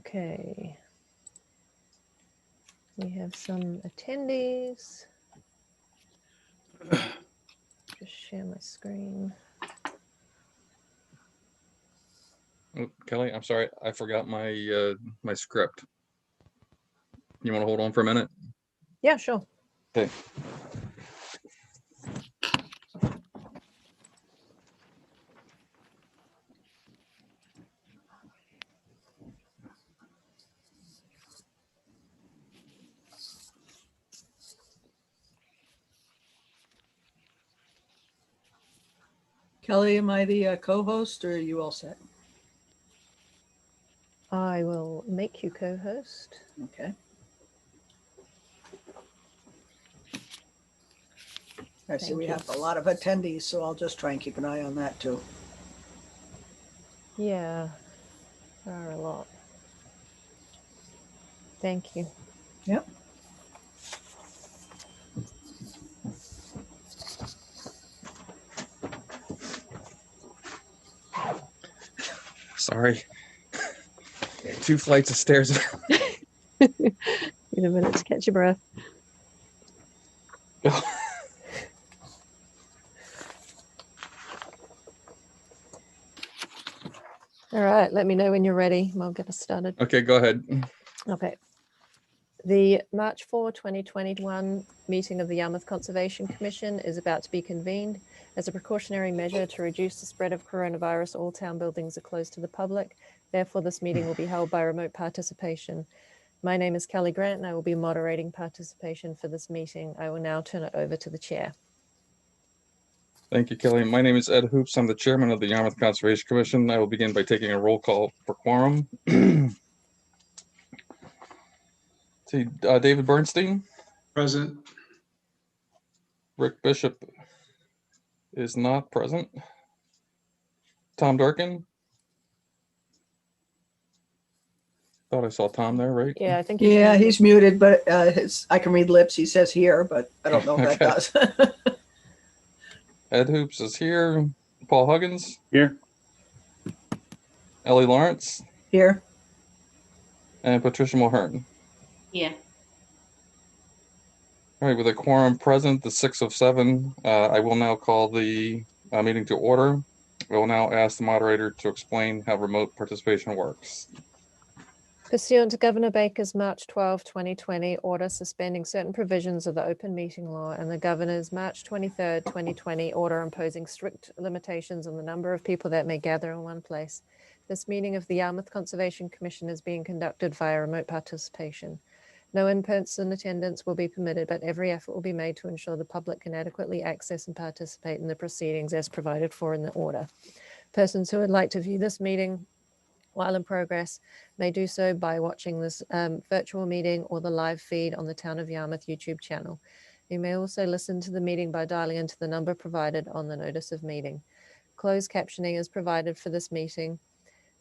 Okay. We have some attendees. Just share my screen. Oh, Kelly, I'm sorry, I forgot my my script. You want to hold on for a minute? Yeah, sure. Okay. Kelly, am I the co-host or are you all set? I will make you co-host. Okay. I see we have a lot of attendees, so I'll just try and keep an eye on that too. Yeah, there are a lot. Thank you. Yep. Sorry. 2 flights of stairs. Need a minute to catch your breath. All right, let me know when you're ready. I'll get us started. Okay, go ahead. Okay. The March 4, 2021 meeting of the Yarmouth Conservation Commission is about to be convened. As a precautionary measure to reduce the spread of coronavirus, all town buildings are closed to the public. Therefore, this meeting will be held by remote participation. My name is Kelly Grant and I will be moderating participation for this meeting. I will now turn it over to the chair. Thank you, Kelly. My name is Ed Hoops. I'm the chairman of the Yarmouth Conservation Commission. I will begin by taking a roll call for quorum. See, David Bernstein. Present. Rick Bishop is not present. Tom Durkin. Thought I saw Tom there, right? Yeah, I think he's muted, but I can read lips. He says here, but I don't know if that does. Ed Hoops is here. Paul Huggins. Here. Ellie Lawrence. Here. And Patricia Mulhern. Yeah. All right, with a quorum present, the 6 of 7, I will now call the meeting to order. I will now ask the moderator to explain how remote participation works. Pursuant to Governor Baker's March 12, 2020 order suspending certain provisions of the open meeting law and the Governor's March 23, 2020 order imposing strict limitations on the number of people that may gather in one place, this meeting of the Yarmouth Conservation Commission is being conducted via remote participation. No in-person attendance will be permitted, but every effort will be made to ensure the public can adequately access and participate in the proceedings as provided for in the order. Persons who would like to view this meeting while in progress may do so by watching this virtual meeting or the live feed on the Town of Yarmouth YouTube channel. You may also listen to the meeting by dialing into the number provided on the notice of meeting. Closed captioning is provided for this meeting.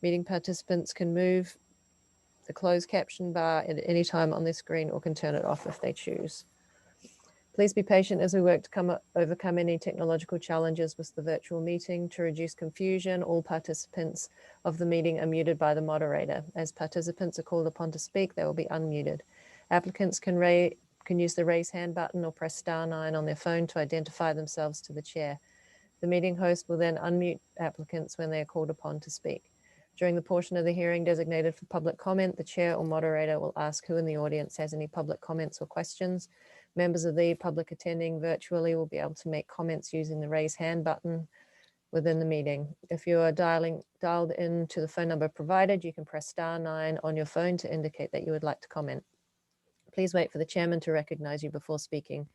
Meeting participants can move the closed caption bar at any time on their screen or can turn it off if they choose. Please be patient as we work to overcome any technological challenges with the virtual meeting. To reduce confusion, all participants of the meeting are muted by the moderator. As participants are called upon to speak, they will be unmuted. Applicants can use the raise hand button or press *9 on their phone to identify themselves to the chair. The meeting host will then unmute applicants when they are called upon to speak. During the portion of the hearing designated for public comment, the chair or moderator will ask who in the audience has any public comments or questions. Members of the public attending virtually will be able to make comments using the raise hand button within the meeting. If you are dialed in to the phone number provided, you can press *9 on your phone to indicate that you would like to comment. Please wait for the chairman to recognize you before speaking.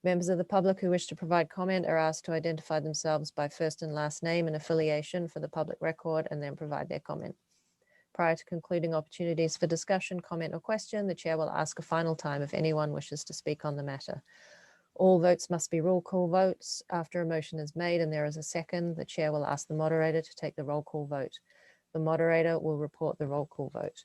Members of the public who wish to provide comment are asked to identify themselves by first and last name and affiliation for the public record and then provide their comment. Prior to concluding opportunities for discussion, comment, or question, the chair will ask a final time if anyone wishes to speak on the matter. All votes must be roll call votes. After a motion is made and there is a second, the chair will ask the moderator to take the roll call vote. The moderator will report the roll call vote.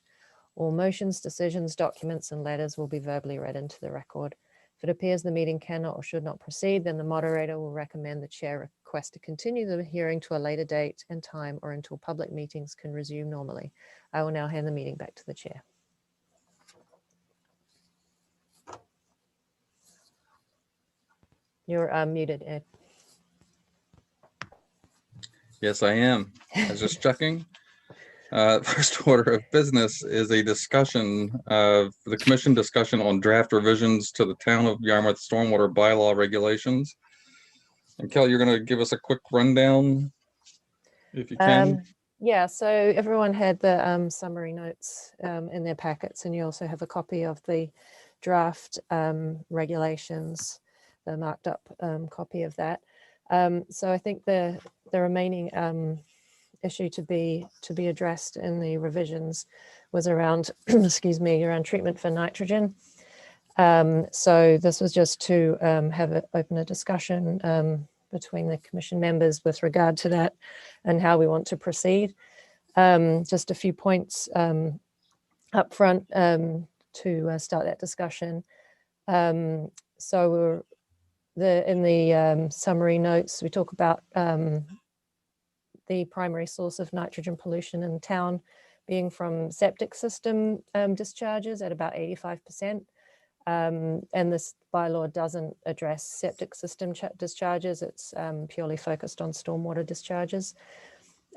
All motions, decisions, documents, and letters will be verbally read into the record. If it appears the meeting cannot or should not proceed, then the moderator will recommend the chair request to continue the hearing to a later date and time or until public meetings can resume normally. I will now hand the meeting back to the chair. You're muted, Ed. Yes, I am. I was just checking. First order of business is a discussion of the commission discussion on draft revisions to the Town of Yarmouth stormwater bylaw regulations. And Kelly, you're going to give us a quick rundown, if you can. Yeah, so everyone had the summary notes in their packets, and you also have a copy of the draft regulations, the marked up copy of that. So I think the remaining issue to be addressed in the revisions was around, excuse me, around treatment for nitrogen. So this was just to open a discussion between the commission members with regard to that and how we want to proceed. Just a few points up front to start that discussion. So in the summary notes, we talk about the primary source of nitrogen pollution in town being from septic system discharges at about 85%. And this bylaw doesn't address septic system discharges. It's purely focused on stormwater discharges.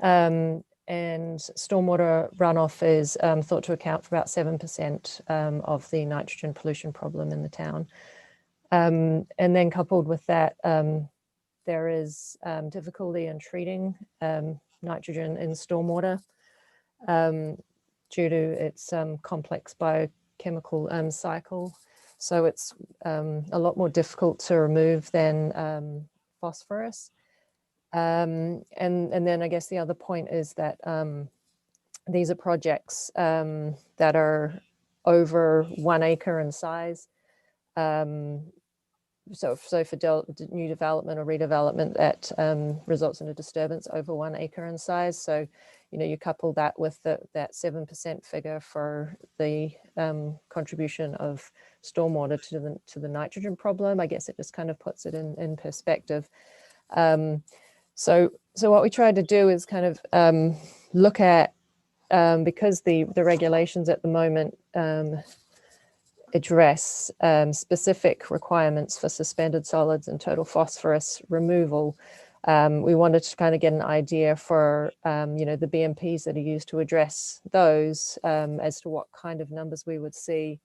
And stormwater runoff is thought to account for about 7% of the nitrogen pollution problem in the town. And then coupled with that, there is difficulty in treating nitrogen in stormwater due to its complex biochemical cycle. So it's a lot more difficult to remove than phosphorus. And then I guess the other point is that these are projects that are over 1 acre in size. So for new development or redevelopment that results in a disturbance over 1 acre in size. So, you couple that with that 7% figure for the contribution of stormwater to the nitrogen problem. I guess it just kind of puts it in perspective. So what we tried to do is kind of look at, because the regulations at the moment address specific requirements for suspended solids and total phosphorus removal. We wanted to kind of get an idea for, the BMPs that are used to address those as to what kind of numbers we would see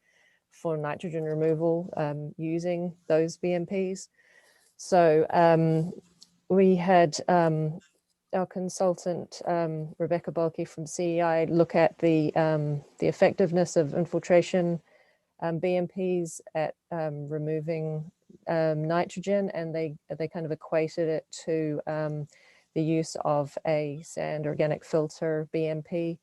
for nitrogen removal using those BMPs. So we had our consultant, Rebecca Bulkey from CEI, look at the effectiveness of infiltration BMPs at removing nitrogen, and they kind of equated it to the use of a sand organic filter BMP,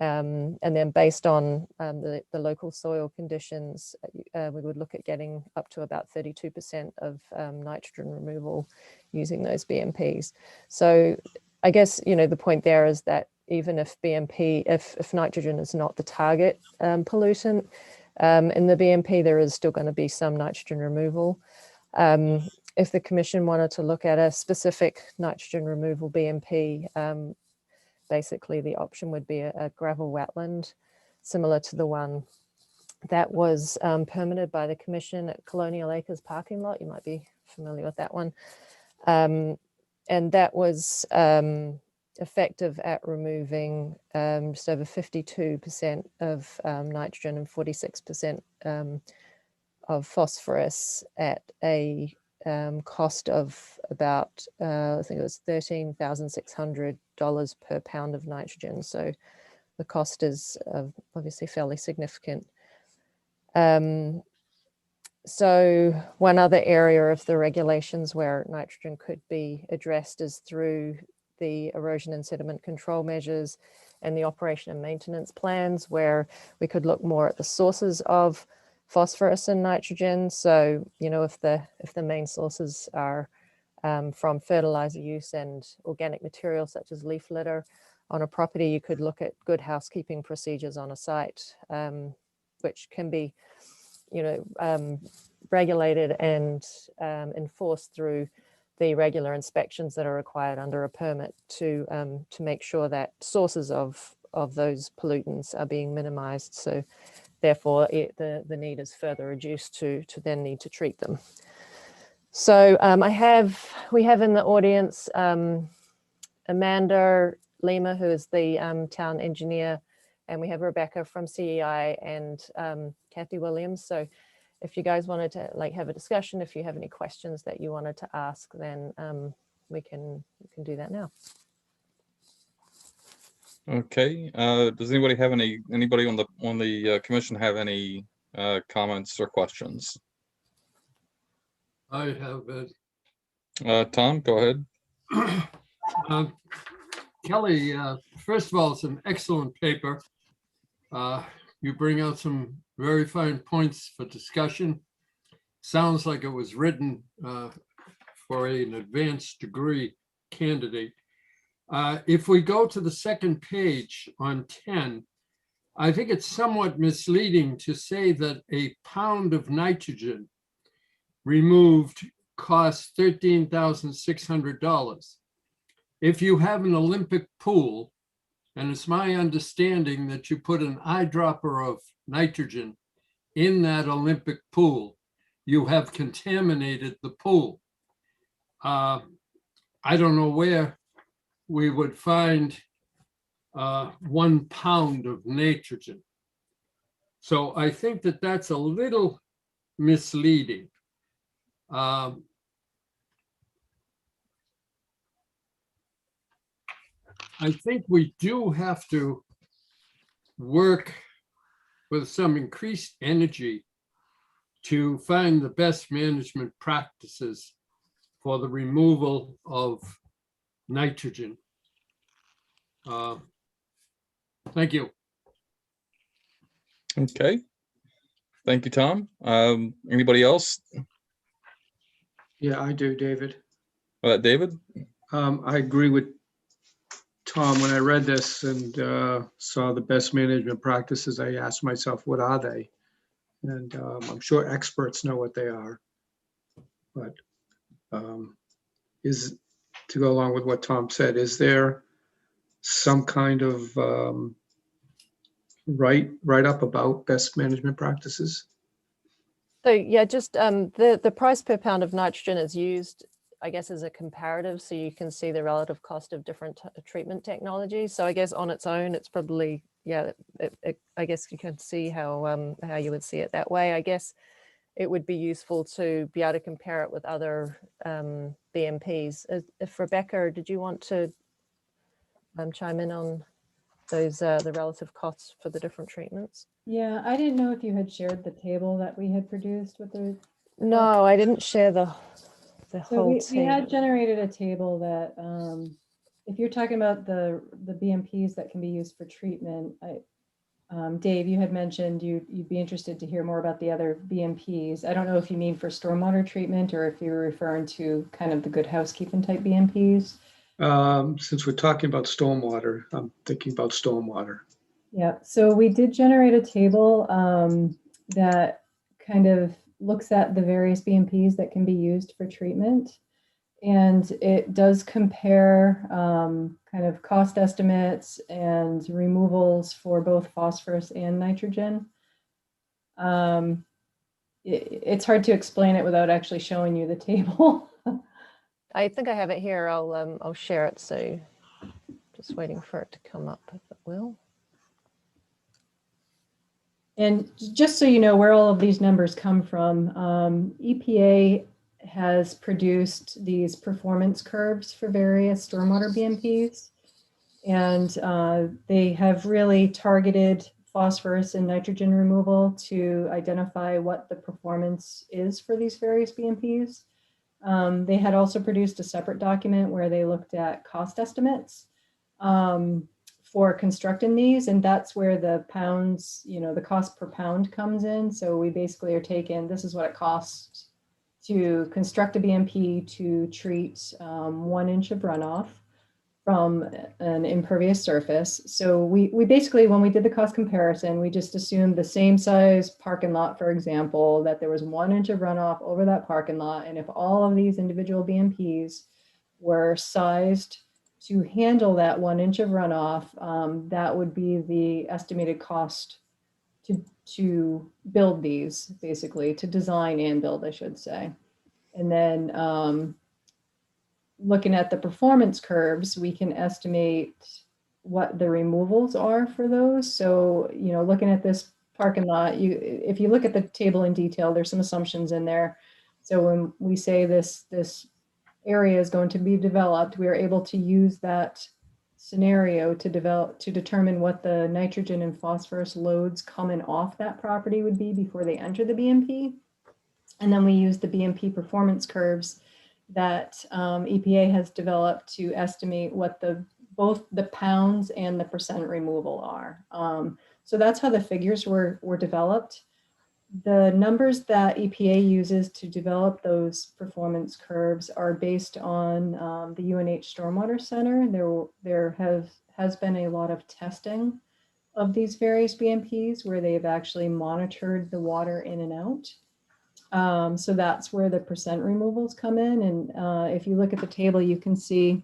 and then based on the local soil conditions, we would look at getting up to about 32% of nitrogen removal using those BMPs. So I guess the point there is that even if if nitrogen is not the target pollutant, in the BMP, there is still going to be some nitrogen removal. If the commission wanted to look at a specific nitrogen removal BMP, basically the option would be a gravel wetland, similar to the one that was permitted by the commission at Colonial Acres parking lot. You might be familiar with that one. And that was effective at removing just over 52% of nitrogen and 46% of phosphorus at a cost of about, I think it was $13,600 per pound of nitrogen. So the cost is obviously fairly significant. So one other area of the regulations where nitrogen could be addressed is through the erosion and sediment control measures and the operation and maintenance plans, where we could look more at the sources of phosphorus and nitrogen. So, if the main sources are from fertilizer use and organic materials such as leaf litter on a property, you could look at good housekeeping procedures on a site, which can be, regulated and enforced through the regular inspections that are required under a permit to make sure that sources of those pollutants are being minimized. So therefore the need is further reduced to then need to treat them. So we have in the audience Amanda Lima, who is the town engineer, and we have Rebecca from CEI and Kathy Williams. So if you guys wanted to have a discussion, if you have any questions that you wanted to ask, then we can do that now. Okay. Does anybody have anybody on the commission have any comments or questions? I have it. Tom, go ahead. Kelly, first of all, it's an excellent paper. You bring out some very fine points for discussion. Sounds like it was written for an advanced degree candidate. If we go to the second page on 10, I think it's somewhat misleading to say that a pound of nitrogen removed costs $13,600. If you have an Olympic pool, and it's my understanding that you put an eyedropper of nitrogen in that Olympic pool, you have contaminated the pool. I don't know where we would find 1 pound of nitrogen. So I think that that's a little misleading. I think we do have to work with some increased energy to find the best management practices for the removal of nitrogen. Thank you. Okay. Thank you, Tom. Anybody else? Yeah, I do, David. David? I agree with Tom. When I read this and saw the best management practices, I asked myself, what are they? And I'm sure experts know what they are. But to go along with what Tom said, is there some kind of write-up about best management practices? So yeah, just the price per pound of nitrogen is used, I guess, as a comparative, so you can see the relative cost of different treatment technologies. So I guess on its own, it's probably, yeah, I guess you can see how you would see it that way. I guess it would be useful to be able to compare it with other BMPs. If Rebecca, did you want to chime in on those the relative costs for the different treatments? Yeah, I didn't know if you had shared the table that we had produced with the. No, I didn't share the So whole we had table. generated a table that, if you're talking about the BMPs that can be used for treatment, Dave, you had mentioned you'd be interested to hear more about the other BMPs. I don't know if you mean for stormwater treatment or if you were referring to kind of the good housekeeping type BMPs. Since we're talking about stormwater, I'm thinking about stormwater. Yeah, so we did generate a table that kind of looks at the various BMPs that can be used for treatment. And it does compare kind of cost estimates and removals for both phosphorus and nitrogen. It's hard to explain it without actually showing you the table. I think I have it here. I'll share it. So just waiting for it to come up, if it will. And just so you know where all of these numbers come from, EPA has produced these performance curves for various stormwater BMPs. And they have really targeted phosphorus and nitrogen removal to identify what the performance is for these various BMPs. They had also produced a separate document where they looked at cost estimates for constructing these, and that's where the pounds, the cost per pound comes in. So we basically are taking, this is what it costs to construct a BMP to treat 1 inch of runoff from an impervious surface. So we basically, when we did the cost comparison, we just assumed the same size parking lot, for example, that there was 1 inch of runoff over that parking lot. And if all of these individual BMPs were sized to handle that 1 inch of runoff, that would be the estimated cost to build these, basically, to design and build, I should say. And then looking at the performance curves, we can estimate what the removals are for those. So, you know, looking at this parking lot, if you look at the table in detail, there's some assumptions in there. So when we say this area is going to be developed, we are able to use that scenario to determine what the nitrogen and phosphorus loads coming off that property would be before they enter the BMP. And then we use the BMP performance curves that EPA has developed to estimate what both the pounds and the percent removal are. So that's how the figures were developed. The numbers that EPA uses to develop those performance curves are based on the UNH Stormwater Center. There has been a lot of testing of these various BMPs where they've actually monitored the water in and out. So that's where the percent removals come in. And if you look at the table, you can see,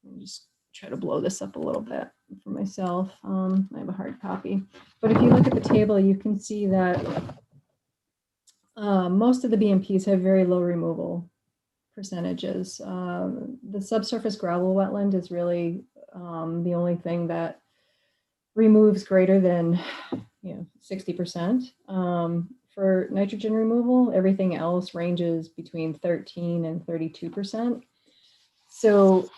let me just try to blow this up a little bit for myself. I have a hard copy. But if you look at the table, you can see that most of the BMPs have very low removal percentages. The subsurface gravel wetland is really the only thing that removes greater than 60%. For nitrogen removal, everything else ranges between 13 and 32%. So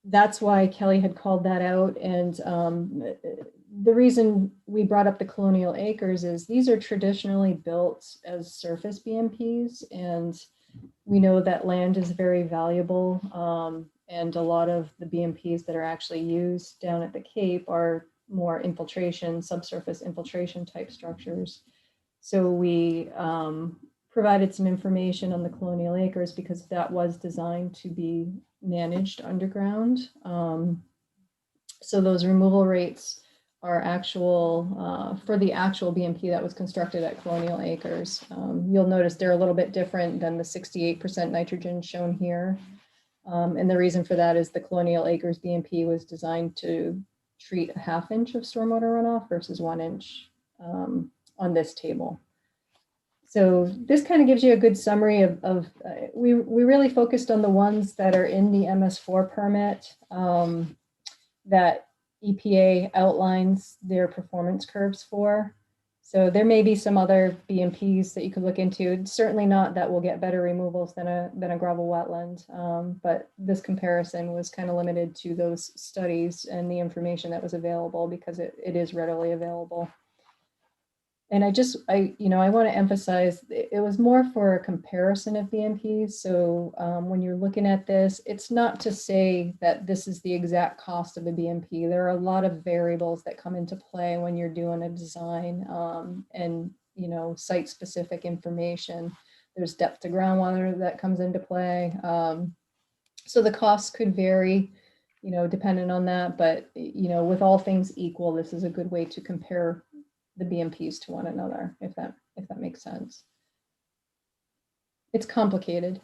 that's why Kelly had called that out. And the reason we brought up the colonial acres is these are traditionally built as surface BMPs, and we know that land is very valuable. And a lot of the BMPs that are actually used down at the Cape are more infiltration, subsurface infiltration type structures. So we provided some information on the colonial acres because that was designed to be managed underground. So those removal rates are actual for the actual BMP that was constructed at Colonial Acres. You'll notice they're a little bit different than the 68% nitrogen shown here. And the reason for that is the Colonial Acres BMP was designed to treat a 1/2 inch of stormwater runoff versus 1 inch on this table. So this kind of gives you a good summary of we really focused on the ones that are in the MS4 permit that EPA outlines their performance curves for. So there may be some other BMPs that you could look into. It's certainly not that will get better removals than a gravel wetland, but this comparison was kind of limited to those studies and the information that was available because it is readily available. And I want to emphasize it was more for a comparison of BMPs. So when you're looking at this, it's not to say that this is the exact cost of a BMP. There are a lot of variables that come into play when you're doing a design and site specific information. There's depth to groundwater that comes into play. So the costs could vary, depending on that. But with all things equal, this is a good way to compare the BMPs to one another, if that makes sense. It's complicated.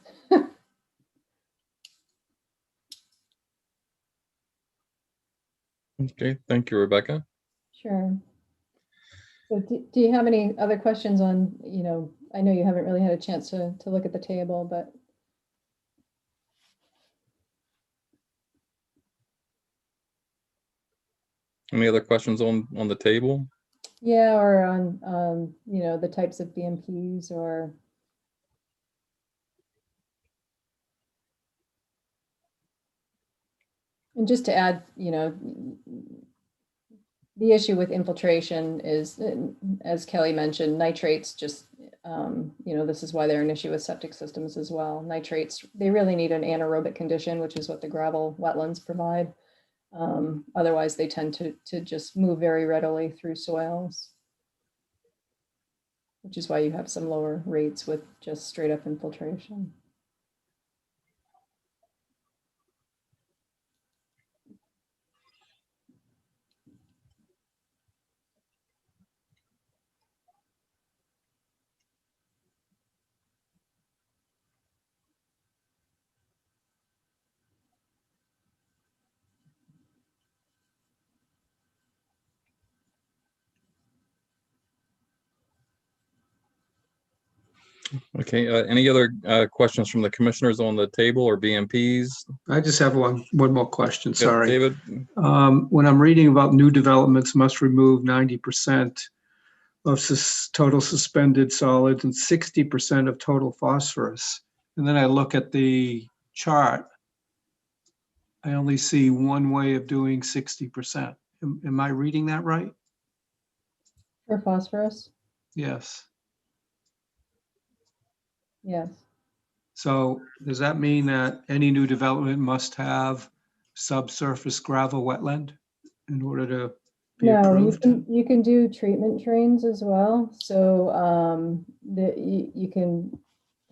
Okay, thank you, Rebecca. Sure. So do you have any other questions on, I know you haven't really had a chance to look at the table, but. Any other questions on the table? Yeah, or on, the types of BMPs or. And just to add, the issue with infiltration is, as Kelly mentioned, nitrates just, this is why they're an issue with septic systems as well. Nitrates, they really need an anaerobic condition, which is what the gravel wetlands provide. Otherwise, they tend to just move very readily through soils, which is why you have some lower rates with just straight up infiltration. Okay, any other questions from the commissioners on the table or BMPs? I just have one more question, Good, sorry. David? When I'm reading about new developments must remove 90% of total suspended solids and 60% of total phosphorus. And then I look at the chart, I only see one way of doing 60%. Am I reading that right? For phosphorus? Yes. Yes. So does that mean that any new development must have subsurface gravel wetland in order to be No, approved? you can do treatment trains as well. So you can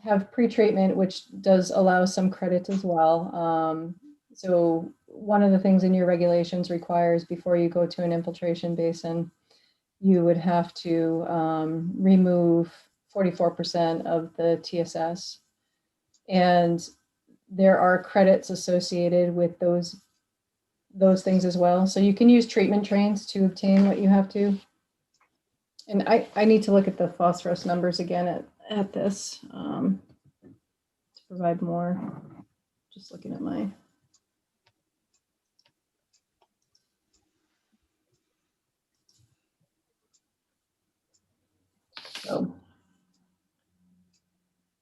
have pre-treatment, which does allow some credit as well. So one of the things in your regulations requires before you go to an infiltration basin, you would have to remove 44% of the TSS. And there are credits associated with those things as well. So you can use treatment trains to obtain what you have to. And I need to look at the phosphorus numbers again at this to provide more. Just looking at my.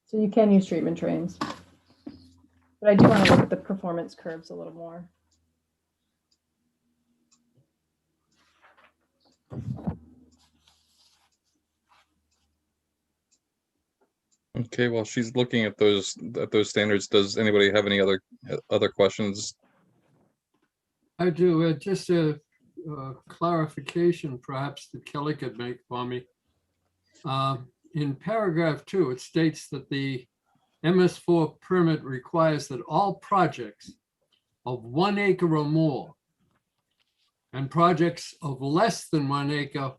So you can use treatment trains. But I do want to look at the performance curves a little more. Okay, while she's looking at those standards, does anybody have any other questions? I do. Just a clarification perhaps that Kelly could make for me. In paragraph 2, it states that the MS4 permit requires that all projects of 1 acre or more and projects of less than 1 acre,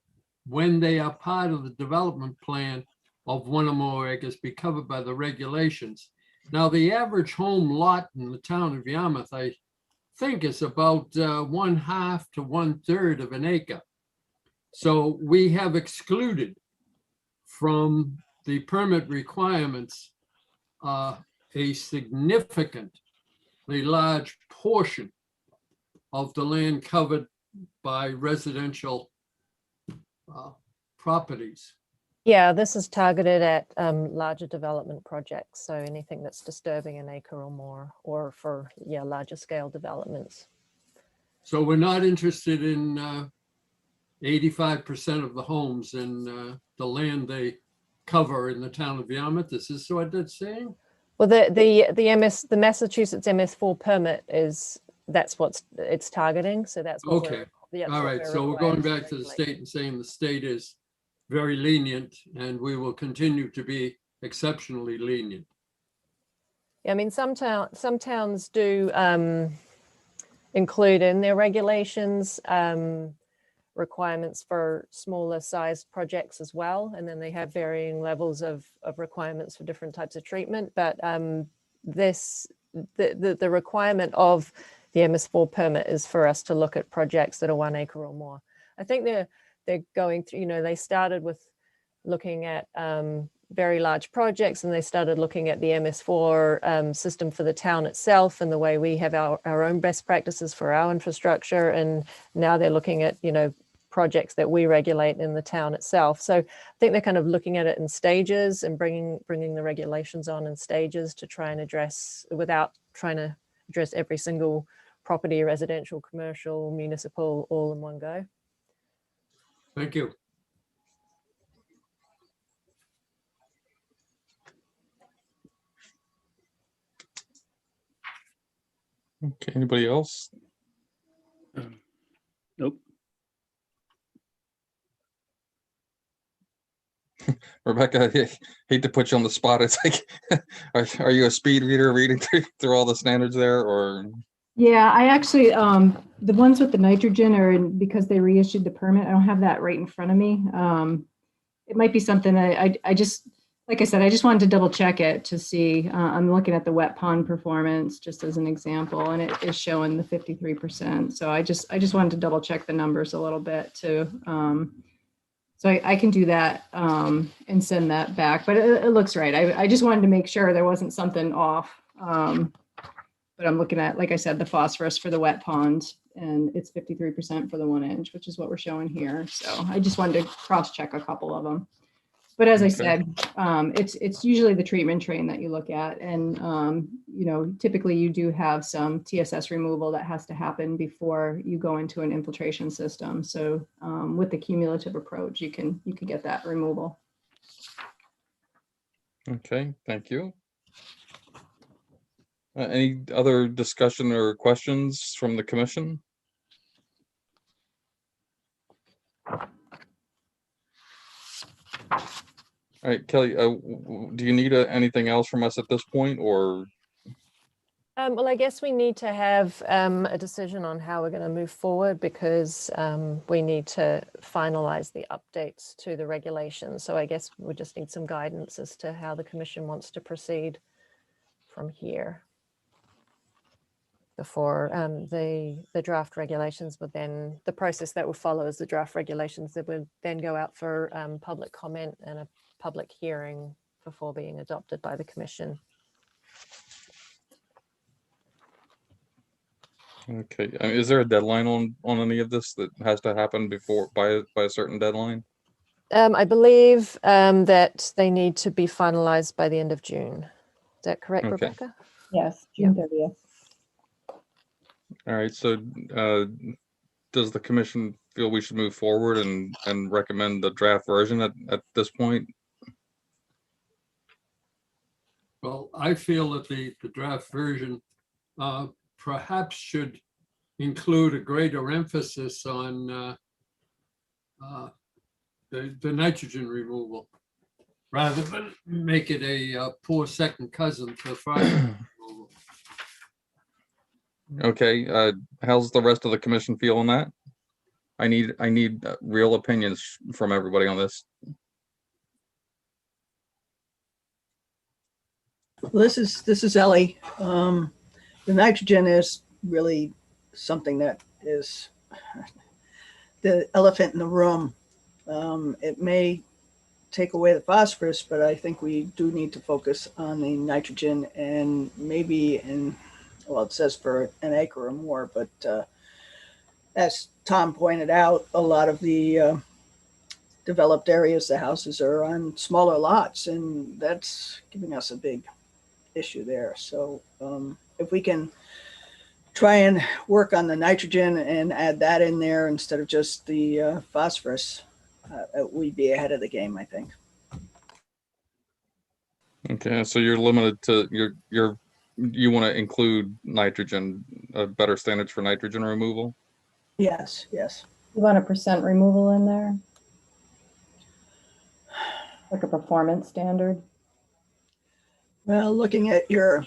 when they are part of the development plan of 1 or more acres, be covered by the regulations. Now, the average home lot in the town of Yarmouth, I think, is about 1/2 to 1/3 of an acre. So we have excluded from the permit requirements a significantly large portion of the land covered by residential properties. Yeah, this is targeted at larger development projects. So anything that's disturbing an acre or more, or for larger scale developments. So we're not interested in 85% of the homes in the land they cover in the town of Yarmouth. Is this what that's saying? Well, the Massachusetts MS4 permit that's what it's targeting. So that's what Okay. that's All what right. So we're required going to back to the regulate. state and saying the state is very lenient and we will continue to be exceptionally lenient. I mean, some towns do include in their regulations requirements for smaller sized projects as well, and then they have varying levels of requirements for different types of treatment. But the requirement of the MS4 permit is for us to look at projects that are 1 acre or more. I think they're going through, they started with looking at very large projects, and they started looking at the MS4 system for the town itself and the way we have our own best practices for our infrastructure. And now they're looking at, projects that we regulate in the town itself. So I think they're kind of looking at it in stages and bringing the regulations on in stages to try and address, without trying to address every single property, residential, commercial, municipal, all in one go. Thank you. Okay, anybody else? Nope. Rebecca, I hate to put you on the spot. It's like, are you a speed reader reading through all the standards there, or? Yeah, I actually, the ones with the nitrogen are because they reissued the permit. I don't have that right in front of me. It might be something I just, like I said, I just wanted to double check it to see. I'm looking at the wet pond performance just as an example, and it is showing the 53%. So I just wanted to double check the numbers a little bit too. So I can do that and send that back, but it looks right. I just wanted to make sure there wasn't something off. But I'm looking at, like I said, the phosphorus for the wet pond, and it's 53% for the 1 inch, which is what we're showing here. So I just wanted to cross check a couple of them. But as I Okay. said, it's usually the treatment train that you look at. And, you know, typically you do have some TSS removal that has to happen before you go into an infiltration system. So with the cumulative approach, you can get that removal. Okay, thank you. Any other discussion or questions from the commission? All right, Kelly, do you need anything else from us at this point, or? Well, I guess we need to have a decision on how we're going to move forward, because we need to finalize the updates to the regulations. So I guess we just need some guidance as to how the commission wants to proceed from here before the draft regulations would then, the process that will follow is the draft regulations that would then go out for public comment and a public hearing before being adopted by the commission. Okay, I mean, is there a deadline on any of this that has to happen before by a certain deadline? I believe that they need to be finalized by the end of June. Is that correct, Okay. Rebecca? Yes, June 30th. All right, so does the commission feel we should move forward and recommend the draft version at this point? Well, I feel that the draft version perhaps should include a greater emphasis on the nitrogen removal, rather than make it a poor second cousin to phosphorus removal. Okay, how's the rest of the commission feel on that? I need real opinions from everybody on this. Well, this is Ellie. The nitrogen is really something that is the elephant in the room. It may take away the phosphorus, but I think we do need to focus on the nitrogen, and maybe well, it says for an acre or more, but as Tom pointed out, a lot of the developed areas, the houses are on smaller lots, and that's giving us a big issue there. So if we can try and work on the nitrogen and add that in there instead of just the phosphorus, we'd be ahead of the game, I think. Okay, so you're limited to you want to include nitrogen, better standards for nitrogen removal? Yes. You want a % removal in there? Like a performance standard? Well, looking at your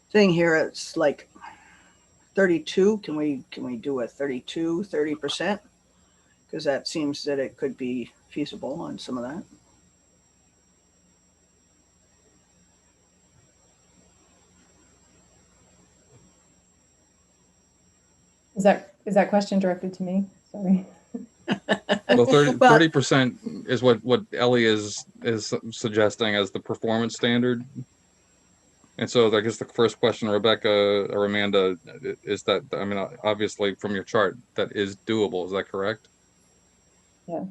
thing here, it's like 32. Can we do a 30%? Because that seems that it could be feasible on some of that. Is that question directed to me? Sorry. Well, Well- 30% is what Ellie is suggesting as the performance standard. And so I guess the first question, Rebecca or Amanda, is that, I mean, obviously from your chart, that is doable. Is that correct? Yeah.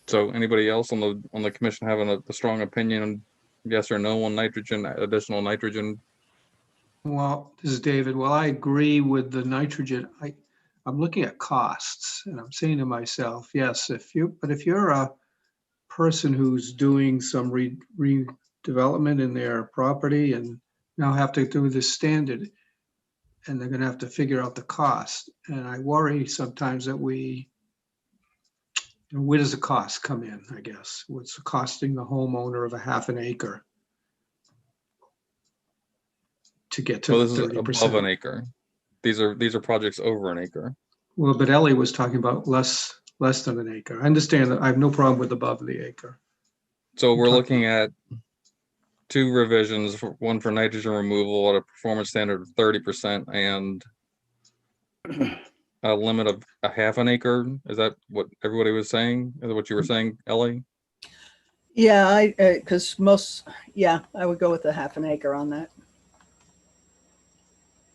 So anybody else on the commission having a strong opinion, yes or no, on nitrogen, additional nitrogen? Well, this is David. Well, I agree with the nitrogen. I'm looking at costs and I'm saying to myself, yes, if you're a person who's doing some redevelopment in their property and now have to do this standard, and they're gonna have to figure out the cost. And I worry sometimes that where does the cost come in, I guess? What's costing the homeowner of a half an acre to get Well, to this is above an 30%? acre. These are projects over an acre. Well, but Ellie was talking about less than an acre. I understand that. I have no problem with above the acre. So we're looking at two revisions, one for nitrogen removal at a performance standard of 30% and a limit of a half an acre. Is that what everybody was saying? Is that what you were saying, Ellie? Yeah, because I would go with a half an acre on that.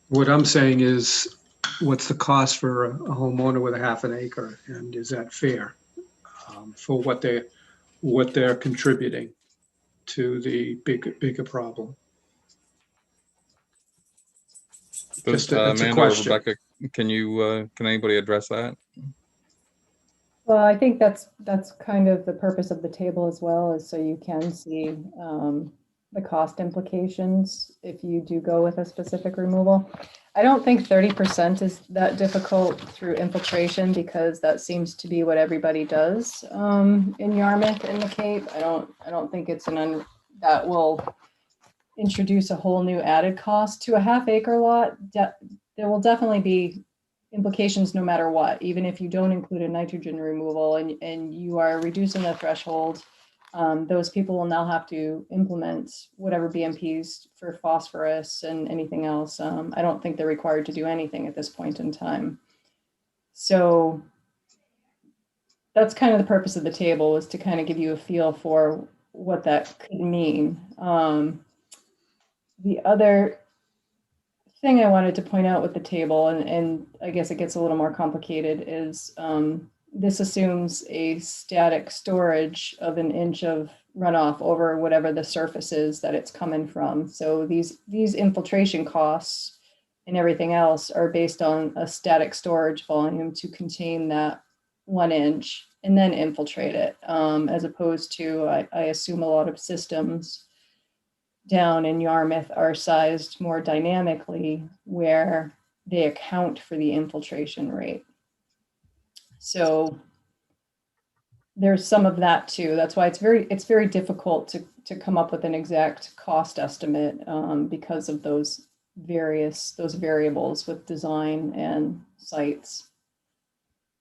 What I'm saying is, what's the cost for a homeowner with a half an acre, and is that fair for what they're contributing to the bigger problem? That's a Amanda or question. Rebecca, can anybody address that? Well, I think that's kind of the purpose of the table as well, is so you can see the cost implications if you do go with a specific removal. I don't think 30% is that difficult through infiltration, because that seems to be what everybody does in Yarmouth and the Cape. I don't think it's that will introduce a whole new added cost to a half acre lot. There will definitely be implications no matter what, even if you don't include a nitrogen removal and you are reducing the threshold. Those people will now have to implement whatever BMPs for phosphorus and anything else. I don't think they're required to do anything at this point in time. So that's kind of the purpose of the table, is to kind of give you a feel for what that could mean. The other thing I wanted to point out with the table, and I guess it gets a little more complicated, is this assumes a static storage of an inch of runoff over whatever the surface is that it's coming from. So these infiltration costs and everything else are based on a static storage volume to contain that 1 inch and then infiltrate it, as opposed to, I assume, a lot of systems down in Yarmouth are sized more dynamically, where they account for the infiltration rate. So there's some of that too. That's why it's very difficult to come up with an exact cost estimate, because of those variables with design and sites.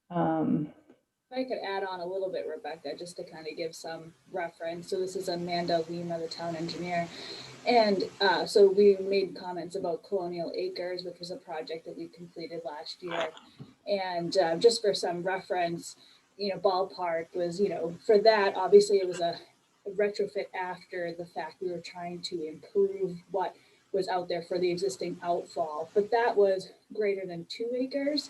If I could add on a little bit, Rebecca, just to kind of give some reference. So this is Amanda Lima, the town engineer. And so we made comments about Colonial Acres, which was a project that we completed last year. And just for some reference, ballpark was, for that, obviously it was a retrofit after the fact. We were trying to improve what was out there for the existing outfall, but that was greater than 2 acres.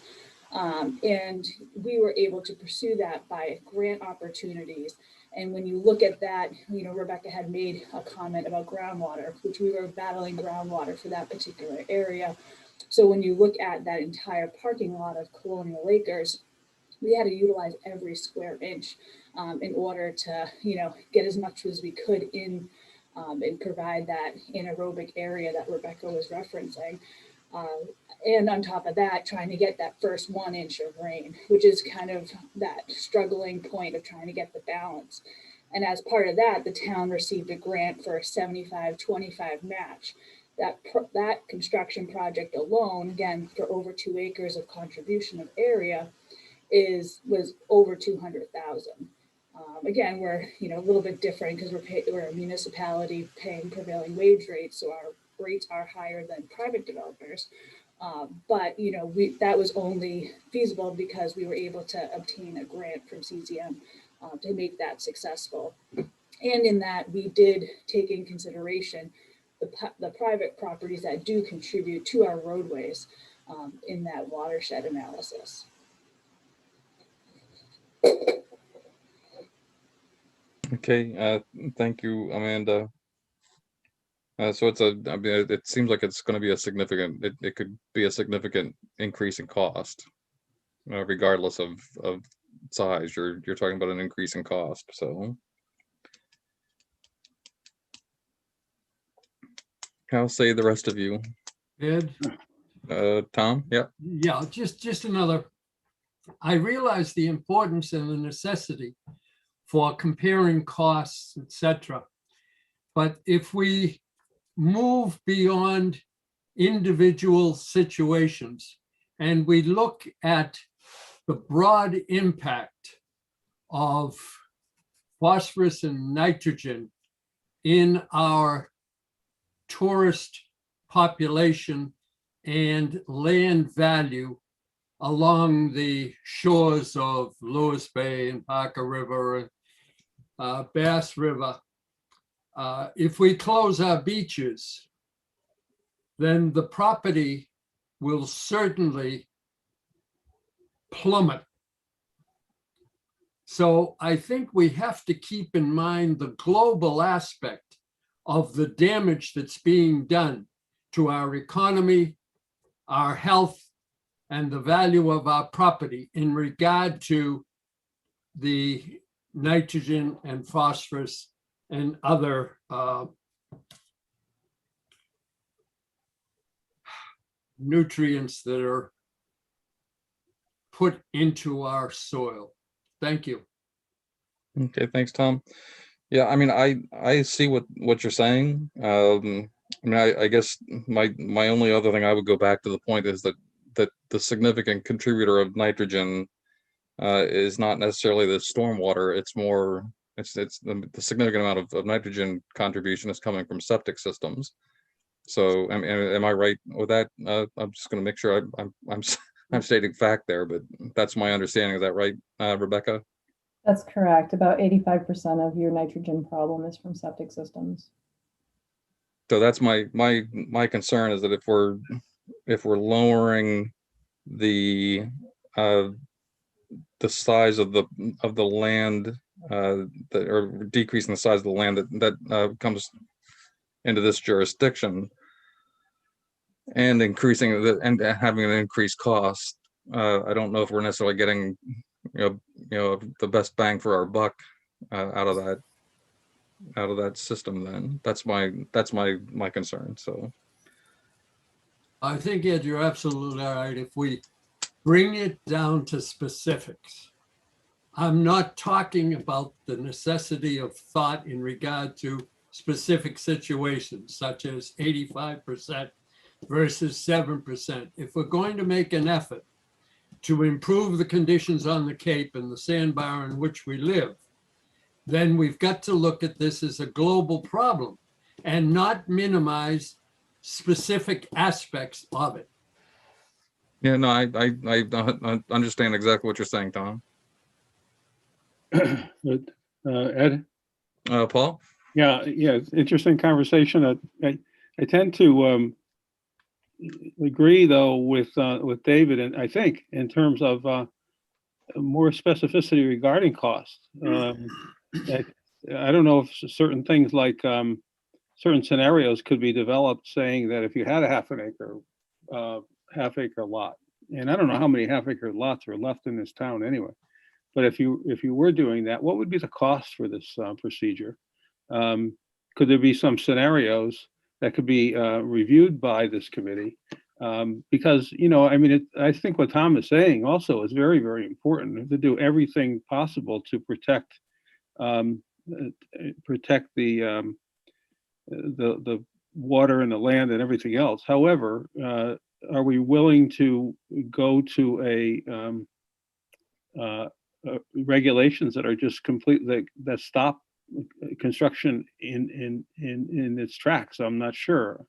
And we were able to pursue that by grant opportunities. And when you look at that, Rebecca had made a comment about groundwater, which we were battling groundwater for that particular area. So when you look at that entire parking lot of Colonial Acres, we had to utilize every square inch in order to, get as much as we could in and provide that anaerobic area that Rebecca was referencing. And on top of that, trying to get that first 1 inch of rain, which is kind of that struggling point of trying to get the balance. And as part of that, the town received a grant for a 75-25 match. That construction project alone, again, for over 2 acres of contribution of area, was over 200,000. Again, we're a little bit different because we're a municipality paying prevailing wage rates, so our rates are higher than private developers. But that was only feasible because we were able to obtain a grant from CZM to make that successful. And in that, we did take in consideration the private properties that do contribute to our roadways in that watershed analysis. Okay, thank you, Amanda. So it seems like it's going to be it could be a significant increase in cost, regardless of size. You're talking about an increase in cost. So how say the rest of you? Ed? Tom? Yeah. Yeah, just another. I realize the importance and the necessity for comparing costs, etc. But if we move beyond individual situations and we look at the broad impact of phosphorus and nitrogen in our tourist population and land value along the shores of Lewis Bay and Parker River and Bass River. If we close our beaches, then the property will certainly plummet. So I think we have to keep in mind the global aspect of the damage that's being done to our economy, our health, and the value of our property in regard to the nitrogen and phosphorus and other nutrients that are put into our soil. Thank you. Okay, thanks, Tom. Yeah, I mean, I see what you're saying. I mean, I guess my only other thing I would go back to the point is that the significant contributor of nitrogen is not necessarily the stormwater. It's more it's the significant amount of nitrogen contribution is coming from septic systems. So am I right with that? I'm just going to make sure I'm stating fact there, but that's my understanding. Is that right, Rebecca? That's correct. About 85% of your nitrogen problem is from septic systems. So that's my concern, is that if we're lowering the size of the land, or decreasing the size of the land that comes into this jurisdiction, and increasing and having an increased cost, I don't know if we're necessarily getting you know the best bang for our buck out of that system. Then that's my concern. So I think, Ed, you're absolutely right. If we bring it down to specifics, I'm not talking about the necessity of thought in regard to specific situations, such as 85% versus 7%. If we're going to make an effort to improve the conditions on the Cape and the sandbar in which we live, then we've got to look at this as a global problem and not minimize specific aspects of it. yeah, no, I understand exactly what you're saying, Tom. Ed? Paul? Yeah, it's interesting conversation. I tend to agree though with David, and I think in terms of more specificity regarding cost. I don't know if certain things like certain scenarios could be developed, saying that if you had a half acre lot, and I don't know how many half acre lots are left in this town anyway, but if you were doing that, what would be the cost for this procedure? Could there be some scenarios that could be reviewed by this committee? Because, I mean, I think what Tom is saying also is very, very important, to do everything possible to protect the water and the land and everything else. However, are we willing to go to regulations that are just that stop construction in its tracks? I'm not sure.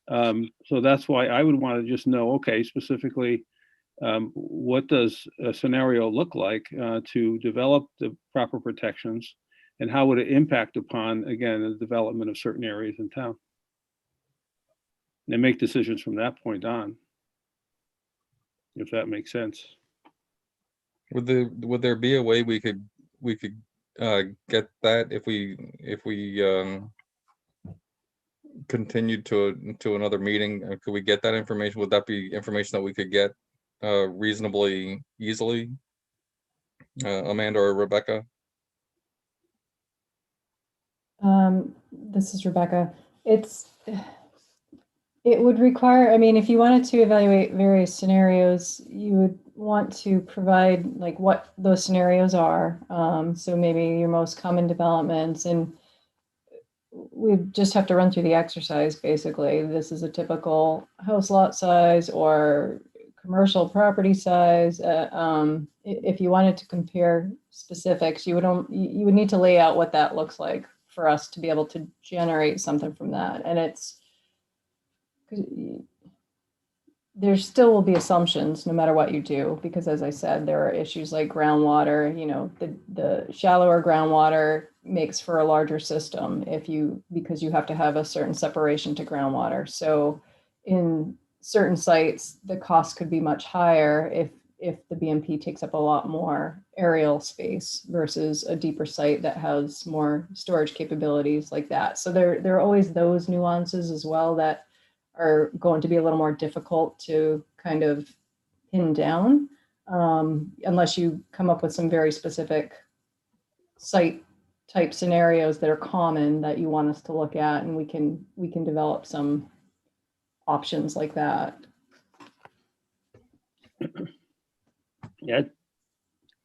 So that's why I would want to just know, okay, specifically, what does a scenario look like to develop the proper protections, and how would it impact upon, again, the development of certain areas in town? And make decisions from that point on, if that makes sense. Would there be a way we could get that if we continued to another meeting? Could we get that information? Would that be information that we could get reasonably easily, Amanda or Rebecca? This is Rebecca. It would require, I mean, if you wanted to evaluate various scenarios, you would want to provide like what those scenarios are. So maybe your most common developments, and we just have to run through the exercise. Basically, this is a typical house lot size, or commercial property size. If you wanted to compare specifics, you would need to lay out what that looks like for us to be able to generate something from that. And there still will be assumptions no matter what you do, because as I said, there are issues like groundwater. You know, the shallower groundwater makes for a larger system because you have to have a certain separation to groundwater. So in certain sites, the cost could be much higher if the BMP takes up a lot more aerial space versus a deeper site that has more storage capabilities like that. So there are always those nuances as well that are going to be a little more difficult to kind of pin down, unless you come up with some very specific site type scenarios that are common that you want us to look at, and we can develop some options like that. Yeah.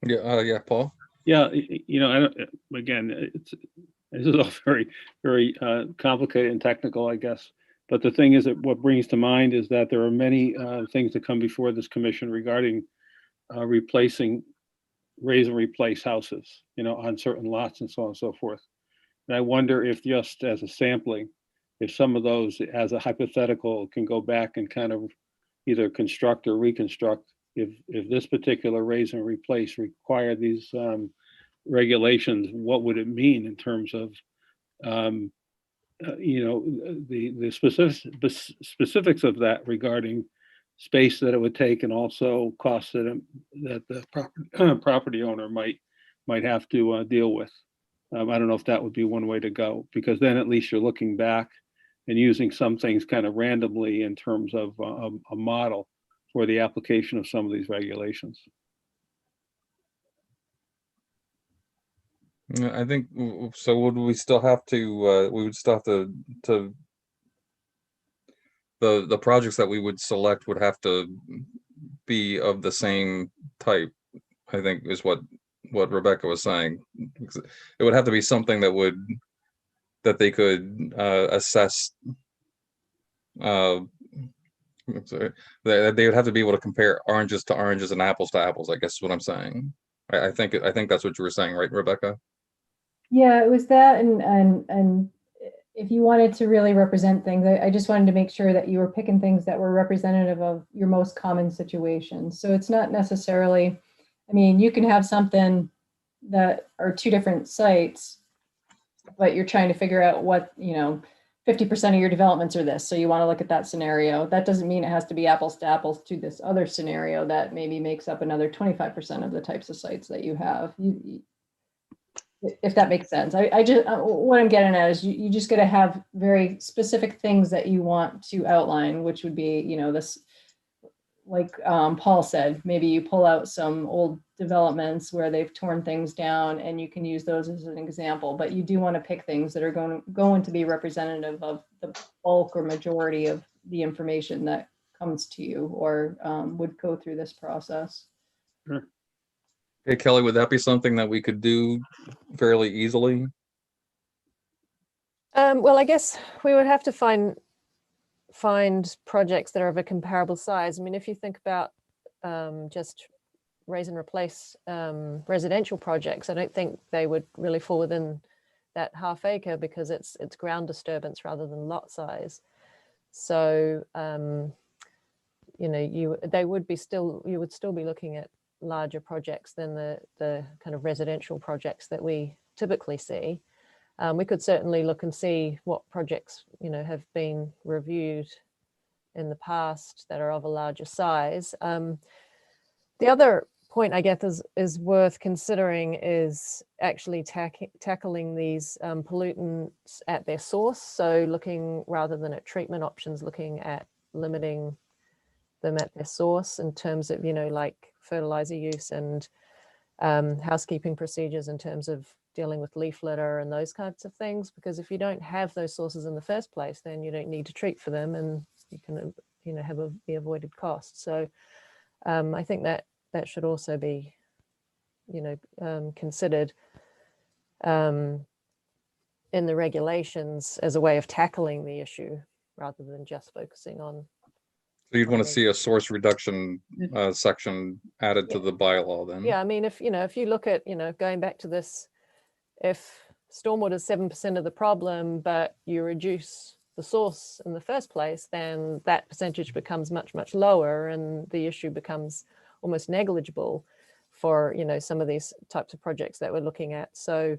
Yeah, Paul. Yeah, you know, again, this is all very, very complicated and technical, I guess. But the thing is that what brings to mind is that there are many things that come before this commission regarding replacing, raise and replace houses, you know, on certain lots and so on and so forth. And I wonder if, just as a sampling, if some of those, as a hypothetical, can go back and kind of either construct or reconstruct, if this particular raise and replace require these regulations, what would it mean in terms of you know, the specifics of that regarding space that it would take, and also costs that the property owner might have to deal with. I don't know if that would be one way to go, because then at least you're looking back and using some things kind of randomly in terms of a model for the application of some of these regulations. I think so. Would we still have to? We would still have to. The projects that we would select would have to be of the same type, I think, is what Rebecca was saying. It would have to be something that they could assess. Sorry, they would have to be able to compare oranges to oranges and apples to apples, I guess is what I'm saying. I think that's what you were saying, right, Rebecca? Yeah, it was that, and if you wanted to really represent things, I just wanted to make sure that you were picking things that were representative of your most common situations. So it's not necessarily, I mean, you can have something that are two different sites, but you're trying to figure out what, you know, 50% of your developments are this. So you want to look at that scenario. That doesn't mean it has to be apples to apples to this other scenario that maybe makes up another 25% of the types of sites that you have. If that makes sense. I just, what I'm getting at is you just got to have very specific things that you want to outline, which would be, you know, this, like Paul said, maybe you pull out some old developments where they've torn things down and you can use those as an example, but you do want to pick things that are going to be representative of the bulk or majority of the information that comes to you or would go through this process. Sure. Hey, Kelly, would that be something that we could do fairly easily? Well, I guess we would have to find projects that are of a comparable size. I mean, if you think about just raise and replace residential projects, I don't think they would really fall within that half acre because it's ground disturbance rather than lot size. So you know, you would still be looking at larger projects than the kind of residential projects that we typically see. We could certainly look and see what projects, you know, have been reviewed in the past that are of a larger size. The other point I guess is worth considering is actually tackling these pollutants at their source. So looking, rather than at treatment options, looking at limiting them at their source in terms of, you know, like fertilizer use and housekeeping procedures in terms of dealing with leaf litter and those kinds of things. Because if you don't have those sources in the first place, then you don't need to treat for them, and you can, you know, have the avoided costs. So I think that should also be, you know, considered in the regulations as a way of tackling the issue rather than just focusing on So you'd want to planning. see a source reduction section added to the bylaw then? Yeah, I mean, if you look at, going back to this, if stormwater is 7% of the problem, but you reduce the source in the first place, then that percentage becomes much, much lower, and the issue becomes almost negligible for, some of these types of projects that we're looking at. So,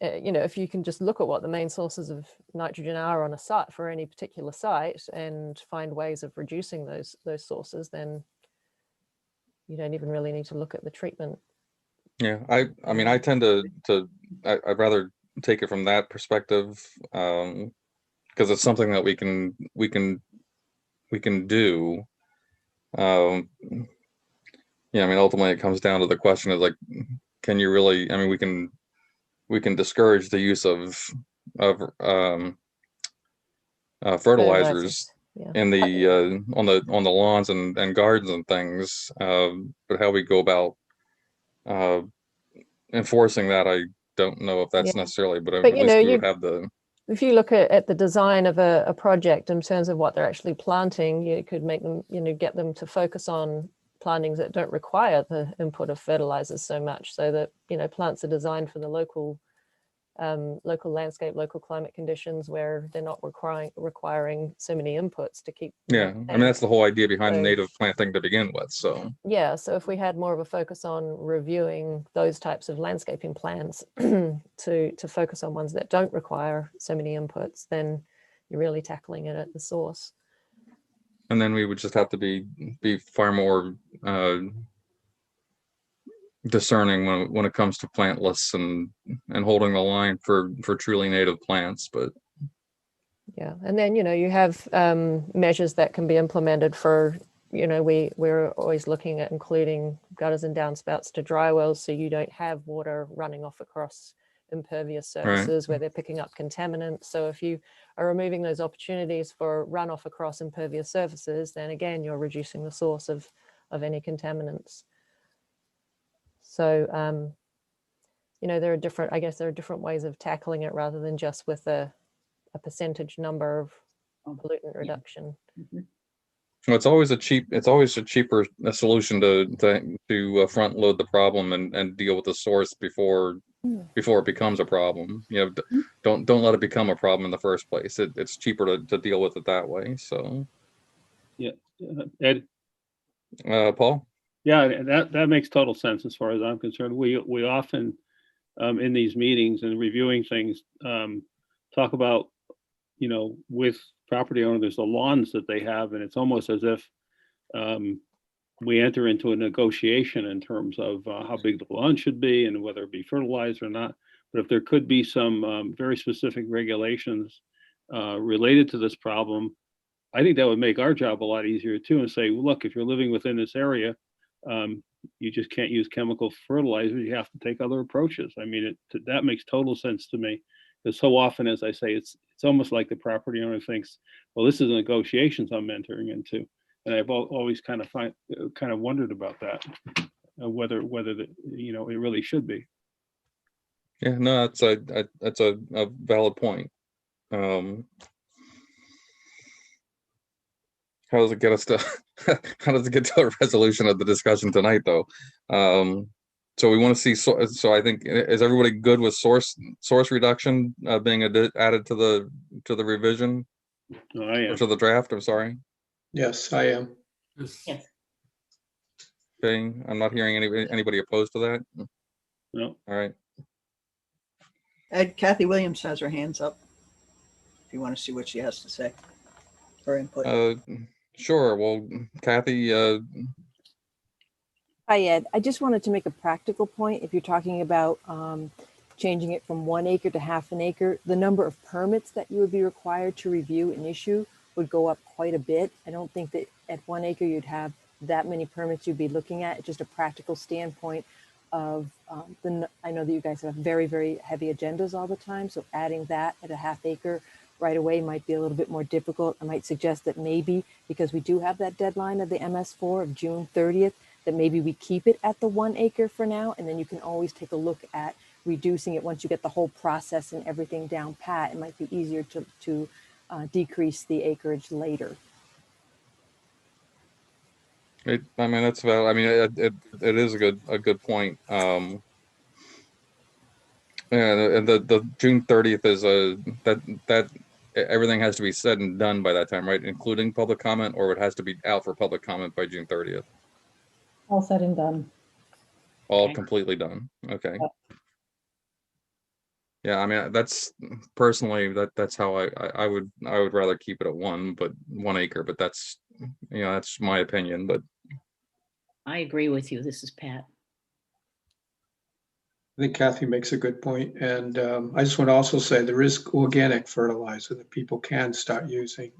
if you can just look at what the main sources of nitrogen are on a site for any particular site and find ways of reducing those sources, then you don't even really need to look at the treatment. Yeah, I mean, I tend I'd rather take it from that perspective, because it's something that we can do. Yeah, I mean, ultimately it comes down to the question of like, can you really, I mean, we can discourage the use of fertilizers Yeah. in the on the lawns and gardens and things, but how we go about enforcing that, I don't know if that's Yeah. necessarily, but at But, least we would have the. If you look at the design of a project in terms of what they're actually planting, you could make them, get them to focus on plantings that don't require the input of fertilizers so much, so that, plants are designed for the local landscape, local climate conditions where they're not requiring so many inputs to keep. Yeah, I mean, that's the whole idea behind So- native planting to begin with, so. Yeah, so if we had more of a focus on reviewing those types of landscaping plans to focus on ones that don't require so many inputs, then you're really tackling it at the source. And then we would just have to be far more discerning when it comes to plant lists and holding the line for truly native plants. But Yeah, and then you have measures that can be implemented for, we're always looking at including gutters and downspouts to dry wells, so you don't have water running off across impervious surfaces where they're picking up contaminants. So if you are removing those opportunities for runoff across impervious surfaces, then again you're reducing the source of any contaminants. So there are different ways of tackling it rather than just with a percentage number of pollutant reduction. well, it's always a cheaper solution to front load the problem and deal with the source before it becomes a problem. Don't let it become a problem in the first place. It's cheaper to deal with it that way. So Yeah, Ed. Paul. Yeah, that makes total sense as far as I'm concerned. We often in these meetings and reviewing things talk about, with property owners, the lawns that they have, and it's almost as if we enter into a negotiation in terms of how big the lawn should be and whether it be fertilized or not. But if there could be some very specific regulations related to this problem, I think that would make our job a lot easier too, and say, look, if you're living within this area, you just can't use chemical fertilizers. You have to take other approaches. I mean, that makes total sense to me. Because so often, as I say, it's almost like the property owner thinks, well, this is negotiations I'm entering into, and I've always kind of wondered about that, whether it really should be. Yeah, no, that's a valid point. How does it get us to how does it get to a resolution of the discussion tonight, though? So we want to see. So I think, is everybody good with source reduction being added to the revision or to the draft? I'm sorry. Yes, I am. Yes. Okay, I'm not hearing anybody opposed to that. No. All right. Ed, Kathy Williams has her hands up. If you want to see what she has to say, her input. Sure. Well, Kathy. Hi, Ed. I just wanted to make a practical point. If you're talking about changing it from 1 acre to half an acre, the number of permits that you would be required to review and issue would go up quite a bit. I don't think that at 1 acre you'd have that many permits you'd be looking at. It's just a practical standpoint of I know that you guys have very, very heavy agendas all the time. So adding that at a half acre right away might be a little bit more difficult. I might suggest that maybe, because we do have that deadline of the MS4 of June 30th, that maybe we keep it at the 1 acre for now, and then you can always take a look at reducing it once you get the whole process and everything down pat. It might be easier to decrease the acreage later. I mean, that's valid. I mean, it is a good point. And the June 30th is that everything has to be said and done by that time, right? Including public comment, or it has to be out for public comment by June 30th. All said and done. All Okay. completely done. Okay. Yep. Yeah, I mean, that's personally that's how I would rather keep it at 1 acre, but that's, you know, that's my opinion. But I agree with you. This is Pat. I think Kathy makes a good point. And I just want to also say there is organic fertilizer that people can start using.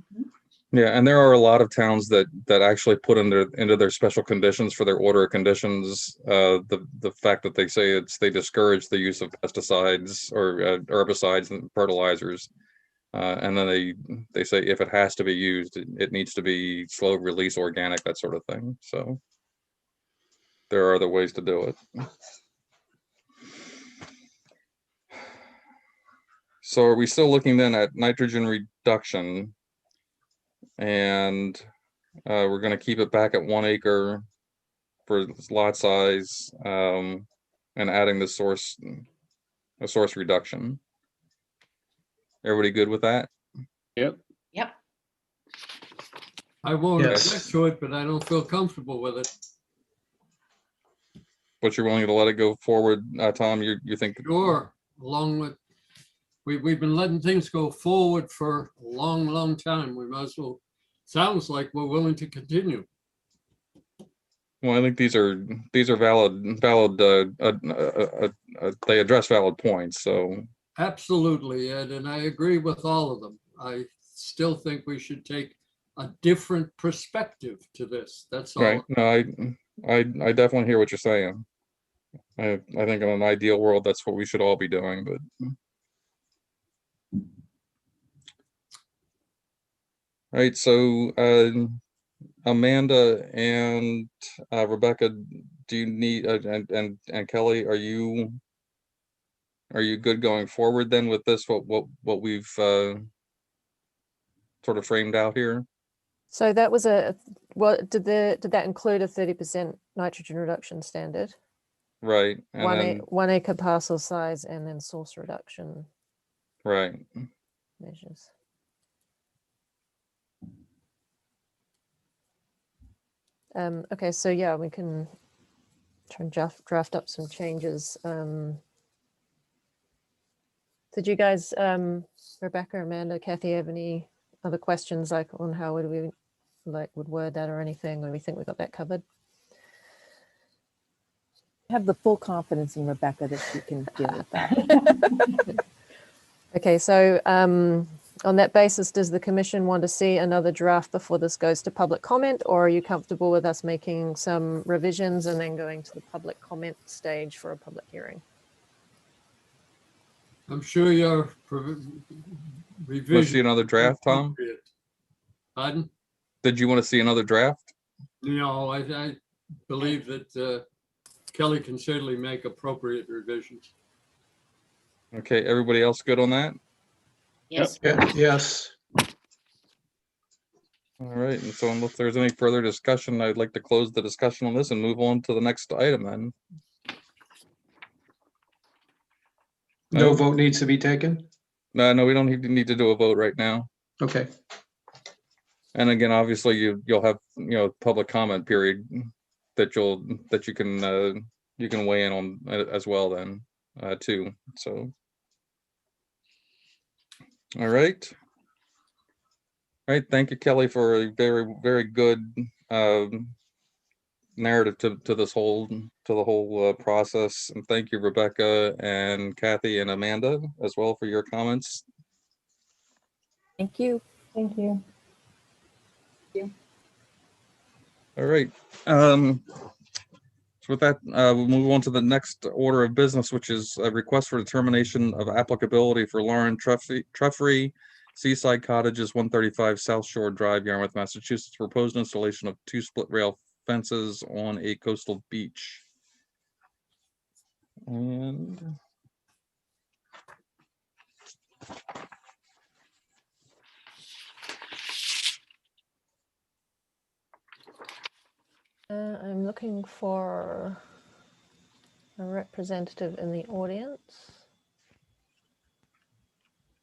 yeah, and there are a lot of towns that actually put into their special conditions for their order of conditions the fact that they say they discourage the use of pesticides or herbicides and fertilizers, and then they say if it has to be used, it needs to be slow release organic, that sort of thing. So there are other ways to do it. So are we still looking then at nitrogen reduction? And we're going to keep it back at 1 acre for lot size, and adding a source reduction. Everybody good with that? Yep. Yep. I won't Yes. object to it, but I don't feel comfortable with it. But you're willing to let it go forward, Tom? You think? Sure, along with, we've been letting things go forward for a long, long time. We might as well, sounds like we're willing to continue. Well, I think these are valid. They address valid points. So Absolutely, Ed, and I agree with all of them. I still think we should take a different perspective to this. That's all. right. No, I definitely hear what you're saying. I think in an ideal world, that's what we should all be doing, but. All right, so Amanda and Rebecca, do you need and Kelly, are you good going forward then with this? What we've sort of framed out here? So that was did that include a 30% nitrogen reduction standard? Right, and then 1 acre parcel size and then source reduction right. measures. Okay, so yeah, we can try and draft up some changes. Did you guys, Rebecca, Amanda, Kathy, have any other questions like on how would we would word that or anything, or we think we got that covered? I have the full confidence in Rebecca that she can deal with that. Okay, so on that basis, does the commission want to see another draft before this goes to public comment, or are you comfortable with us making some revisions and then going to the public comment stage for a public hearing? I'm sure your Want to see revision. another draft, Tom? Pardon? Did you want to see another draft? No, I believe that Kelly can certainly make appropriate revisions. Okay, everybody else good on that? Yes. Yeah, yes. All right, and so unless there's any further discussion, I'd like to close the discussion on this and move on to the next item then. No vote needs to be taken? No, we don't need to do a vote right now. Okay. And again, obviously you'll have, public comment period that you can weigh in on as well then, too. So. All right. All right. Thank you, Kelly, for a very, very good narrative to the whole process. And thank you, Rebecca and Kathy and Amanda as well for your comments. Thank you. Thank you. All right. So with that, we'll move on to the next order of business, which is a request for determination of applicability for Lauren Truffrey, Seaside Cottages, 135 South Shore Drive, Yarmouth, Massachusetts. Proposed installation of 2 split rail fences on a coastal beach. And looking for a representative in the audience.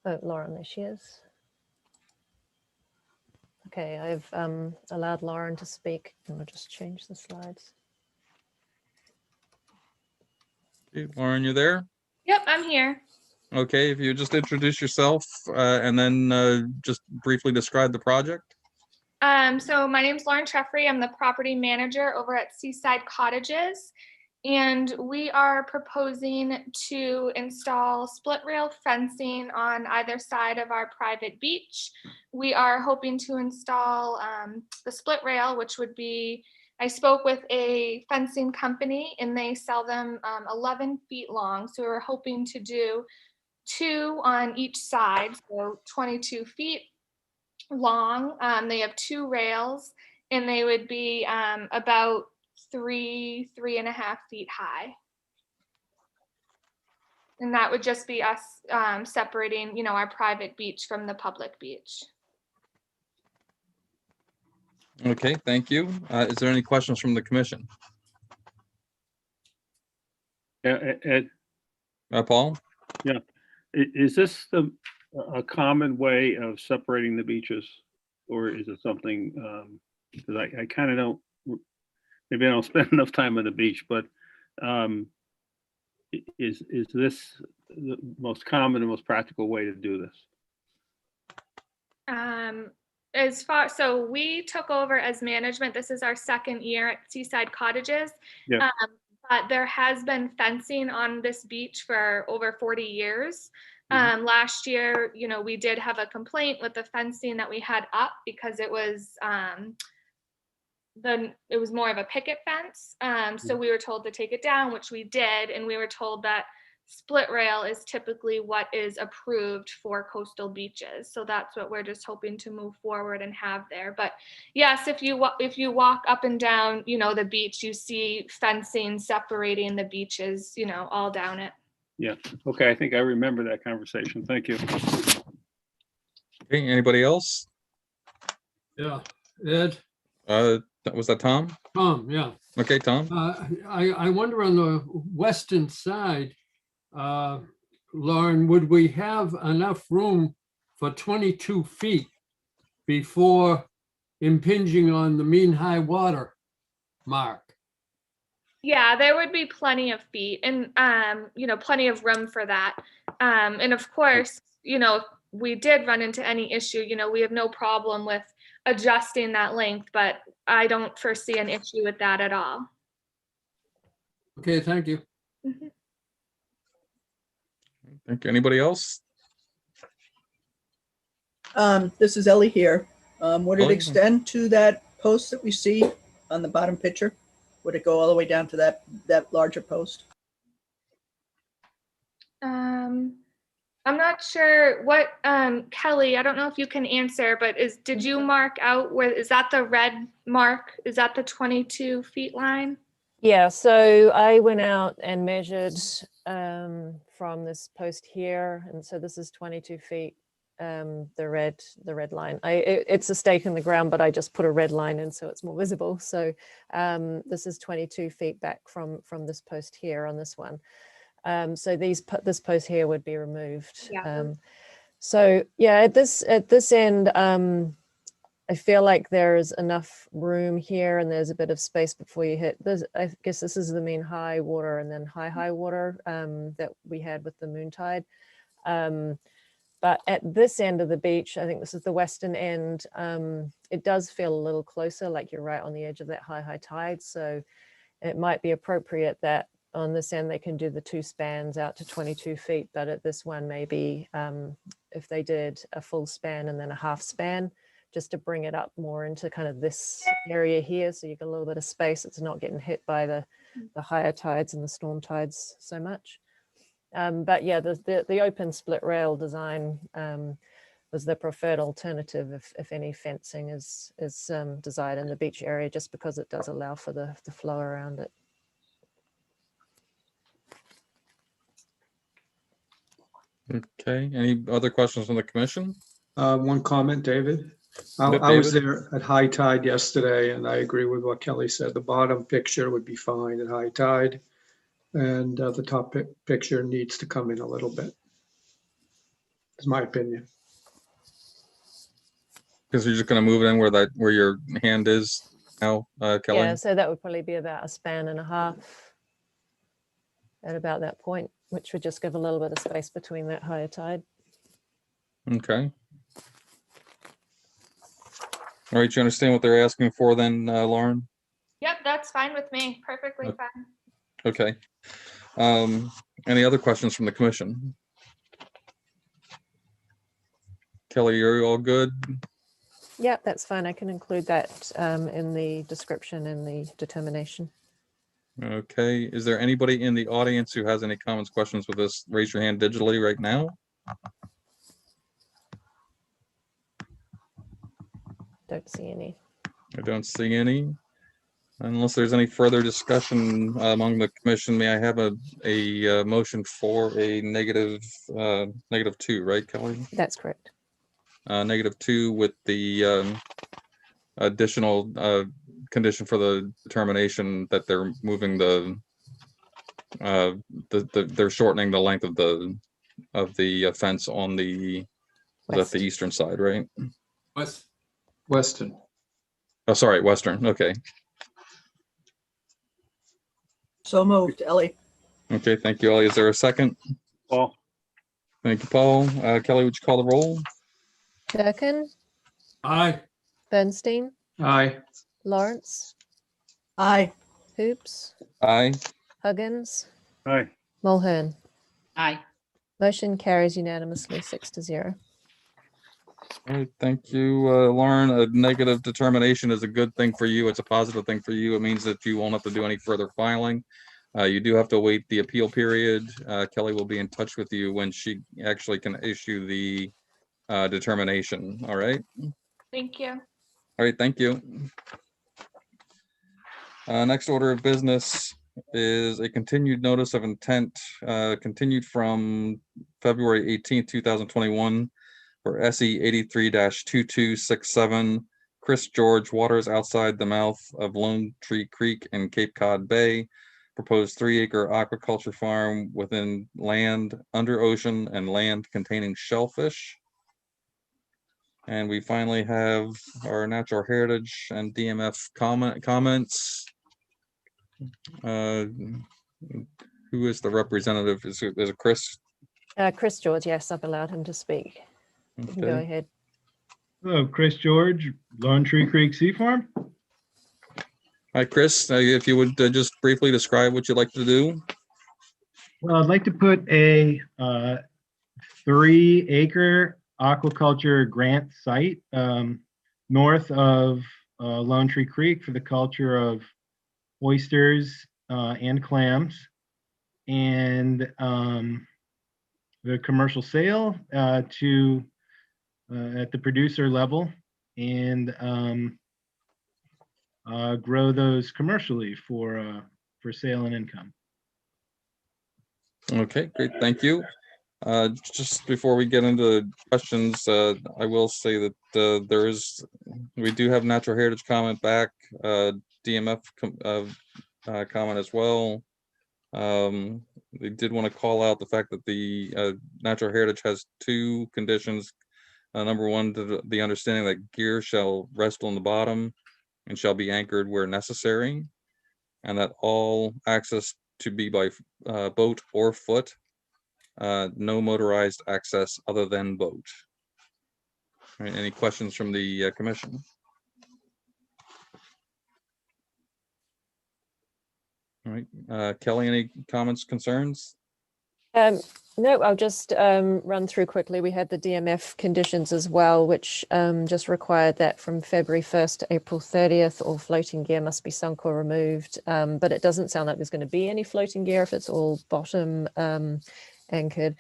Oh, Lauren, there she is. Okay, I've allowed Lauren to speak. And I'll just change the slides. Okay, Lauren, you there? Yep, I'm here. Okay, if you just introduce yourself and then just briefly describe the project. So my name's Lauren Treffry. I'm the property manager over at Seaside Cottages. And we are proposing to install split rail fencing on either side of our private beach. We are hoping to install the split rail, which would be, I spoke with a fencing company and they sell them 11 feet long. So we're hoping to do 2 on each side, so 22 feet long. They have 2 rails and they would be about 3.5 feet high. And that would just be us separating, our private beach from the public beach. Okay, thank you. Is there any questions from the commission? Ed, Paul? is this a common way of separating the beaches? Or is it something, because I kind of don't, maybe I don't spend enough time on the beach, but is this the most common and most practical way to do this? So we took over as management. This is our 2nd year at Seaside Cottages. Yeah. But there has been fencing on this beach for over 40 years. Last year, we did have a complaint with the fencing that we had up because it was more of a picket fence. So we were told to take it down, which we did, and we were told that split rail is typically what is approved for coastal beaches. So that's what we're just hoping to move forward and have there. But yes, if you walk up and down, the beach, you see fencing separating the beaches, all down it. Yeah, okay, I think I remember that conversation. Thank you. Okay, anybody else? Yeah, Ed, Was that Tom? Tom, yeah. Okay, Tom. I wonder on the western side, Lauren, would we have enough room for 22 feet before impinging on the mean high water mark? Yeah, there would be plenty of feet and, plenty of room for that. And of course, if we did run into any issue, we have no problem with adjusting that length, but I don't foresee an issue with that at all. Okay, thank you. Mhm. Thank you. Anybody else? This is Ellie here. Would it Ellie? extend to that post that we see on the bottom picture? Would it go all the way down to that larger post? I'm not sure what, Kelly, I don't know if you can answer, but did you mark out is that the red mark? Is that the 22 feet line? Yeah, so I went out and measured from this post here, and so this is 22 feet. The red line. It's a stake in the ground, but I just put a red line in so it's more visible. So this is 22 feet back from this post here on this one. So this post here would be removed. Yeah. So yeah, at this end, I feel like there's enough room here and there's a bit of space before you hit this. I guess this is the mean high water and then high water that we had with the moon tide. But at this end of the beach, I think this is the western end, it does feel a little closer, like you're right on the edge of that high tide. So it might be appropriate that on this end, they can do the 2 spans out to 22 feet. But at this one, maybe if they did a full span and then a half span, just to bring it up more into kind of this area here. So you get a little bit of space. It's not getting hit by the higher tides and the storm tides so much. But yeah, the open split rail design was the preferred alternative if any fencing is desired in the beach area, just because it does allow for the flow around it. Okay, any other questions from the commission? One comment, David. Yep, I was David? there at high tide yesterday, and I agree with what Kelly said. The bottom picture would be fine at high tide, and the top picture needs to come in a little bit. Is my opinion. Because you're just gonna move it in where your hand is now, Kelly? Yeah, so that would probably be about a span and a half at about that point, which would just give a little bit of space between that higher tide. Okay. All right, you understand what they're asking for then, Lauren? Yep, that's fine with me. Perfectly Okay. fine. Okay. Any other questions from the commission? Kelly, are you all good? Yep, that's fine. I can include that in the description and the determination. Okay, is there anybody in the audience who has any comments, questions with this? Raise your hand digitally right now. Don't see any. I don't see any. Unless there's any further discussion among the commission, may I have a motion for a -2, right, Kelly? That's correct. -2 with the additional condition for the determination that they're moving they're shortening the length of the fence on the eastern side, right? Weston. Oh, sorry, western. Okay. So moved, Ellie. Okay, thank you, Ellie. Is there a second? Paul, Thank you, Paul. Kelly, would you call the roll? Durkin, Aye. Bernstein, Aye. Lawrence, Aye. Hoops, Aye. Huggins, aye. Mulhern. Aye. Motion carries unanimously 6-0. All right, thank you, Lauren. A negative determination is a good thing for you. It's a positive thing for you. It means that you won't have to do any further filing. You do have to wait the appeal period. Kelly will be in touch with you when she actually can issue the determination. All right. Thank you. All right, thank you. Next order of business is a continued notice of intent, continued from February 18th, 2021 for SE 83-2267, Chris George, waters outside the mouth of Lone Tree Creek in Cape Cod Bay. Proposed 3-acre aquaculture farm within land under ocean and land containing shellfish. And we finally have our natural heritage and DMF comments. Who is the representative? Is it Chris? Chris George, yes, I've allowed him to speak. You can go Okay. ahead. Hello, Chris George, Lone Tree Creek Sea Farm. Hi, Chris. If you would just briefly describe what you'd like to do. Well, I'd like to put a 3-acre aquaculture grant site north of Lone Tree Creek for the culture of oysters and clams, and the commercial sale to at the producer level, and grow those commercially for sale and income. Okay, great. Thank you. Just before we get into questions, I will say that we do have natural heritage comment back, DMF comment as well. They did want to call out the fact that the natural heritage has 2 conditions. Number 1, the understanding that gear shall rest on the bottom and shall be anchored where necessary, and that all access to be by boat or foot, no motorized access other than boat. All right, any questions from the commission? All right, Kelly, any comments, concerns? No, I'll just run through quickly. We had the DMF conditions as well, which just required that from February 1st to April 30th, all floating gear must be sunk or removed. But it doesn't sound like there's going to be any floating gear if it's all bottom anchored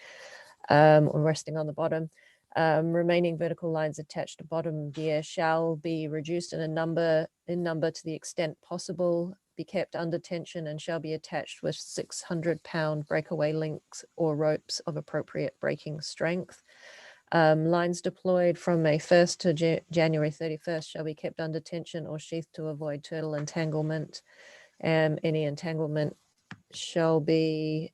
or resting on the bottom. Remaining vertical lines attached to bottom gear shall be reduced in number to the extent possible, be kept under tension, and shall be attached with 600-pound breakaway links or ropes of appropriate breaking strength. Lines deployed from May 1st to January 31st shall be kept under tension or sheathed to avoid turtle entanglement. Any entanglement shall be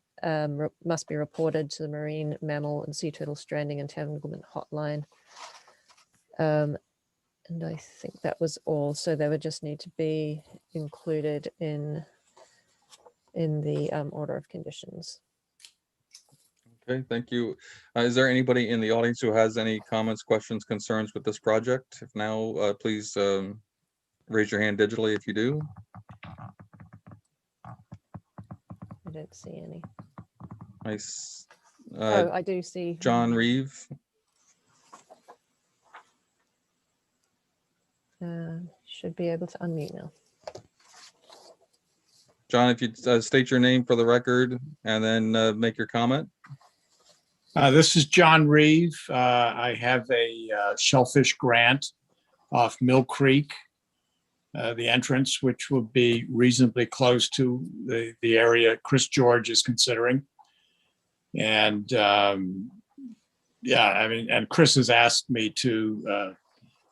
must be reported to the Marine Mammal and Sea Turtle Stranding Entanglement Hotline. And I think that was all. So they would just need to be included in the order of conditions. Okay, thank you. Is there anybody in the audience who has any comments, questions, concerns with this project? If now, please raise your hand digitally if you do. I don't see any. Nice. Oh, I do see. John Reeve. Should be able to unmute now. John, if you state your name for the record and then make your comment. This is John Reeve. I have a shellfish grant off Mill Creek, the entrance, which will be reasonably close to the area Chris George is considering. And yeah, I mean, and Chris has asked me to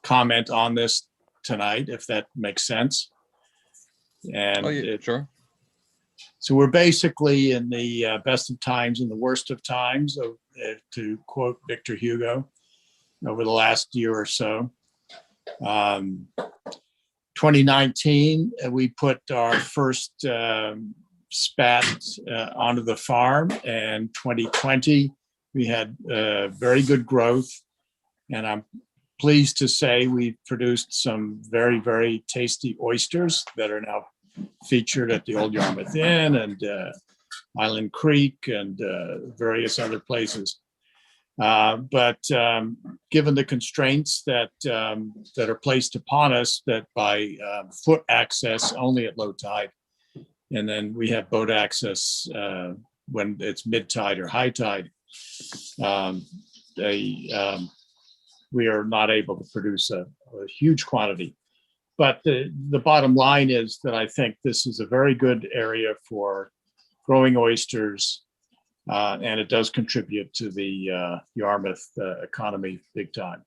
comment on this tonight, if that makes sense. And oh, yeah, sure. So we're basically in the best of times and the worst of times, to quote Victor Hugo, over the last year or so. 2019, we put our first spat onto the farm, and 2020, we had very good growth. And I'm pleased to say we produced some very, very tasty oysters that are now featured at the Old Yarmouth Inn and Island Creek and various other places. But given the constraints that are placed upon us, that by foot access only at low tide, and then we have boat access when it's mid tide or high tide, we are not able to produce a huge quantity. But the bottom line is that I think this is a very good area for growing oysters, and it does contribute to the Yarmouth economy big time.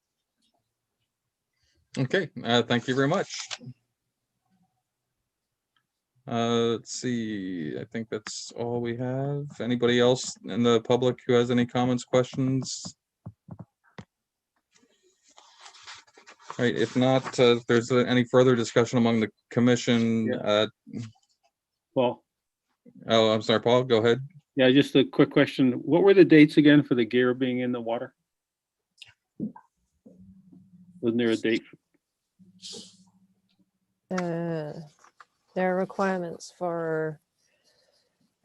Okay, thank you very much. Let's see, I think that's all we have. Anybody else in the public who has any comments, questions? All right, if not, if there's any further discussion among the commission. Paul? Oh, I'm sorry, Paul, go ahead. Yeah, just a quick question. What were the dates again for the gear being in the water? Wasn't there a date? There are requirements for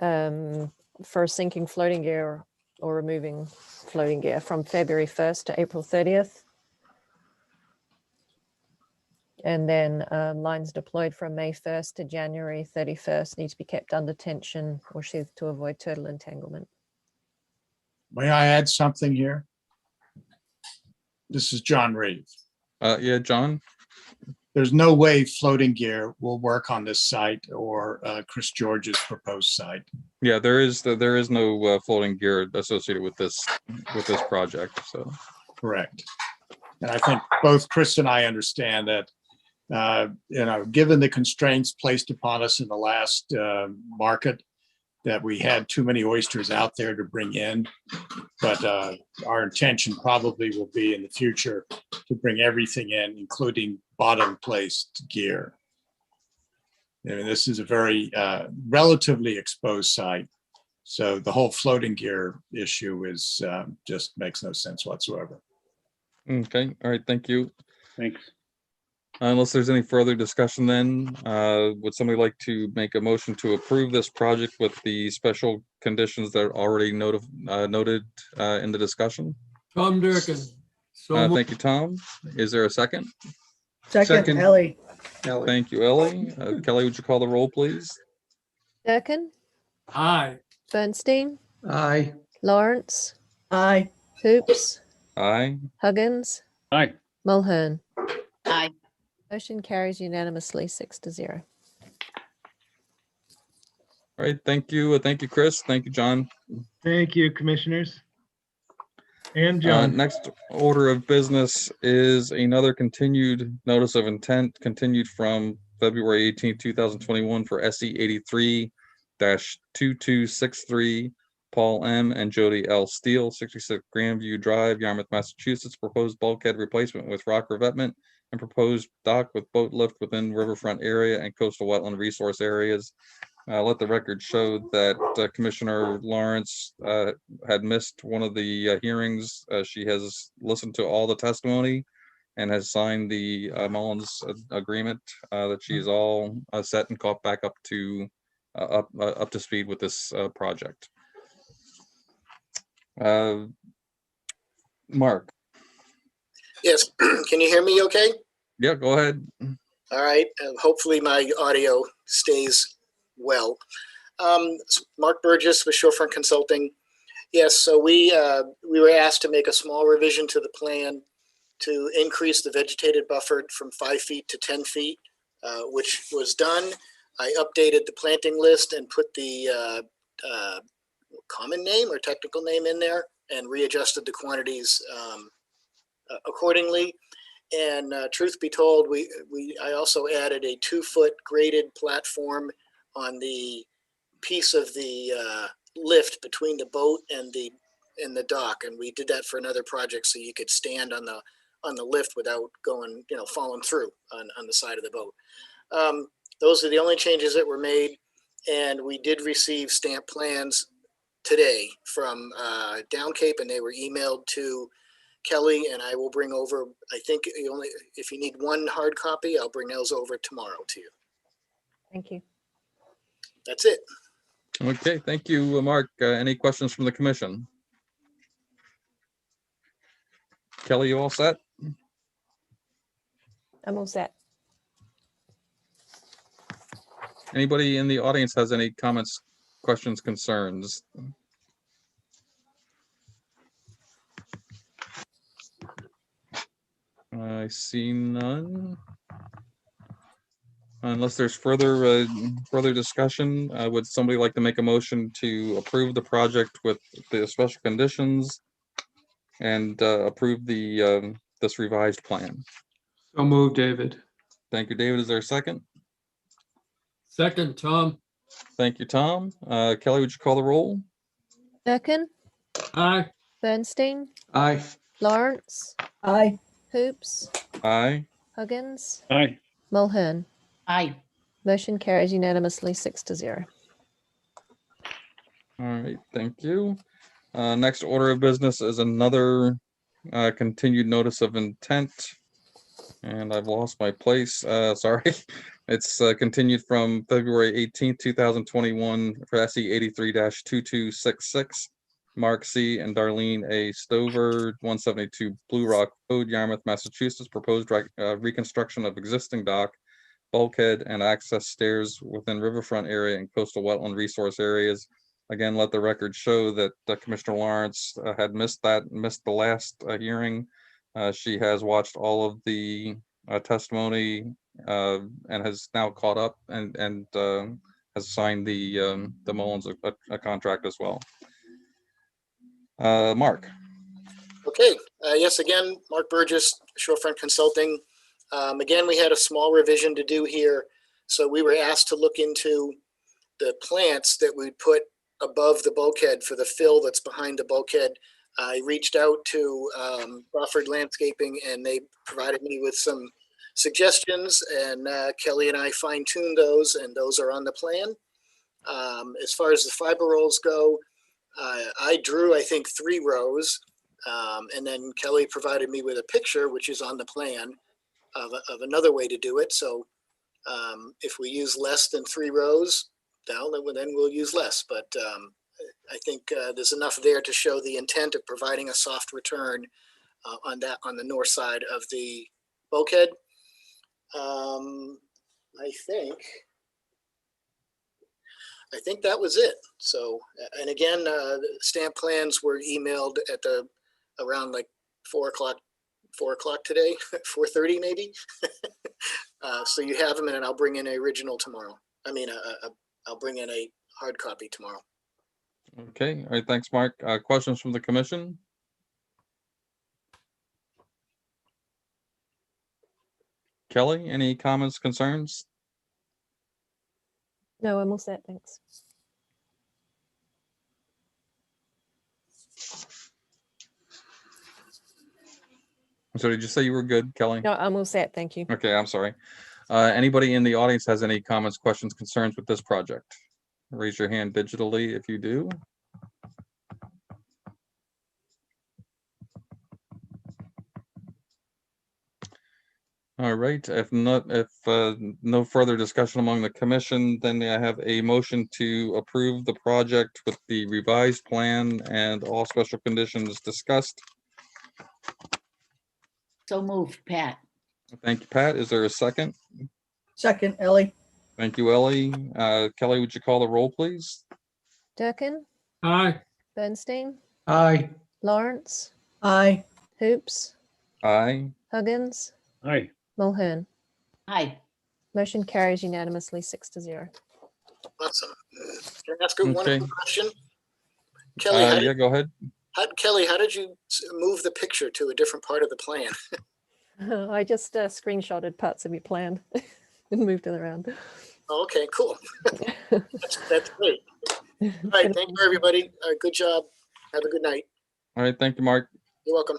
sinking floating gear or removing floating gear from February 1st to April 30th. And then lines deployed from May 1st to January 31st need to be kept under tension or sheathed to avoid turtle entanglement. May I add something here? This is John Reeve. Yeah, John. There's no way floating gear will work on this site or Chris George's proposed site. Yeah, there is no floating gear associated with this project. So correct. And I think both Chris and I understand that given the constraints placed upon us in the last market, that we had too many oysters out there to bring in. But our intention probably will be in the future to bring everything in, including bottom placed gear. I mean, this is a very relatively exposed site. So the whole floating gear issue is just makes no sense whatsoever. okay, all right, thank you. Thanks. Unless there's any further discussion, then would somebody like to make a motion to approve this project with the special conditions that are already noted in the discussion? Tom Durkin. So Thank you, Tom. Is there a second? Second, Ellie. Thank you, Ellie. Kelly, would you call the roll, please? Durkin, aye. Bernstein, Aye. Lawrence, Aye. Hoops, Aye. Huggins, Aye. Mulhern. Aye. Motion carries unanimously 6-0. All right, thank you. Thank you, Chris. Thank you, John. Thank you, commissioners. And John. Next order of business is another continued notice of intent, continued from February 18, 2021 for SE 83-2263, Paul M. and Jody L. Steele, 66 Grandview Drive, Yarmouth, Massachusetts. Proposed bulkhead replacement with rock revetment and proposed dock with boat lift within riverfront area and coastal wetland resource areas. Let the record show that Commissioner Lawrence had missed one of the hearings. She has listened to all the testimony and has signed the Mullins agreement that she is all set and caught back up to speed with this project. Mark. Yes, can you hear me okay? Yeah, go ahead. All right, hopefully my audio stays well. Mark Burgess with Shorefront Consulting. Yes, so we were asked to make a small revision to the plan to increase the vegetated buffer from 5 feet to 10 feet, which was done. I updated the planting list and put the common name or technical name in there and readjusted the quantities accordingly. And truth be told, I also added a 2-foot graded platform on the piece of the lift between the boat and the dock, and we did that for another project so you could stand on the lift without going, falling through on the side of the boat. Those are the only changes that were made, and we did receive stamp plans today from Down Cape, and they were emailed to Kelly, and I will bring over, I think if you need one hard copy, I'll bring those over tomorrow to you. Thank you. That's it. Okay, thank you, Mark. Any questions from the commission? Kelly, you all set? I'm all set. Anybody in the audience has any comments, questions, concerns? I see none. Unless there's further discussion, would somebody like to make a motion to approve the project with the special conditions and approve the this revised plan? So moved, David. Thank you, David. Is there a second? Second, Tom. Thank you, Tom. Kelly, would you call the roll? Birkin, Aye. Bernstein, Aye. Lawrence, Aye. Hoops, Aye. Huggins, Aye. Mulhern. Aye. Motion carries unanimously 6-0. All right, thank you. Next order of business is another continued notice of intent. And I've lost my place. Sorry. It's continued from February 18th, 2021 for SE 83-2266. Mark C. and Darlene A. Stover, 172 Blue Rock Road, Yarmouth, Massachusetts. Proposed reconstruction of existing dock, bulkhead, and access stairs within riverfront area and coastal wetland resource areas. Again, let the record show that Commissioner Lawrence had missed the last hearing. She has watched all of the testimony and has now caught up and has signed the Mullins a contract as well. Mark. Okay. Yes, again, Mark Burgess, Shorefront Consulting. Again, we had a small revision to do here. So we were asked to look into the plants that we'd put above the bulkhead for the fill that's behind the bulkhead. I reached out to Crawford Landscaping, and they provided me with some suggestions, and Kelly and I fine-tuned those, and those are on the plan. As far as the fiber rolls go, I drew, I think, 3 rows, and then Kelly provided me with a picture, which is on the plan, of another way to do it. So if we use less than 3 rows, then we'll use less. But I think there's enough there to show the intent of providing a soft return on the north side of the bulkhead. I think that was it. So, and again, the stamp plans were emailed at around like 4 o'clock today, 4:30 maybe. So you have them, and I'll bring in an original tomorrow. I'll bring in a hard copy tomorrow. Okay. All right. Thanks, Mark. Questions from the commission? Kelly, any comments, concerns? No, I'm all set, thanks. So did you say you were good, Kelly? No, I'm all set, thank you. Okay, I'm sorry. Anybody in the audience has any comments, questions, concerns with this project? Raise your hand digitally if you do. All right, if no further discussion among the commission, then I have a motion to approve the project with the revised plan and all special conditions discussed. So moved, Pat. Thank you, Pat. Is there a second? Second, Ellie. Thank you, Ellie. Kelly, would you call the roll, please? Durkin, Aye. Bernstein, Aye. Lawrence, Aye. Hoops, Aye. Huggins, Aye. Mulhern. Aye. Motion carries unanimously 6-0. Awesome. Can I ask one Okay. quick question? Kelly, Yeah, go ahead. How did you move the picture to a different part of the plan? I just screenshotted parts of your plan and moved it around. Oh, okay, cool. That's great. All right, thank you, everybody. Good job. Have a good night. All right, thank you, Mark. You're welcome.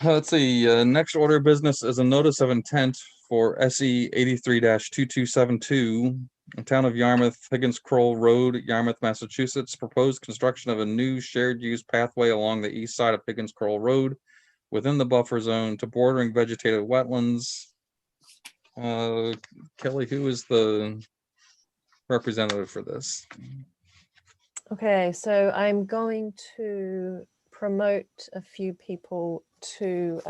Let's see, next order of business is a notice of intent for SE 83-2272, Town of Yarmouth, Higgins Kroll Road, Yarmouth, Massachusetts. Proposed construction of a new shared use pathway along the east side of Higgins Kroll Road within the buffer zone to bordering vegetated wetlands. Kelly, who is the representative for this? Okay, so I'm going to promote a few people to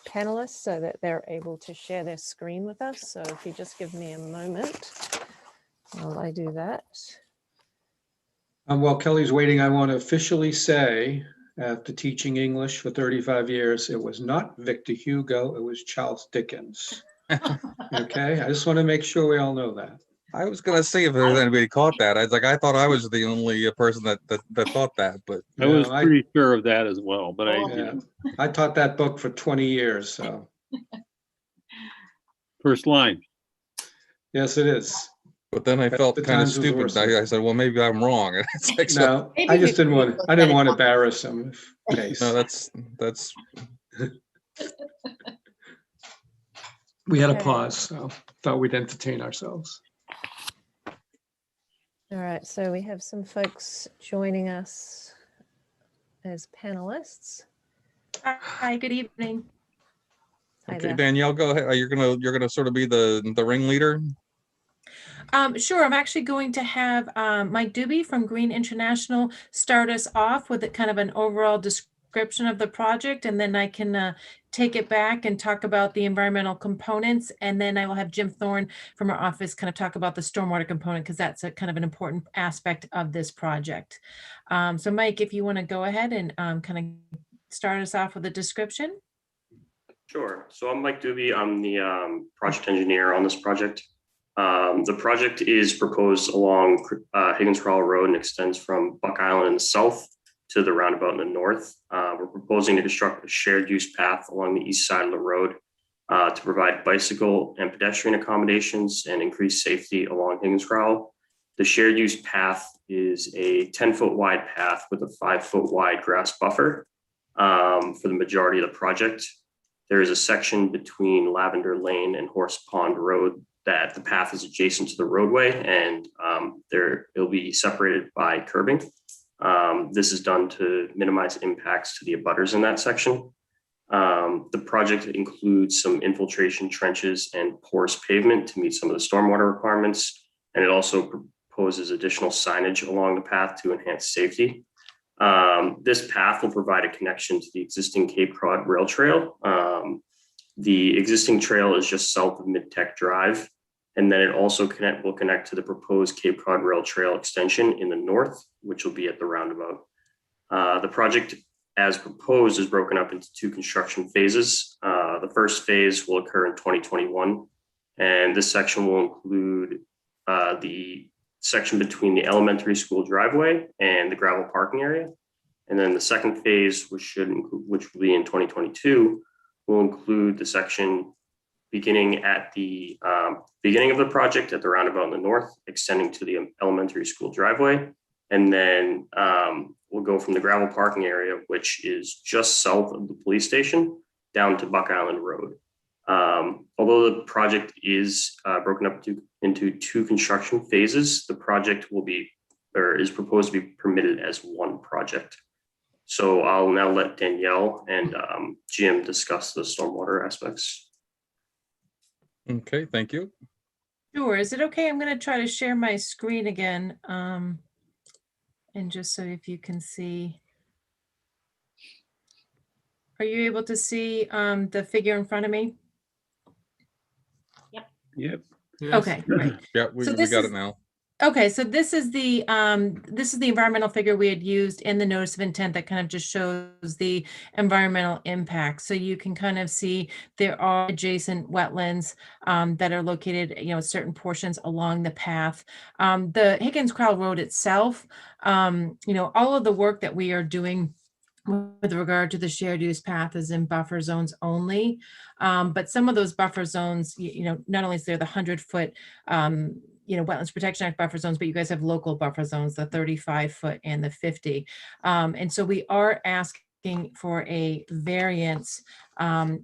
panelists so that they're able to share their screen with us. So if you just give me a moment while I do that. While Kelly's waiting, I want to officially say, after teaching English for 35 years, it was not Victor Hugo, it was Charles Dickens. Okay, I just want to make sure we all know that. I was gonna see if there's anybody caught that. I thought I was the only person that thought that, but I was pretty sure of that as well, but I taught that book for 20 years, so. First line. Yes, it is. But then I felt The kind of Times was stupid. worse. I said, well, maybe I'm wrong. It's like, No, I just didn't want to embarrass him. No, that's. We had a Okay. pause, so thought we'd entertain ourselves. All right, so we have some folks joining us as panelists. Hi, good evening. Hi Okay, there. Danielle, go ahead. You're gonna sort of be the ringleader. Sure, I'm actually going to have Mike Doobie from Green International start us off with a kind of an overall description of the project, and then I can take it back and talk about the environmental components, and then I will have Jim Thorne from our office kind of talk about the stormwater component, because that's a kind of an important aspect of this project. So Mike, if you want to go ahead and kind of start us off with a description. Sure. So I'm Mike Doobie. I'm the project engineer on this project. The project is proposed along Higgins Kroll Road and extends from Buck Island in the south to the roundabout in the north. We're proposing to construct a shared use path along the east side of the road to provide bicycle and pedestrian accommodations and increase safety along Higgins Kroll. The shared use path is a 10-foot wide path with a 5-foot wide grass buffer for the majority of the project. There is a section between Lavender Lane and Horse Pond Road that the path is adjacent to the roadway, and it'll be separated by curbing. This is done to minimize impacts to the abutters in that section. The project includes some infiltration trenches and porous pavement to meet some of the stormwater requirements, and it also proposes additional signage along the path to enhance safety. This path will provide a connection to the existing Cape Cod Rail Trail. The existing trail is just south of Mid-Tech Drive, and then it also will connect to the proposed Cape Cod Rail Trail extension in the north, which will be at the roundabout. The project, as proposed, is broken up into 2 construction phases. The first phase will occur in 2021, and this section will include the section between the elementary school driveway and the gravel parking area. And then the second phase, which will be in 2022, will include the section beginning at the beginning of the project at the roundabout in the north, extending to the elementary school driveway. And then we'll go from the gravel parking area, which is just south of the police station, down to Buck Island Road. Although the project is broken up into 2 construction phases, the project will be, or is proposed to be permitted as one project. So I'll now let Danielle and Jim discuss the stormwater aspects. Okay, thank you. Sure. Is it okay? I'm going to try to share my screen again. And just so if you can see. Are you able to see the figure in front of me? Yep. Okay, great. Yeah, we this got is- it now. Okay, so this is the environmental figure we had used in the notice of intent that kind of just shows the environmental impact. So you can kind of see there are adjacent wetlands that are located, certain portions along the path. The Higgins Crowell Road itself, all of the work that we are doing with regard to the shared use path is in buffer zones only. But some of those buffer zones, not only is there the 100-foot Wetlands Protection Act buffer zones, but you guys have local buffer zones, the 35-foot and the 50. And so we are asking for a variance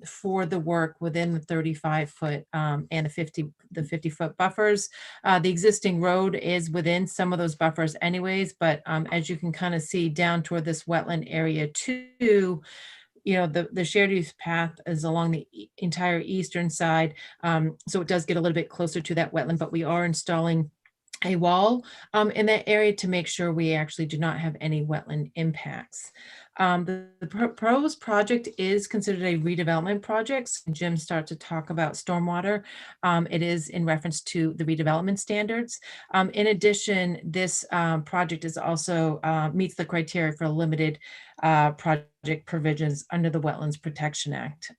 for the work within the 35-foot and the 50-foot buffers. The existing road is within some of those buffers anyways, but as you can kind of see down toward this wetland area too, the shared use path is along the entire eastern side. So it does get a little bit closer to that wetland, but we are installing a wall in that area to make sure we actually do not have any wetland impacts. The proposed project is considered a redevelopment project. So Jim starts to talk about stormwater. It is in reference to the redevelopment standards. In addition, this project is also meets the criteria for limited project provisions under the Wetlands Protection Act.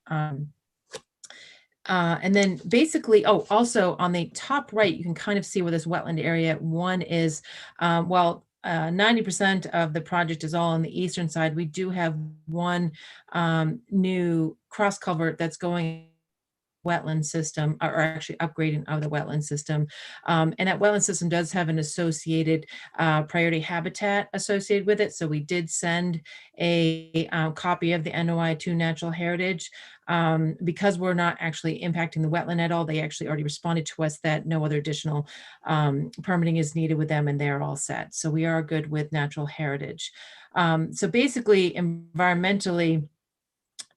And then basically, also on the top right, you can kind of see where this wetland area one is, 90% of the project is all on the eastern side. We do have one new cross culvert that's going wetland system, or actually upgrading of the wetland system. And that wetland system does have an associated priority habitat associated with it. So we did send a copy of the NOI to Natural Heritage. Because we're not actually impacting the wetland at all, they actually already responded to us that no other additional permitting is needed with them and they're all set. So we are good with Natural Heritage. So basically, environmentally,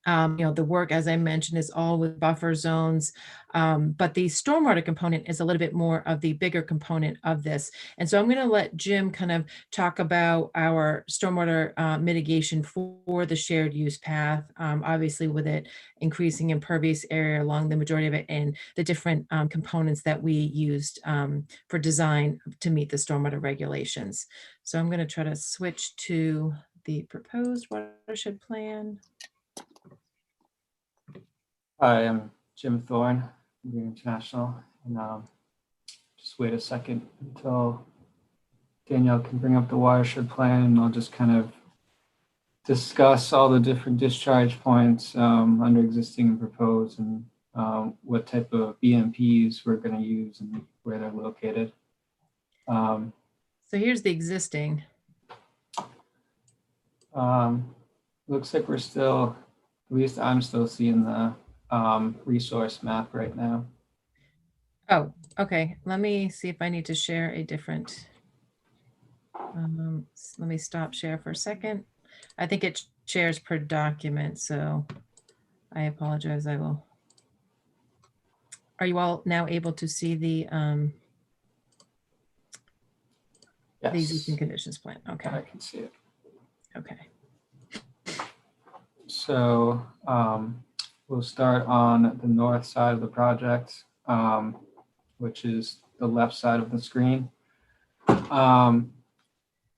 the work, as I mentioned, is all with buffer zones, but the stormwater component is a little bit more of the bigger component of this. And so I'm going to let Jim kind of talk about our stormwater mitigation for the shared use path, obviously with it increasing impervious area along the majority of it and the different components that we used for design to meet the stormwater regulations. So I'm going to try to switch to the proposed watershed plan. Hi, I'm Jim Thorne, Green International, and just wait a second until Danielle can bring up the watershed plan, and I'll just kind of discuss all the different discharge points under existing and proposed, and what type of BMPs we're going to use and where they're located. So here's the existing. Looks like we're still, at least I'm still seeing the resource map right now. Oh, okay. Let me see if I need to share a different. Let me stop share for a second. I think it shares per document, so I apologize. I will. Are you all now able to see the Yes. the existing conditions plan? Okay. I can see it. Okay. So we'll start on the north side of the project, which is the left side of the screen.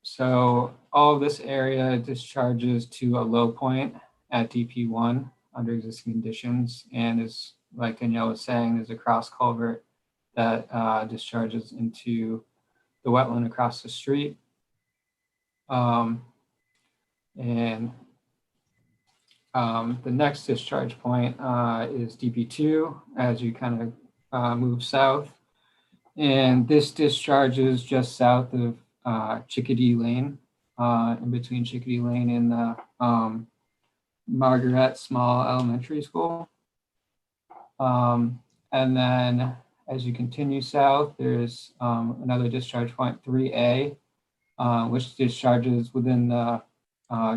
So all of this area discharges to a low point at DP1 under existing conditions, and is, like Danielle was saying, there's a cross culvert that discharges into the wetland across the street. And the next discharge point is DP2 as you kind of move south. And this discharges just south of Chickadee Lane, in between Chickadee Lane and the Margaret Small Elementary School. And then as you continue south, there's another discharge point, 3A, which discharges within the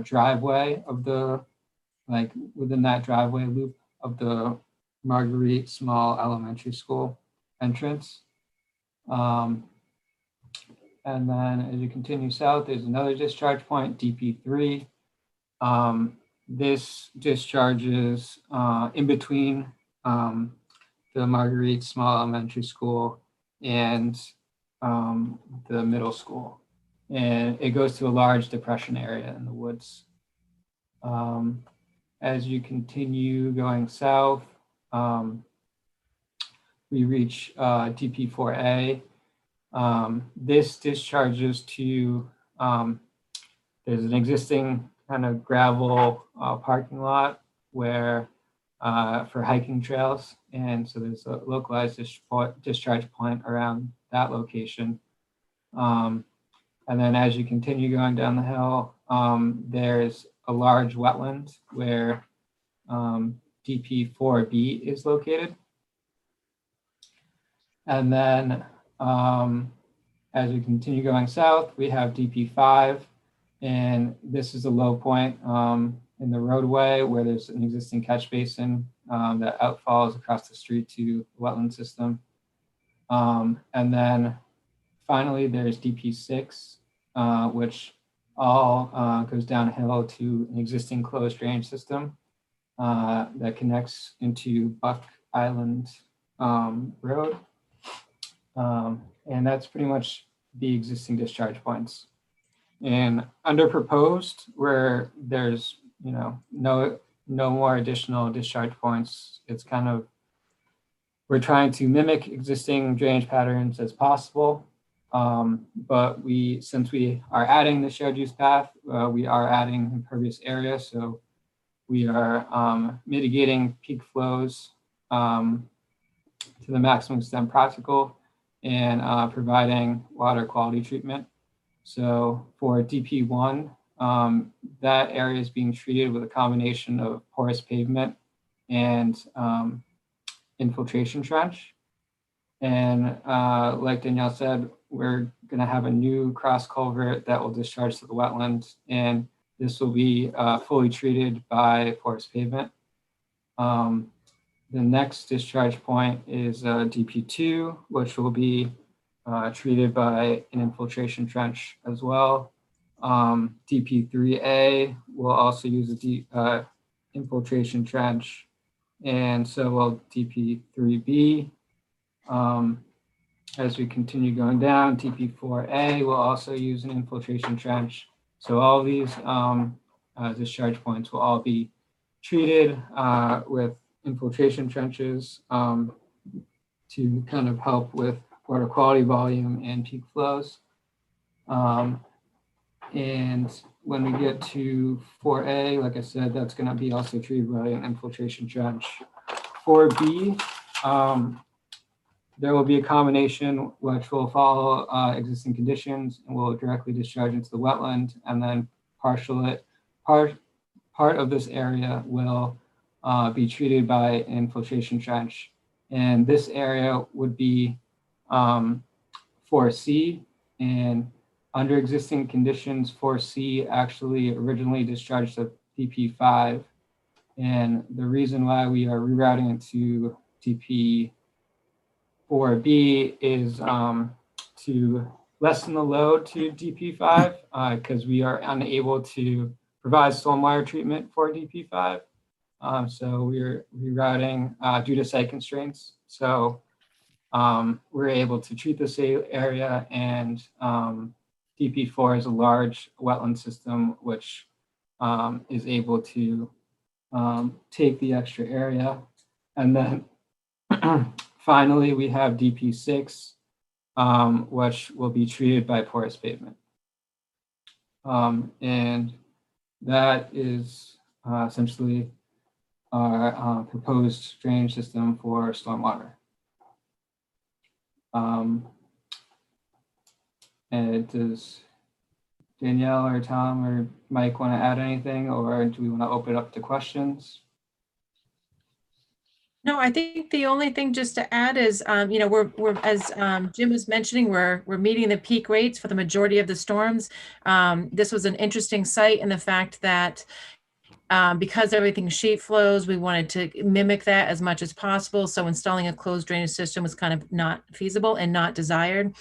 driveway of the, within that driveway loop of the Marguerite Small Elementary School entrance. And then as you continue south, there's another discharge point, DP3. This discharges in between the Marguerite Small Elementary School and the middle school. And it goes to a large depression area in the woods. As you continue going south, we reach DP4A. This discharges to, there's an existing kind of gravel parking lot where for hiking trails. And so there's a localized discharge point around that location. And then as you continue going down the hill, there's a large wetland where DP4B is located. And then as we continue going south, we have DP5, and this is a low point in the roadway where there's an existing catch basin that outfalls across the street to the wetland system. And then finally, there's DP6, which all goes downhill to an existing closed drainage system that connects into Buck Island Road. And that's pretty much the existing discharge points. And under proposed, where there's no more additional discharge points, it's kind of, we're trying to mimic existing drainage patterns as possible. But since we are adding the shared use path, we are adding impervious area. So we are mitigating peak flows to the maximum extent practical and providing water quality treatment. So for DP1, that area is being treated with a combination of porous pavement and infiltration trench. And like Danielle said, we're going to have a new cross culvert that will discharge to the wetland, and this will be fully treated by porous pavement. The next discharge point is DP2, which will be treated by an infiltration trench as well. DP3A will also use a infiltration trench, and so will DP3B. As we continue going down, DP4A will also use an infiltration trench. So all these discharge points will all be treated with infiltration trenches to kind of help with water quality, volume, and peak flows. And when we get to 4A, like I said, that's going to be also treated by an infiltration trench. 4B, there will be a combination which will follow existing conditions and will directly discharge into the wetland, and then part of this area will be treated by an infiltration trench. And this area would be 4C, and under existing conditions, 4C actually originally discharged to DP5. And the reason why we are rerouting it to DP4B is to lessen the load to DP5 because we are unable to provide stormwater treatment for DP5. So we're rerouting due to site constraints. So we're able to treat this area, and DP4 is a large wetland system which is able to take the extra area. And then finally, we have DP6, which will be treated by porous pavement. And that is essentially our proposed drainage system for stormwater. And does Danielle or Tom or Mike want to add anything, or do we want to open up to questions? No, I think the only thing just to add is, you know, we're as Jim was mentioning, we're meeting the peak rates for the majority of the storms. This was an interesting site in the fact that because everything sheet flows, we wanted to mimic that as much as possible. So installing a closed drainage system was kind of not feasible and not desired.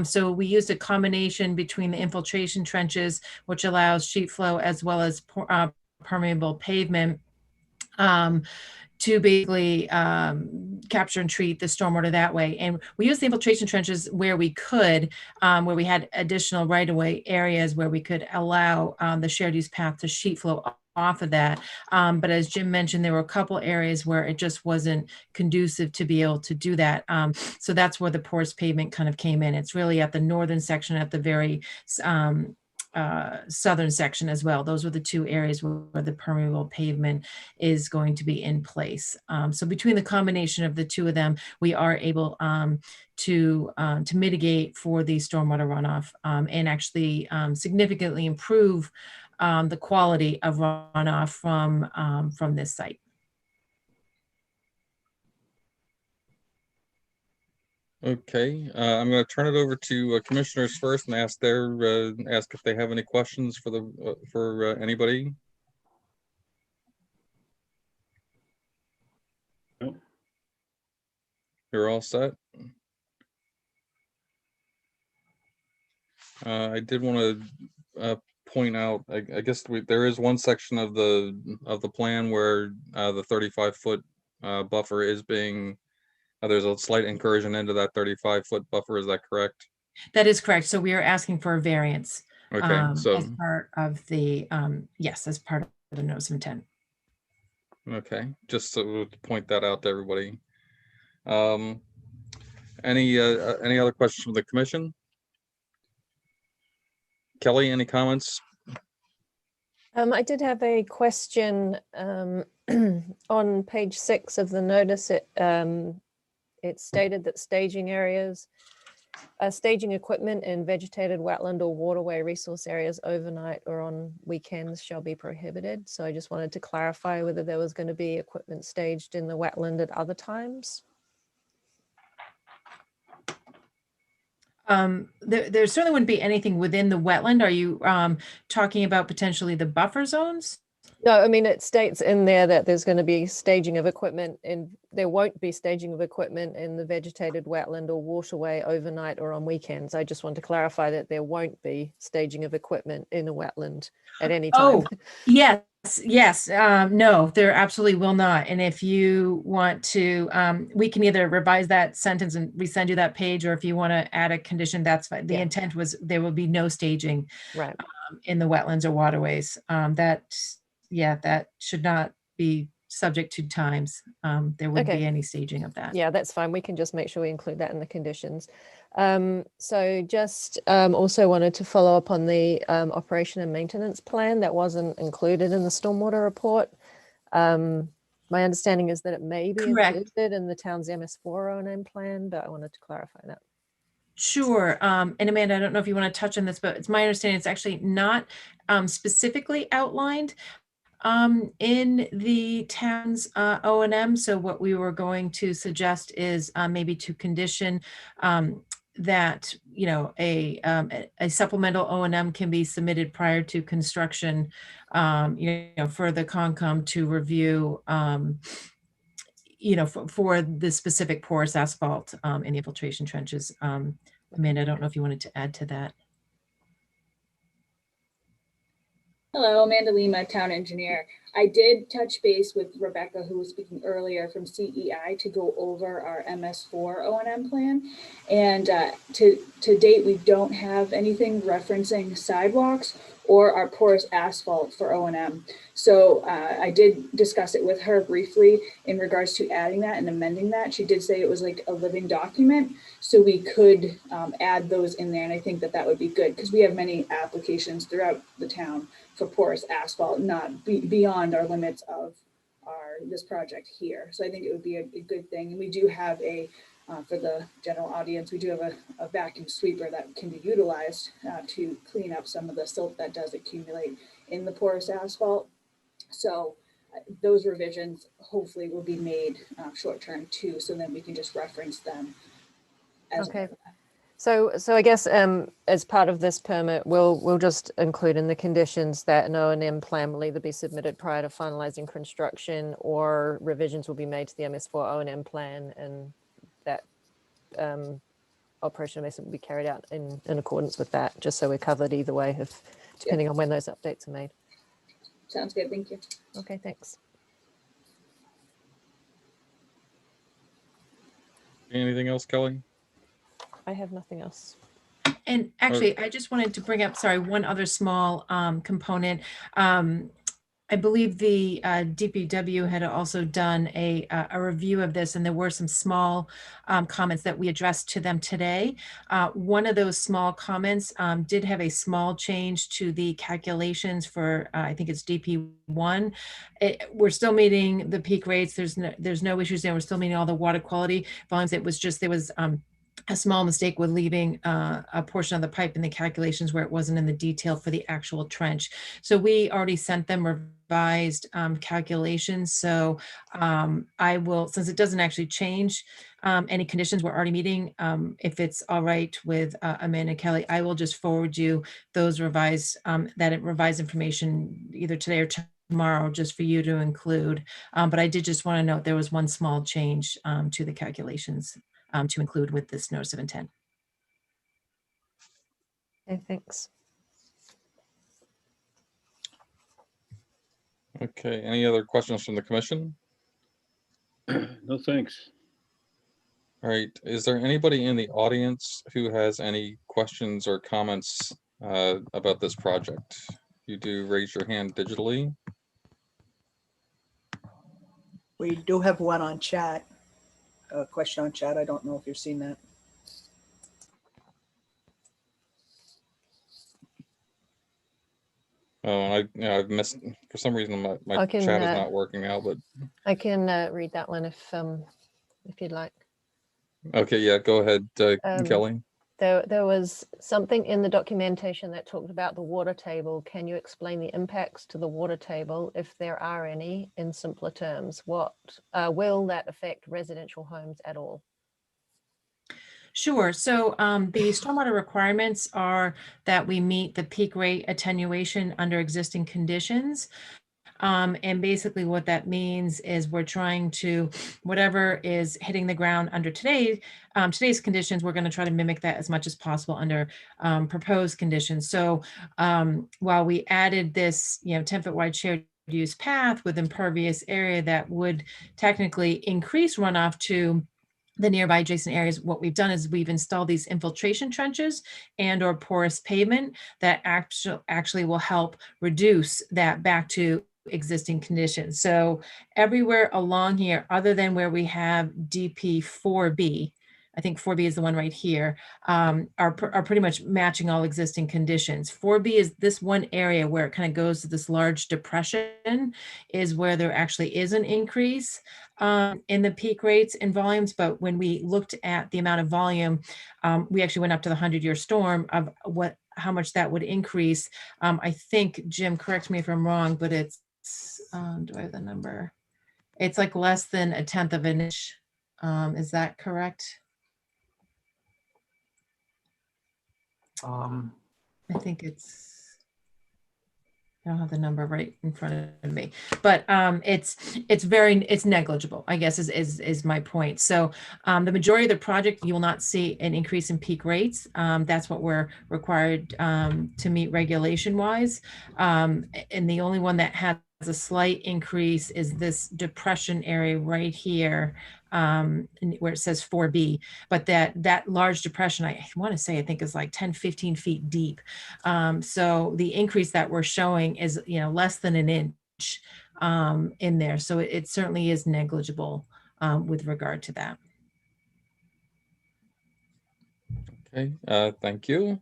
So we used a combination between the infiltration trenches, which allows sheet flow, as well as permeable pavement. To basically capture and treat the stormwater that way. And we use the infiltration trenches where we could, where we had additional right-of-way areas where we could allow the shared use path to sheet flow off of that. But as Jim mentioned, there were a couple areas where it just wasn't conducive to be able to do that. So that's where the porous pavement kind of came in. It's really at the northern section, at the very southern section as well. Those were the two areas where the permeable pavement is going to be in place. So between the combination of the two of them, we are able to mitigate for the stormwater runoff and actually significantly improve the quality of runoff from this site. Okay, I'm going to turn it over to commissioners first and ask if they have any questions for anybody. Nope. You're all set. I did want to point out, I guess there is one section of the plan where the 35-foot buffer is being. There's a slight incursion into that 35-foot buffer. Is that correct? That is correct. So we are asking for a variance. Okay, so as part of the yes, as part of the notice of intent. Okay, just to point that out to everybody. Any other questions from the commission? Kelly, any comments? I did have a question on page 6 of the notice. It stated that staging equipment in vegetated wetland or waterway resource areas overnight or on weekends shall be prohibited. So I just wanted to clarify whether there was going to be equipment staged in the wetland at other times. There certainly wouldn't be anything within the wetland. Are you talking about potentially the buffer zones? No, I mean, it states in there that there's going to be staging of equipment, and there won't be staging of equipment in the vegetated wetland or waterway overnight or on weekends. I just want to clarify that there won't be staging of equipment in a wetland at any time. Oh, yes. No, there absolutely will not. And if you want to, we can either revise that sentence and resend you that page, or if you want to add a condition, that's fine. The intent was there will be no staging right in the wetlands or waterways. That should not be subject to times. There wouldn't be any staging of that. Yeah, that's fine. We can just make sure we include that in the conditions. So just also wanted to follow up on the operation and maintenance plan that wasn't included in the stormwater report. My understanding is that it may be included in the town's MS4 O&M plan, but I wanted to clarify that. Sure. And Amanda, I don't know if you want to touch on this, but it's my understanding it's actually not specifically outlined in the town's O&M. So what we were going to suggest is maybe to condition that, you know, a supplemental O&M can be submitted prior to construction, you know, for the Concom to review, you know, for the specific porous asphalt in the infiltration trenches. Amanda, I don't know if you wanted to add to that. Hello, Amanda Lima, town engineer. I did touch base with Rebecca, who was speaking earlier from CEI, to go over our MS4 O&M plan. And to date, we don't have anything referencing sidewalks or our porous asphalt for O&M. So I did discuss it with her briefly in regards to adding that and amending that. She did say it was like a living document, so we could add those in there. And I think that that would be good because we have many applications throughout the town for porous asphalt, not beyond our limits of this project here. So I think it would be a good thing. And we do have for the general audience, we do have a vacuum sweeper that can be utilized to clean up some of the silt that does accumulate in the porous asphalt. So those revisions hopefully will be made short term too, so then we can just reference them. Okay. So I guess as part of this permit, we'll just include in the conditions that an O&M plan will either be submitted prior to finalizing construction, or revisions will be made to the MS4 O&M plan, and that operation basically will be carried out in accordance with that, just so we're covered either way, depending on when those updates are made. Sounds good. Thank you. Okay, thanks. Anything else, Kelly? I have nothing else. And actually, I just wanted to bring up, sorry, one other small component. I believe the DPW had also done a review of this, and there were some small comments that we addressed to them today. One of those small comments did have a small change to the calculations for, I think it's DP1. We're still meeting the peak rates. There's no issues there. We're still meeting all the water quality volumes. It was just, there was a small mistake with leaving a portion of the pipe in the calculations where it wasn't in the detail for the actual trench. So we already sent them revised calculations. So I will, since it doesn't actually change any conditions we're already meeting, if it's all right with Amanda and Kelly, I will just forward you those revised, that revised information either today or tomorrow, just for you to include. But I did just want to note there was one small change to the calculations to include with this notice of intent. Okay, thanks. Okay, any other questions from the commission? No, thanks. All right, is there anybody in the audience who has any questions or comments about this project? You do raise your hand digitally. We do have one on chat. A question on chat. I don't know if you've seen that. Oh, I've missed, for some reason my chat is not working now, but I can read that one if you'd like. okay, yeah, go ahead, Kelly. There was something in the documentation that talked about the water table. Can you explain the impacts to the water table, if there are any, in simpler terms? What will that affect residential homes at all? Sure. So the stormwater requirements are that we meet the peak rate attenuation under existing conditions. And basically what that means is we're trying to, whatever is hitting the ground under today's conditions, we're going to try to mimic that as much as possible under proposed conditions. So while we added this, 10-foot wide shared use path with impervious area that would technically increase runoff to the nearby adjacent areas, what we've done is we've installed these infiltration trenches and or porous pavement that actually will help reduce that back to existing conditions. So everywhere along here, other than where we have DP 4B, I think 4B is the one right here, are pretty much matching all existing conditions. 4B is this one area where it kind of goes to this large depression, is where there actually is an increase in the peak rates and volumes. But when we looked at the amount of volume, we actually went up to the 100-year storm of how much that would increase. I think, Jim, correct me if I'm wrong, but it's, do I have the number? It's like less than 1/10 of an inch. Is that correct? I think it's, I don't have the number right in front of me, but it's negligible, I guess is my point. So the majority of the project, you will not see an increase in peak rates. That's what we're required to meet regulation wise. And the only one that had a slight increase is this depression area right here, where it says 4B, but that large depression, I want to say, I think is like 10, 15 feet deep. So the increase that we're showing is, less than an inch in there. So it certainly is negligible with regard to that. Okay, thank you.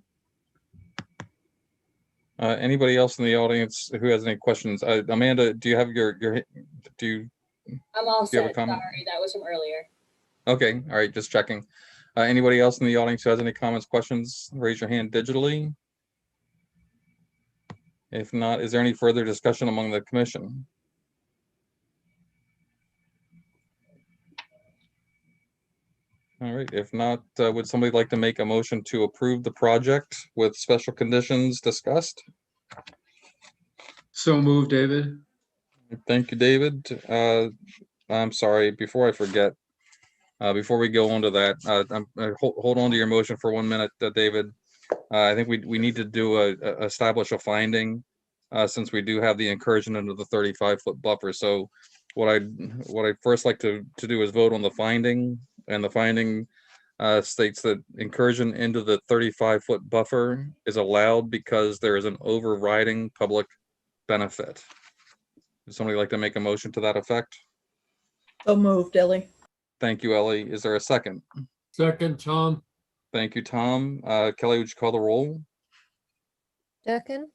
Anybody else in the audience who has any questions? Amanda, do you have I'm all do you have a set. comment? Sorry, that was from earlier. Okay, all right, just checking. Anybody else in the audience who has any comments, questions, raise your hand digitally. If not, is there any further discussion among the commission? All right, if not, would somebody like to make a motion to approve the project with special conditions discussed? So moved, David. Thank you, David. I'm sorry, before I forget, before we go on to that, hold on to your motion for 1 minute, David. I think we need to do establish a finding, since we do have the incursion into the 35-foot buffer. So what I'd first like to do is vote on the finding, and the finding states that incursion into the 35-foot buffer is allowed because there is an overriding public benefit. Would somebody like to make a motion to that effect? So moved, Ellie. Thank you, Ellie. Is there a second? Second, Tom. Thank you, Tom. Kelly, would you call the roll? Durkin,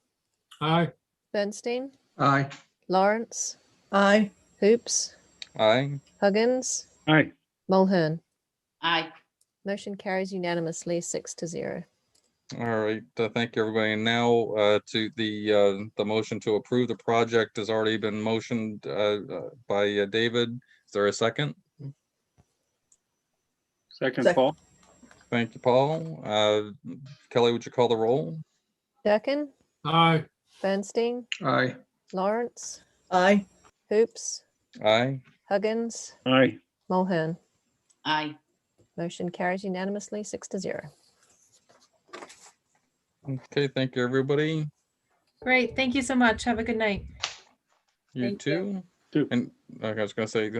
Aye. Bernstein, Aye. Lawrence, Aye. Hoops, Aye. Huggins, Aye. Mulhern. Aye. Motion carries unanimously 6-0. All right, thank you, everybody. And now to the motion to approve the project has already been motioned by David. Is there a second? Second, Paul. Thank you, Paul. Kelly, would you call the roll? Durkin, Aye. Bernstein, Aye. Lawrence, Aye. Hoops, Aye. Huggins, Aye. Mulhern. Aye. Motion carries unanimously 6-0. Okay, thank you, everybody. Great. Thank you so much. Have a good night. You Thank too. Too. And like I was gonna say,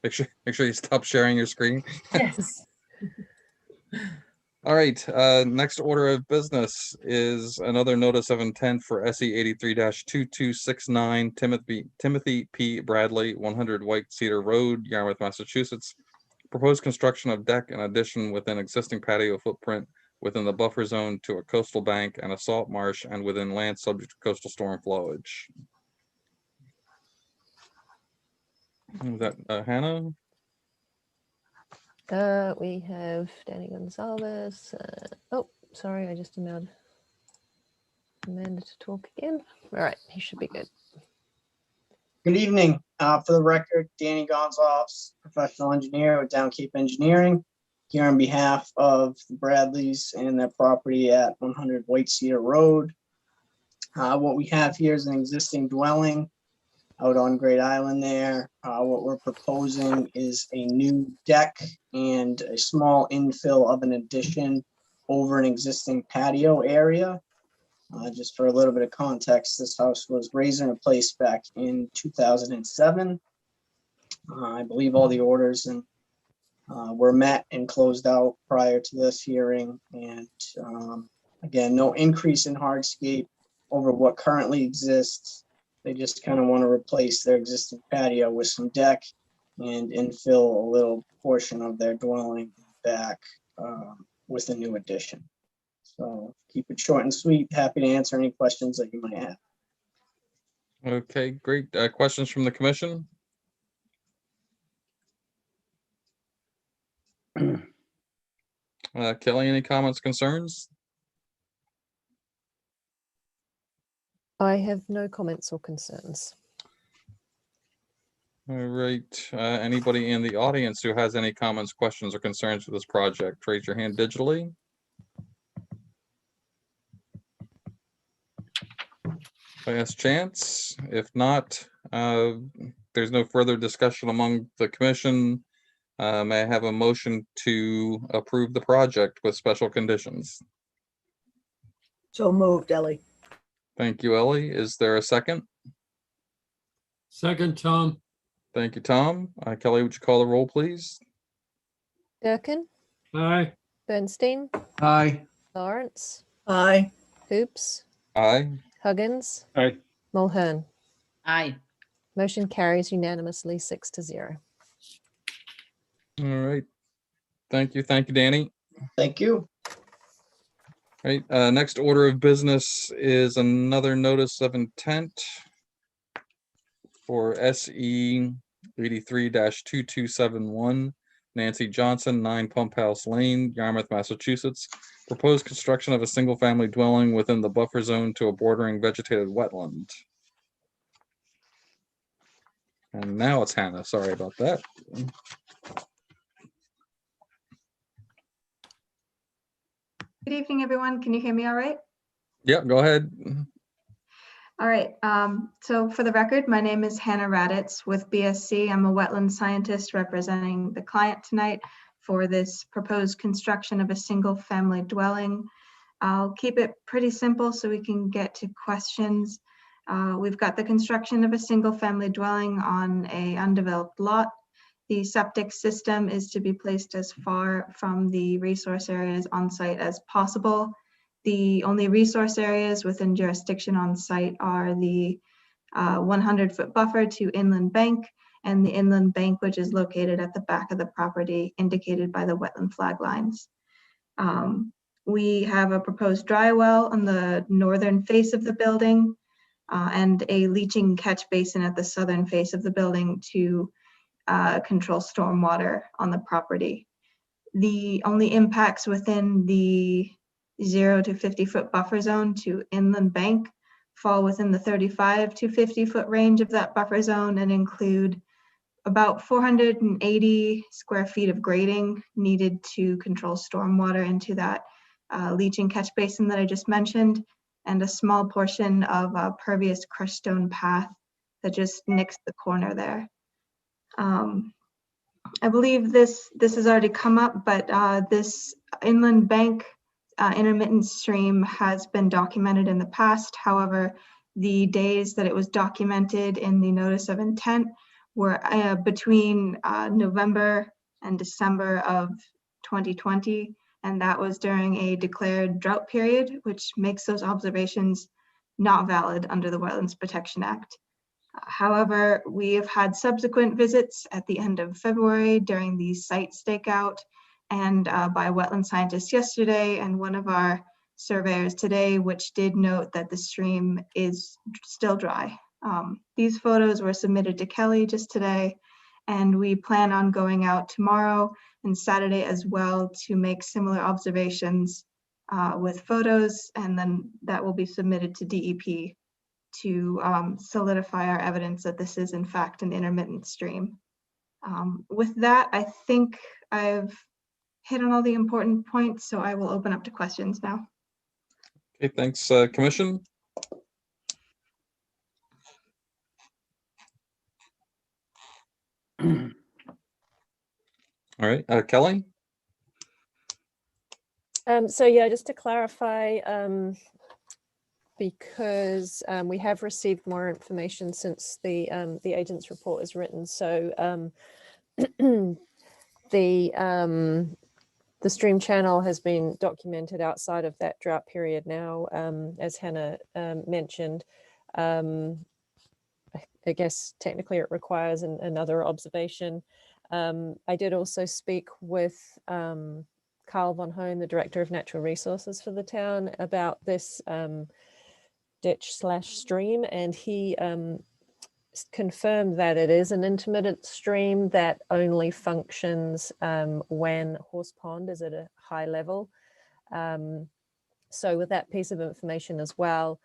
make sure you stop sharing your screen. Yes. All right, next order of business is another notice of intent for SE 83-2269 Timothy P. Bradley, 100 White Cedar Road, Yarmouth, Massachusetts. Proposed construction of deck and addition within existing patio footprint within the buffer zone to a coastal bank and a salt marsh and within land subject to coastal storm flowage. Is that Hannah? We have Danny Gonzalez. Oh, sorry, I just emailed Amanda to talk again. All right, he should be good. Good evening. For the record, Danny Gonzalez, professional engineer with Downcape Engineering, here on behalf of the Bradleys and their property at 100 White Cedar Road. What we have here is an existing dwelling out on Great Island there. What we're proposing is a new deck and a small infill of an addition over an existing patio area. Just for a little bit of context, this house was raised and replaced back in 2007. I believe all the orders were met and closed out prior to this hearing. And again, no increase in hardscape over what currently exists. They just kind of want to replace their existing patio with some deck and infill a little portion of their dwelling back with a new addition. So keep it short and sweet. Happy to answer any questions that you might have. Okay, great. Questions from the commission? Kelly, any comments, concerns? I have no comments or concerns. All right, anybody in the audience who has any comments, questions, or concerns for this project, raise your hand digitally. Last chance. If not, there's no further discussion among the commission. May I have a motion to approve the project with special conditions? So moved, Ellie. Thank you, Ellie. Is there a second? Second, Tom. Thank you, Tom. Kelly, would you call the roll, please? Durkin, Aye. Bernstein, Aye. Lawrence, Aye. Hoops, Aye. Huggins, Aye. Mulhern. Aye. Motion carries unanimously 6-0. All right. Thank you, Danny. Thank you. All right, next order of business is another notice of intent for SE 83-2271, Nancy Johnson, 9 Pump House Lane, Yarmouth, Massachusetts. Proposed construction of a single-family dwelling within the buffer zone to a bordering vegetated wetland. And now it's Hannah. Sorry about that. Good evening, everyone. Can you hear me all right? Yep, go ahead. All right. So for the record, my name is Hannah Raditz with BSC. I'm a wetland scientist representing the client tonight for this proposed construction of a single family dwelling. I'll keep it pretty simple so we can get to questions. We've got the construction of a single family dwelling on an undeveloped lot. The septic system is to be placed as far from the resource areas on site as possible. The only resource areas within jurisdiction on site are the 100-foot buffer to inland bank and the inland bank, which is located at the back of the property indicated by the wetland flag lines. We have a proposed dry well on the northern face of the building and a leaching catch basin at the southern face of the building to control stormwater on the property. The only impacts within the 0 to 50-foot buffer zone to inland bank fall within the 35 to 50-foot range of that buffer zone and include about 480 square feet of grading needed to control stormwater into that leaching catch basin that I just mentioned, and a small portion of a pervious crushed stone path that just nicks the corner there. I believe this has already come up, but this inland bank intermittent stream has been documented in the past. However, the days that it was documented in the notice of intent were between November and December of 2020, and that was during a declared drought period, which makes those observations not valid under the Wetlands Protection Act. However, we have had subsequent visits at the end of February during the site stakeout and by wetland scientists yesterday and one of our surveyors today, which did note that the stream is still dry. These photos were submitted to Kelly just today, and we plan on going out tomorrow and Saturday as well to make similar observations with photos, and then that will be submitted to DEP to solidify our evidence that this is in fact an intermittent stream. With that, I think I've hit on all the important points, so I will open up to questions now. Okay, thanks, Commission. All right, Kelly? So yeah, just to clarify, because we have received more information since the agent's report is written. So the stream channel has been documented outside of that drought period now, as Hannah mentioned. I guess technically it requires another observation. I did also speak with Carl von Hoen, the Director of Natural Resources for the town, about this ditch/stream, and he confirmed that it is an intermittent stream that only functions when Horse Pond is at a high level. So with that piece of information as well,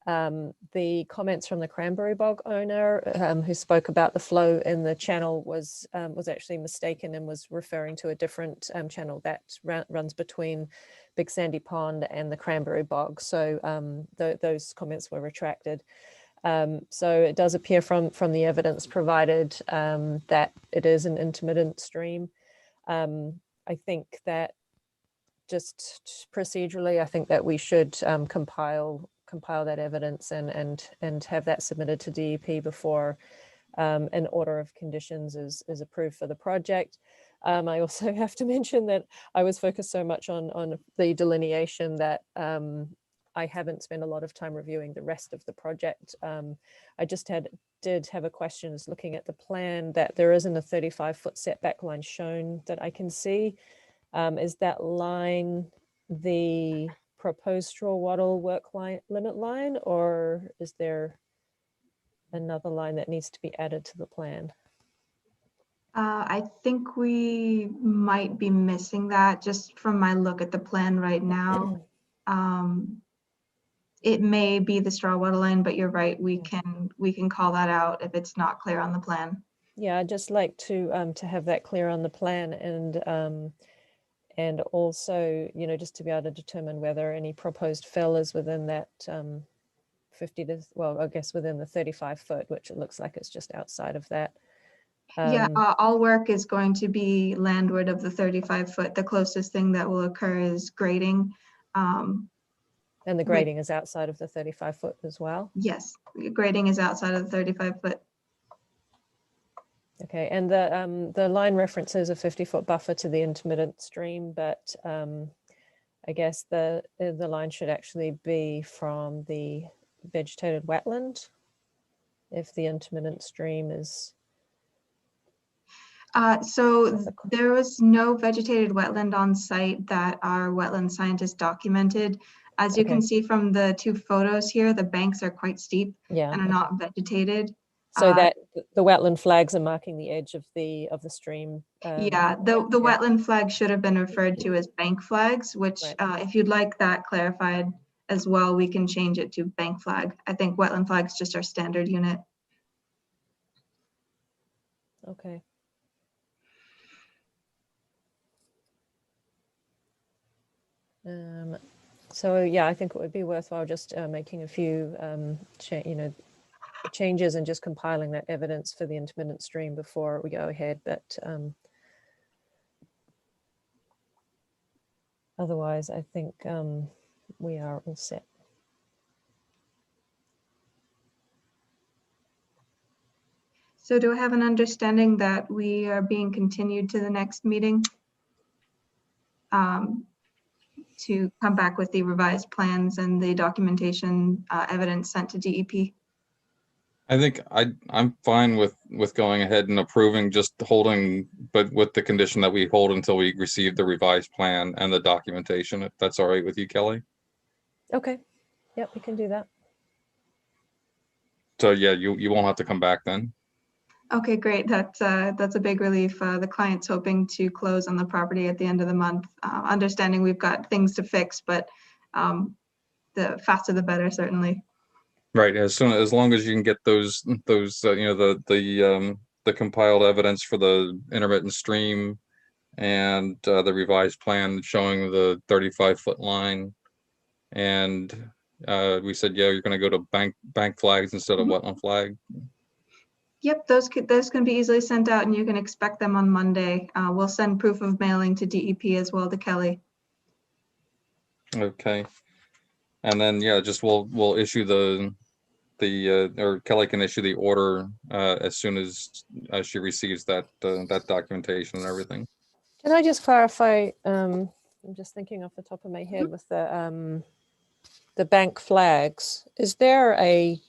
the comments from the Cranberry Bog owner who spoke about the flow in the channel was actually mistaken and was referring to a different channel that runs between Big Sandy Pond and the Cranberry Bog. So those comments were retracted. So it does appear from the evidence provided that it is an intermittent stream. I think that just procedurally, I think that we should compile that evidence and have that submitted to DEP before an order of conditions is approved for the project. I also have to mention that I was focused so much on the delineation that I haven't spent a lot of time reviewing the rest of the project. I just did have a question is looking at the plan that there isn't a 35-foot setback line shown that I can see. Is that line the proposed straw wattle work line limit line, or is there another line that needs to be added to the plan? I think we might be missing that just from my look at the plan right now. It may be the straw wattle line, but you're right. We can call that out if it's not clear on the plan. Yeah, I'd just like to have that clear on the plan, and also, you know, just to be able to determine whether any proposed fill is within that 50 to, well, I guess within the 35 foot, which it looks like it's just outside of that. Yeah, all work is going to be landward of the 35 foot. The closest thing that will occur is grading. And the grading is outside of the 35 foot as well? Yes, grading is outside of the 35 foot. Okay, and the line references a 50-foot buffer to the intermittent stream, but I guess the line should actually be from the vegetated wetland if the intermittent stream is... So there was no vegetated wetland on site that our wetland scientists documented. As you can see from the two photos here, the banks are quite steep and are not vegetated. So that the wetland flags are marking the edge of the stream. Yeah, the wetland flag should have been referred to as bank flags, which if you'd like that clarified as well, we can change it to bank flag. I think wetland flag is just our standard unit. Okay. So yeah, I think it would be worthwhile just making a few, changes and just compiling that evidence for the intermittent stream before we go ahead. But otherwise, I think we are all set. So do I have an understanding that we are being continued to the next meeting? To come back with the revised plans and the documentation evidence sent to DEP? I think I'm fine with going ahead and approving, just holding, but with the condition that we hold until we receive the revised plan and the documentation, if that's all right with you, Kelly. Okay. Yep, we can do that. So yeah, you won't have to come back then. Okay, great. That's a big relief. The client's hoping to close on the property at the end of the month. Understanding we've got things to fix, but the faster the better, certainly. Right. As long as you can get those the compiled evidence for the intermittent stream and the revised plan showing the 35-foot line, and we said, yeah, you're going to go to bank flags instead of wetland flag. Yep, those can be easily sent out, and you can expect them on Monday. We'll send proof of mailing to DEP as well to Kelly. Okay, and then yeah, just we'll issue or Kelly can issue the order as soon as she receives that documentation and everything. Can I just clarify? I'm just thinking off the top of my head with the bank flags. Is there a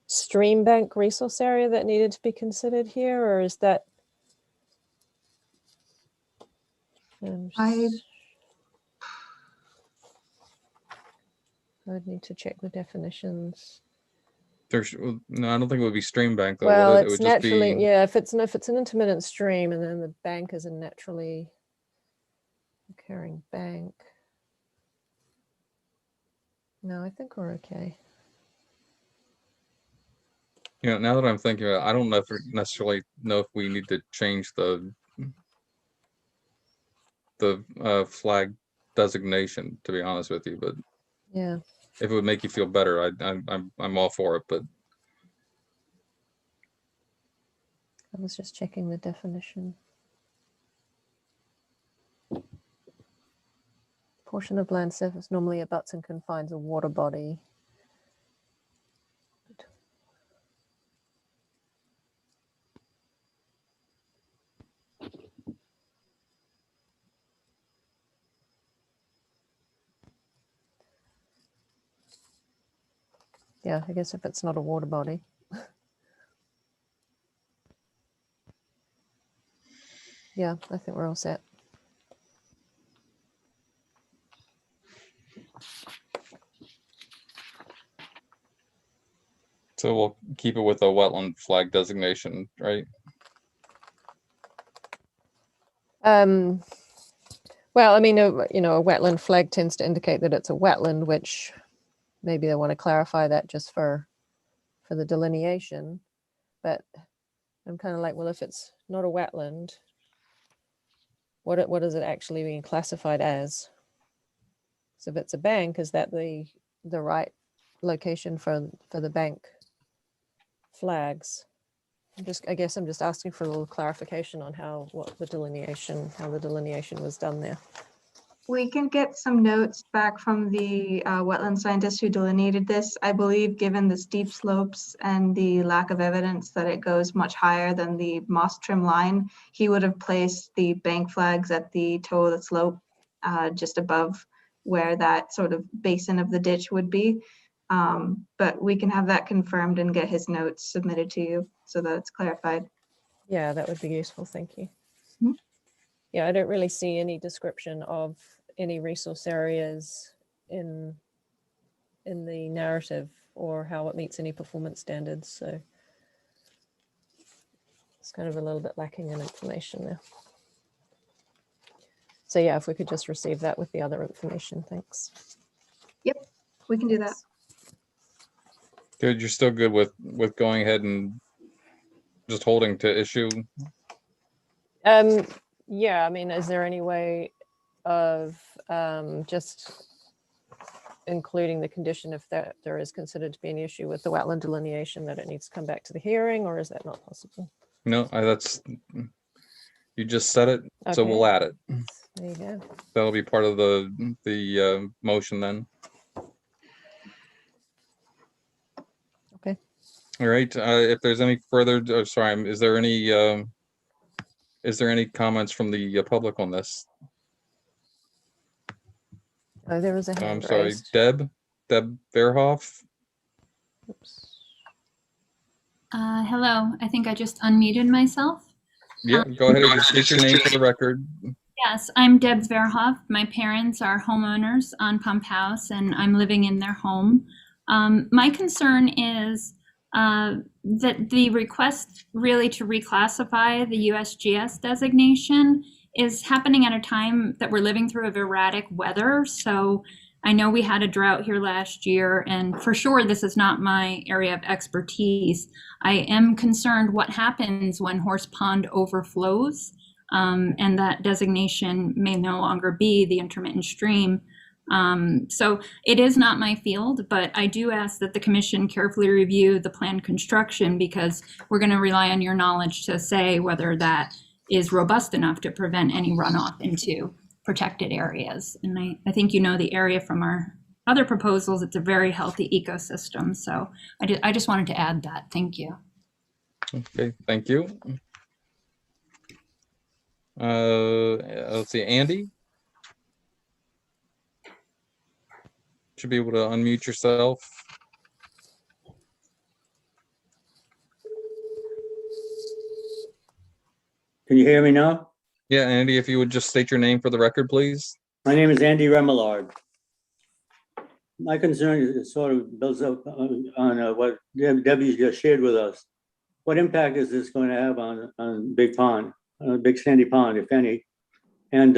stream bank resource area that needed to be considered here, or is that I would need to check the definitions. No, I don't think it would be stream bank though. Well, it it's would naturally just be... yeah. If it's an intermittent stream, and then the bank is a naturally occurring bank. No, I think we're okay. You know, now that I'm thinking about it, I don't necessarily know if we need to change the flag designation, to be honest with you, but yeah, if it would make you feel better, I'm all for it. But I was just checking the definition. Portion of land surface normally abuts and confines a water body. Yeah, I guess if it's not a water body. Yeah, I think we're all set. So we'll keep it with a wetland flag designation, right? Well, I mean, a wetland flag tends to indicate that it's a wetland, which maybe they want to clarify that just for the delineation. But I'm kind of like, well, if it's not a wetland, what is it actually being classified as? So if it's a bank, is that the right location for the bank flags? I guess I'm just asking for a little clarification on how the delineation was done there. We can get some notes back from the wetland scientist who delineated this. I believe given the steep slopes and the lack of evidence that it goes much higher than the moss trim line, he would have placed the bank flags at the toe of the slope, just above where that sort of basin of the ditch would be. But we can have that confirmed and get his notes submitted to you so that it's clarified. Yeah, that would be useful. Thank you. Mhm. Yeah, I don't really see any description of any resource areas in the narrative or how it meets any performance standards. So it's kind of a little bit lacking in information there. So yeah, if we could just receive that with the other information, thanks. Yep, we can do that. Good. You're still good with going ahead and just holding to issue? Yeah, I mean, is there any way of just including the condition if there is considered to be an issue with the wetland delineation that it needs to come back to the hearing, or is that not possible? No, that's, you just said it, so Okay. we'll add it. There you go. That'll be part of the motion then. Okay. All right, if there's any further, sorry, is there any comments from the public on this? Oh, there was a hand I'm sorry, raised. Deb Verhoff. Oops. Hello, I think I just unmuted myself. Yeah, go ahead and state your name for the record. Yes, I'm Deb Verhoff. My parents are homeowners on Pump House and I'm living in their home. My concern is that the request really to reclassify the USGS designation is happening at a time that we're living through of erratic weather. So I know we had a drought here last year, and for sure this is not my area of expertise. I am concerned what happens when Horse Pond overflows, and that designation may no longer be the intermittent stream. So it is not my field, but I do ask that the commission carefully review the planned construction, because we're going to rely on your knowledge to say whether that is robust enough to prevent any runoff into protected areas. And I think you know the area from our other proposals. It's a very healthy ecosystem. So I just wanted to add that. Thank you. Okay, thank you. Let's see, Andy. Should be able to unmute yourself. Can you hear me now? Yeah, Andy, if you would just state your name for the record, please. My name is Andy Remillard. My concern is sort of builds up on what Debbie just shared with us. What impact is this going to have on Big Pond, Big Sandy Pond, if any? And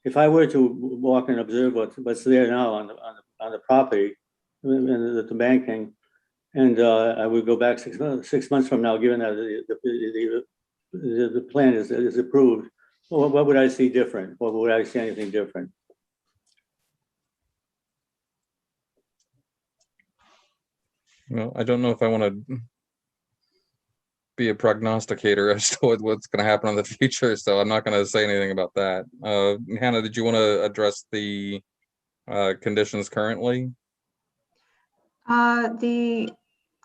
if I were to walk and observe what's there now on the property and the banking, and I would go back 6 months from now, given that the plan is approved, what would I see different? Or would I see anything different? Well, I don't know if I want to be a prognosticator as to what's going to happen in the future, so I'm not going to say anything about that. Hannah, did you want to address the conditions currently? The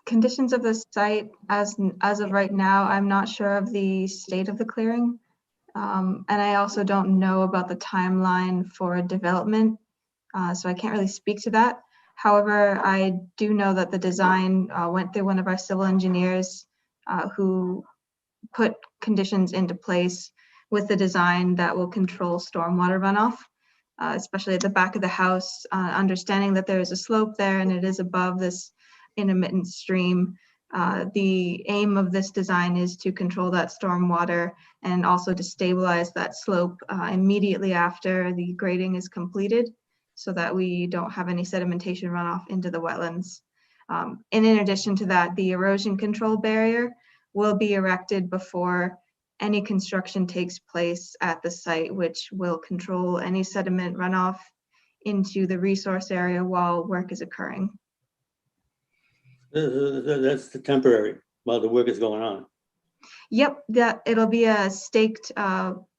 conditions of the site as of right now, I'm not sure of the state of the clearing. And I also don't know about the timeline for development. So I can't really speak to that. However, I do know that the design went through one of our civil engineers who put conditions into place with the design that will control stormwater runoff, especially at the back of the house, understanding that there is a slope there and it is above this intermittent stream. The aim of this design is to control that stormwater and also to stabilize that slope immediately after the grading is completed so that we don't have any sedimentation runoff into the wetlands. And in addition to that, the erosion control barrier will be erected before any construction takes place at the site, which will control any sediment runoff into the resource area while work is occurring. That's the temporary while the work is going on. Yep, that it'll be a staked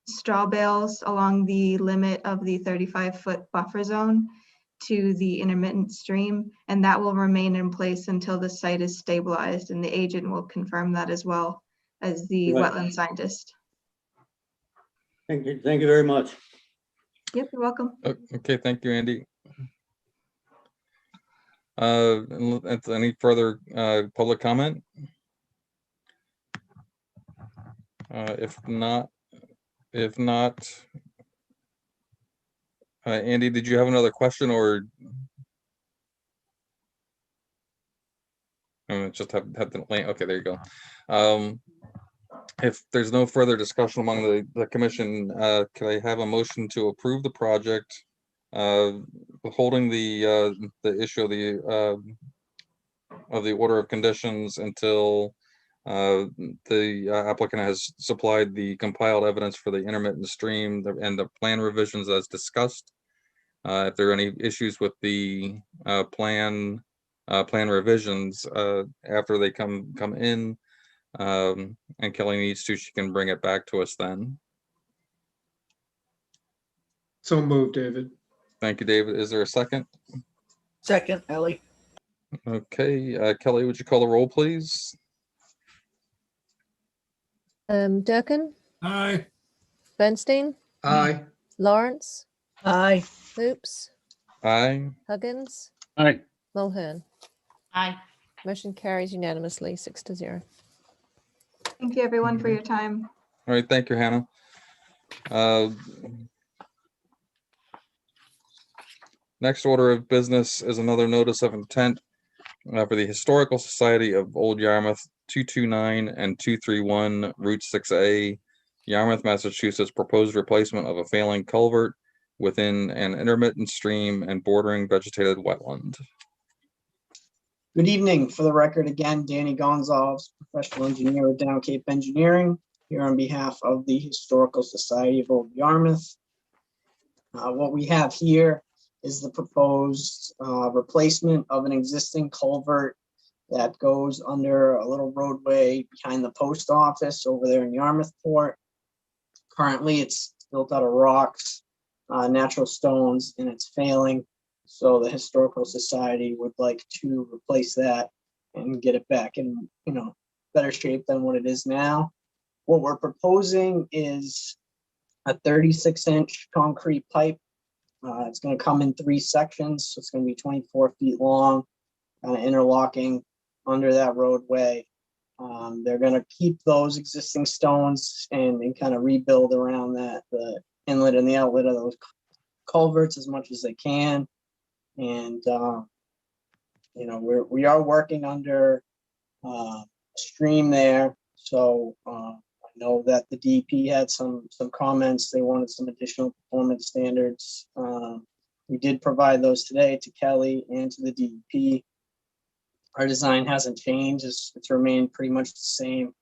straw bales along the limit of the 35-foot buffer zone to the intermittent stream, and that will remain in place until the site is stabilized, and the agent will confirm that as well as the Right. wetland scientist. Thank you very much. Yep, you're welcome. Okay, thank you, Andy. Any further public comment? If not, Andy, did you have another question or? Just have the link. Okay, there you go. If there's no further discussion among the commission, can I have a motion to approve the project, holding the issue of the order of conditions until the applicant has supplied the compiled evidence for the intermittent stream and the plan revisions as discussed. If there are any issues with the plan revisions after they come in, and Kelly needs to, she can bring it back to us then. So moved, David. Thank you, David. Is there a second? Second, Ellie. Okay, Kelly, would you call the roll, please? Durkin, Aye. Bernstein, Aye. Lawrence, Aye. Hoops, Aye. Huggins, Aye. Mulhern. Aye. Motion carries unanimously, 6-0. Thank you everyone for your time. All right, thank you, Hannah. Next order of business is another notice of intent for the Historical Society of Old Yarmouth, 229 and 231 Route 6A, Yarmouth, Massachusetts, proposed replacement of a failing culvert within an intermittent stream and bordering vegetated wetland. Good evening. For the record, again, Danny Gonzalez, professional engineer with Down Cape Engineering, here on behalf of the Historical Society of Old Yarmouth. What we have here is the proposed replacement of an existing culvert that goes under a little roadway behind the post office over there in Yarmouthport. Currently, it's built out of rocks, natural stones, and it's failing. So the Historical Society would like to replace that and get it back in, better shape than what it is now. What we're proposing is a 36-inch concrete pipe. It's going to come in 3 sections. So it's going to be 24 feet long, kind of interlocking under that roadway. They're going to keep those existing stones and kind of rebuild around that, the inlet and the outlet of those culverts as much as they can. And, we are working under a stream there. So I know that the DEP had some comments. They wanted some additional performance standards. We did provide those today to Kelly and to the DEP. Our design hasn't changed. It's remained pretty much the same.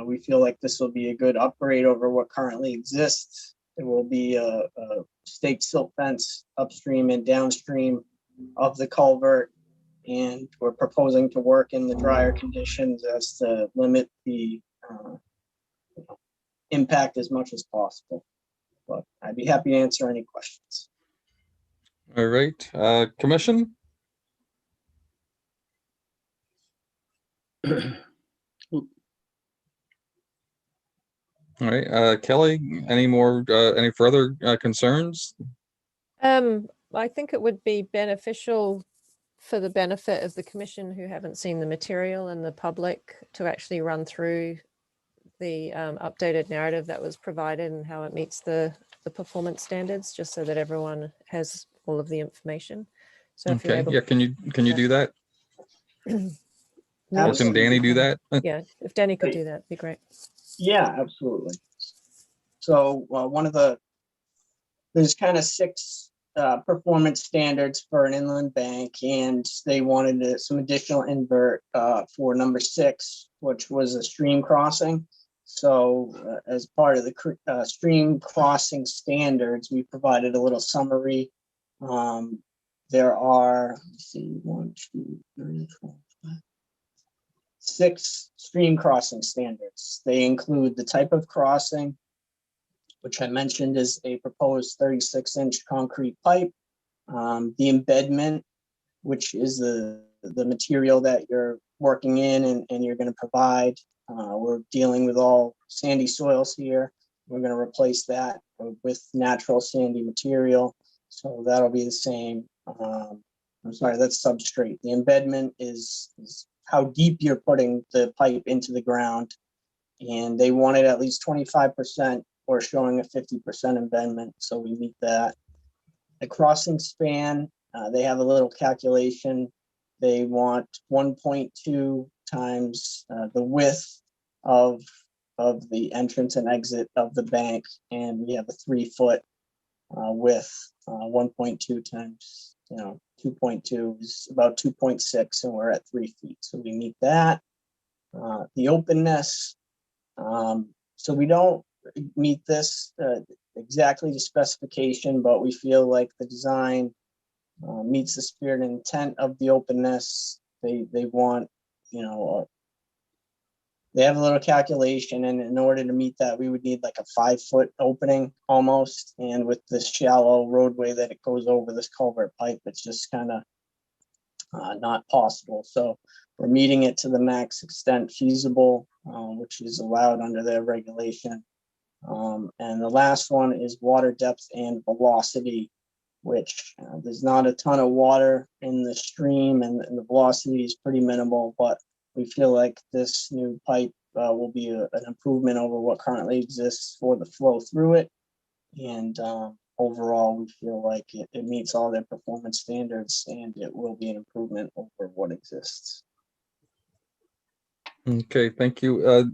We feel like this will be a good upgrade over what currently exists. There will be a staked silt fence upstream and downstream of the culvert. And we're proposing to work in the drier conditions as to limit the impact as much as possible. But I'd be happy to answer any questions. All right, commission. All right, Kelly, any further concerns? I think it would be beneficial for the benefit of the commission who haven't seen the material and the public to actually run through the updated narrative that was provided and how it meets the performance standards, just so that everyone has all of the information. So if you're Okay, able, yeah, can you do that? Or can Danny do that? Yeah, if Danny could do that, it'd be great. Yeah, absolutely. So there's kind of 6 performance standards for an inland bank, and they wanted some additional invert for number 6, which was a stream crossing. So as part of the stream crossing standards, we provided a little summary. There are, let's see, 1, 2, 3, 4, 5, 6 stream crossing standards. They include the type of crossing, which I mentioned is a proposed 36-inch concrete pipe, the embedment, which is the material that you're working in and you're going to provide. We're dealing with all sandy soils here. We're going to replace that with natural sandy material. So that'll be the same. I'm sorry, that's substrate. The embedment is how deep you're putting the pipe into the ground. And they wanted at least 25% or showing a 50% embedment. So we meet that. The crossing span, they have a little calculation. They want 1.2 times the width of the entrance and exit of the bank. And we have a 3-foot width, 1.2 times, 2.2 is about 2.6, and we're at 3 feet. So we meet that. The openness, so we don't meet this exactly to specification, but we feel like the design meets the spirit and intent of the openness. They want, they have a little calculation, and in order to meet that, we would need like a 5-foot opening almost. And with this shallow roadway that it goes over this culvert pipe, it's just kind of not possible. So we're meeting it to the max extent feasible, which is allowed under their regulation. And the last one is water depth and velocity, which there's not a ton of water in the stream, and the velocity is pretty minimal, but we feel like this new pipe will be an improvement over what currently exists for the flow through it. And overall, we feel like it meets all their performance standards, and it will be an improvement over what exists. Okay, thank you.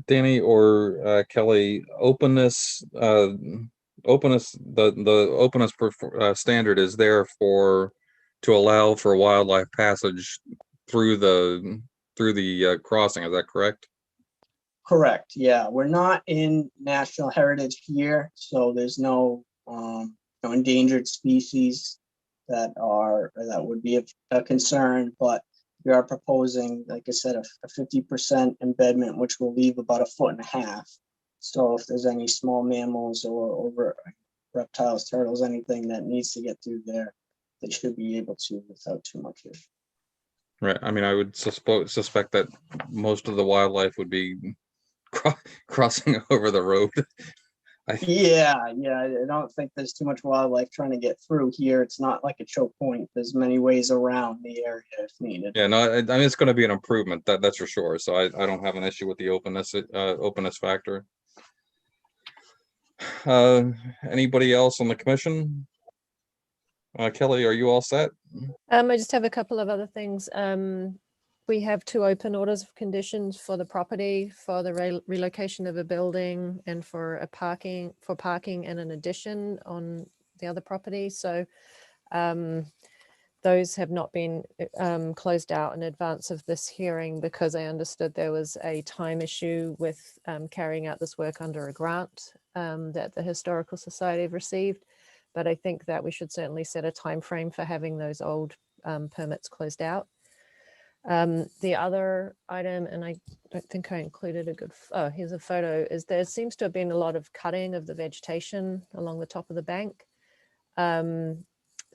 Danny or Kelly, openness, the openness standard is there to allow for wildlife passage through the crossing. Is that correct? Correct. Yeah, we're not in national heritage here, so there's no endangered species that would be a concern. But we are proposing, like I said, a 50% embedment, which will leave about 1.5 feet. So if there's any small mammals or reptiles, turtles, anything that needs to get through there, they should be able to without too much issue. Right. I mean, I would suspect that most of the wildlife would be crossing over the road. Yeah, I don't think there's too much wildlife trying to get through here. It's not like a choke point. There's many ways around the area if needed. Yeah, no, I mean, it's going to be an improvement, that's for sure. So I don't have an issue with the openness factor. Anybody else on the commission? Kelly, are you all set? I just have a couple of other things. We have 2 open orders of conditions for the property, for the relocation of a building, and for parking and an addition on the other property. So those have not been closed out in advance of this hearing, because I understood there was a time issue with carrying out this work under a grant that the Historical Society have received. But I think that we should certainly set a time frame for having those old permits closed out. The other item, and I don't think I included here's a photo, is there seems to have been a lot of cutting of the vegetation along the top of the bank.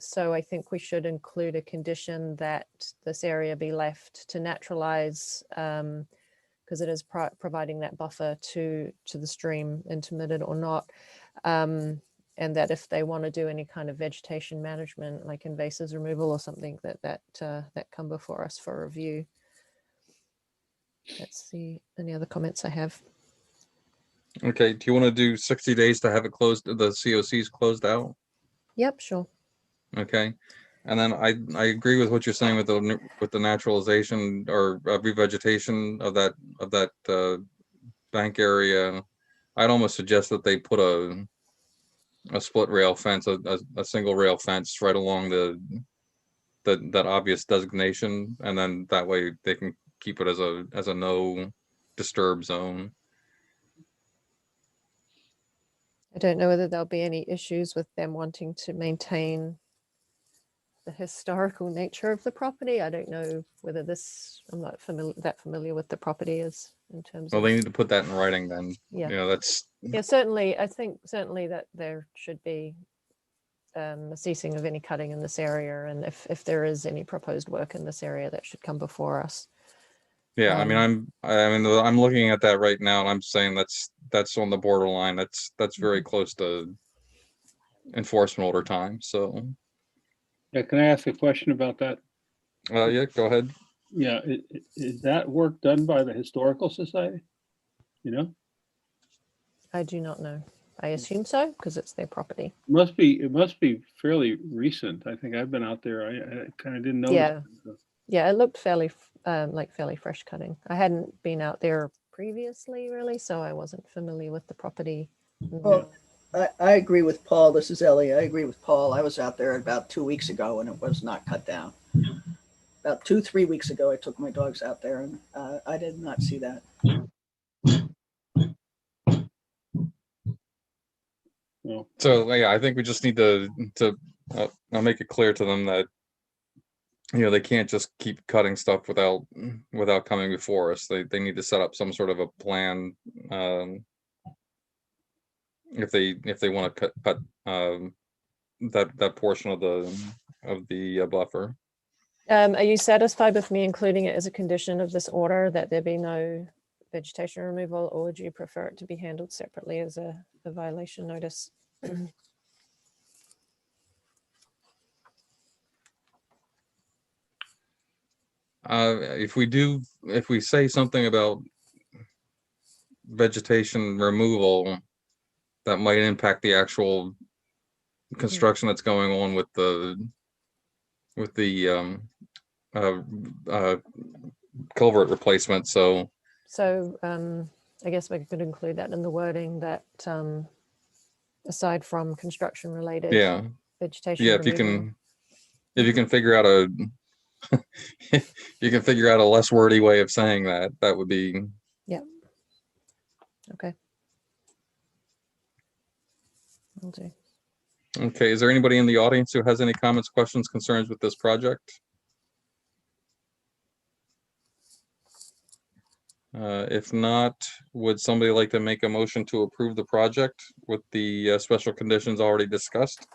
So I think we should include a condition that this area be left to naturalize, because it is providing that buffer to the stream, intermittent or not. And that if they want to do any kind of vegetation management, like invasives removal or something, that come before us for review. That's the only other comments I have. Okay, do you want to do 60 days to have it closed, the COCs closed out? Yep, sure. Okay, and then I agree with what you're saying with the naturalization or revegetation of that bank area. I'd almost suggest that they put a split rail fence, a single rail fence right along that obvious designation, and then that way they can keep it as a no disturb zone. I don't know whether there'll be any issues with them wanting to maintain the historical nature of the property. I don't know whether I'm not that familiar with the property as in terms Well, of. they need to put that in writing then. Yeah. You know, that's. Yeah, certainly. I think certainly that there should be a ceasing of any cutting in this area, and if there is any proposed work in this area, that should come before us. Yeah, I mean, I'm looking at that right now, and I'm saying that's on the borderline. That's very close to enforcement order time. So. Yeah, can I ask a question about that? Yeah, go ahead. Yeah, is that work done by the Historical Society? You know? I do not know. I assume so because it's their property. It must be fairly recent. I think I've been out there. I kind of didn't notice. Yeah, yeah, it looked fairly fairly fresh cutting. I hadn't been out there previously, really, so I wasn't familiar with the property. Well, I agree with Paul. This is Ellie. I agree with Paul. I was out there about 2 weeks ago and it was not cut down. About 2-3 weeks ago, I took my dogs out there and I did not see that. So yeah, I think we just need to I'll make it clear to them that they can't just keep cutting stuff without coming before us. They need to set up some sort of a plan if they want to cut that portion of the buffer. Are you satisfied with me including it as a condition of this order that there be no vegetation removal, or would you prefer it to be handled separately as a violation notice? If we say something about vegetation removal, that might impact the actual construction that's going on with the culvert replacement. So I guess we could include that in the wording that aside from construction related vegetation removal. if you can figure out a less wordy way of saying that would be. Yeah. Okay. Will do. Okay, is there anybody in the audience who has any comments, questions, concerns with this project? If not, would somebody like to make a motion to approve the project with the special conditions already discussed?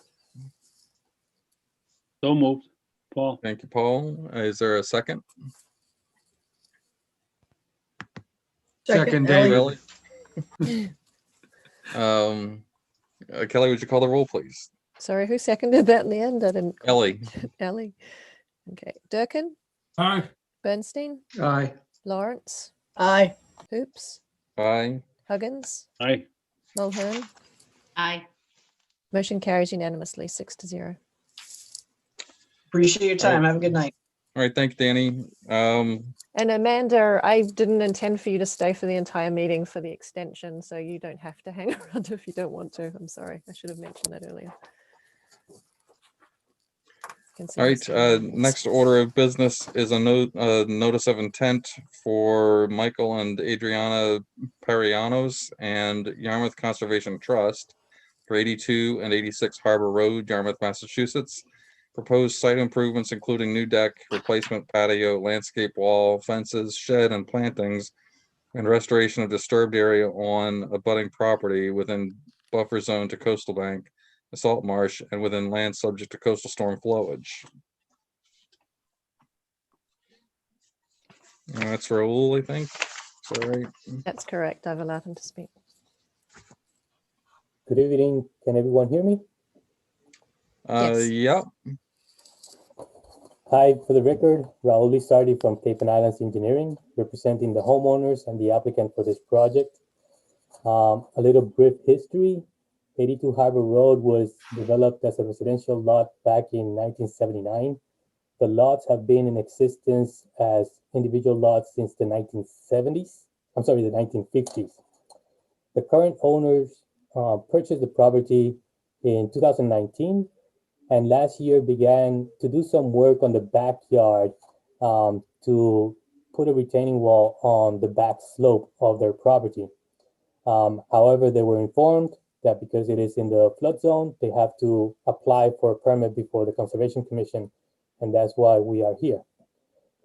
So moved. Paul. Thank you, Paul. Is there a second? Second, David. Kelly, would you call the roll, please? Sorry, who seconded that in the end? I didn't. Ellie. Ellie. Okay. Durkin? Aye. Bernstein? Aye. Lawrence? Aye. Hoops? Aye. Huggins? Aye. Mulhern? Aye. Motion carries unanimously 6-0. Appreciate your time. Have a good night. All right, thank you, Danny. And Amanda, I didn't intend for you to stay for the entire meeting for the extension, so you don't have to hang around if you don't want to. I'm sorry, I should have mentioned that earlier. All right, next order of business is a notice of intent for Michael and Adriana Perianos and Yarmouth Conservation Trust for 82 and 86 Harbor Road, Yarmouth, Massachusetts. Proposed site improvements including new deck, replacement patio, landscape wall, fences, shed, and plantings, and restoration of disturbed area on abutting property within buffer zone to coastal bank, a salt marsh, and within land subject to coastal storm flowage. That's Raul, I think. Is that right? That's correct. I've allowed him to speak. Good evening. Can everyone hear me? Yeah. Hi, for the record, Raul Lizardi from Cape and Islands Engineering, representing the homeowners and the applicant for this project. A little brief history. 82 Harbor Road was developed as a residential lot back in 1979. The lots have been in existence as individual lots since the 1970s. I'm sorry, the 1950s. The current owners purchased the property in 2019 and last year began to do some work on the backyard to put a retaining wall on the back slope of their property. However, they were informed that because it is in the flood zone, they have to apply for a permit before the Conservation Commission, and that's why we are here.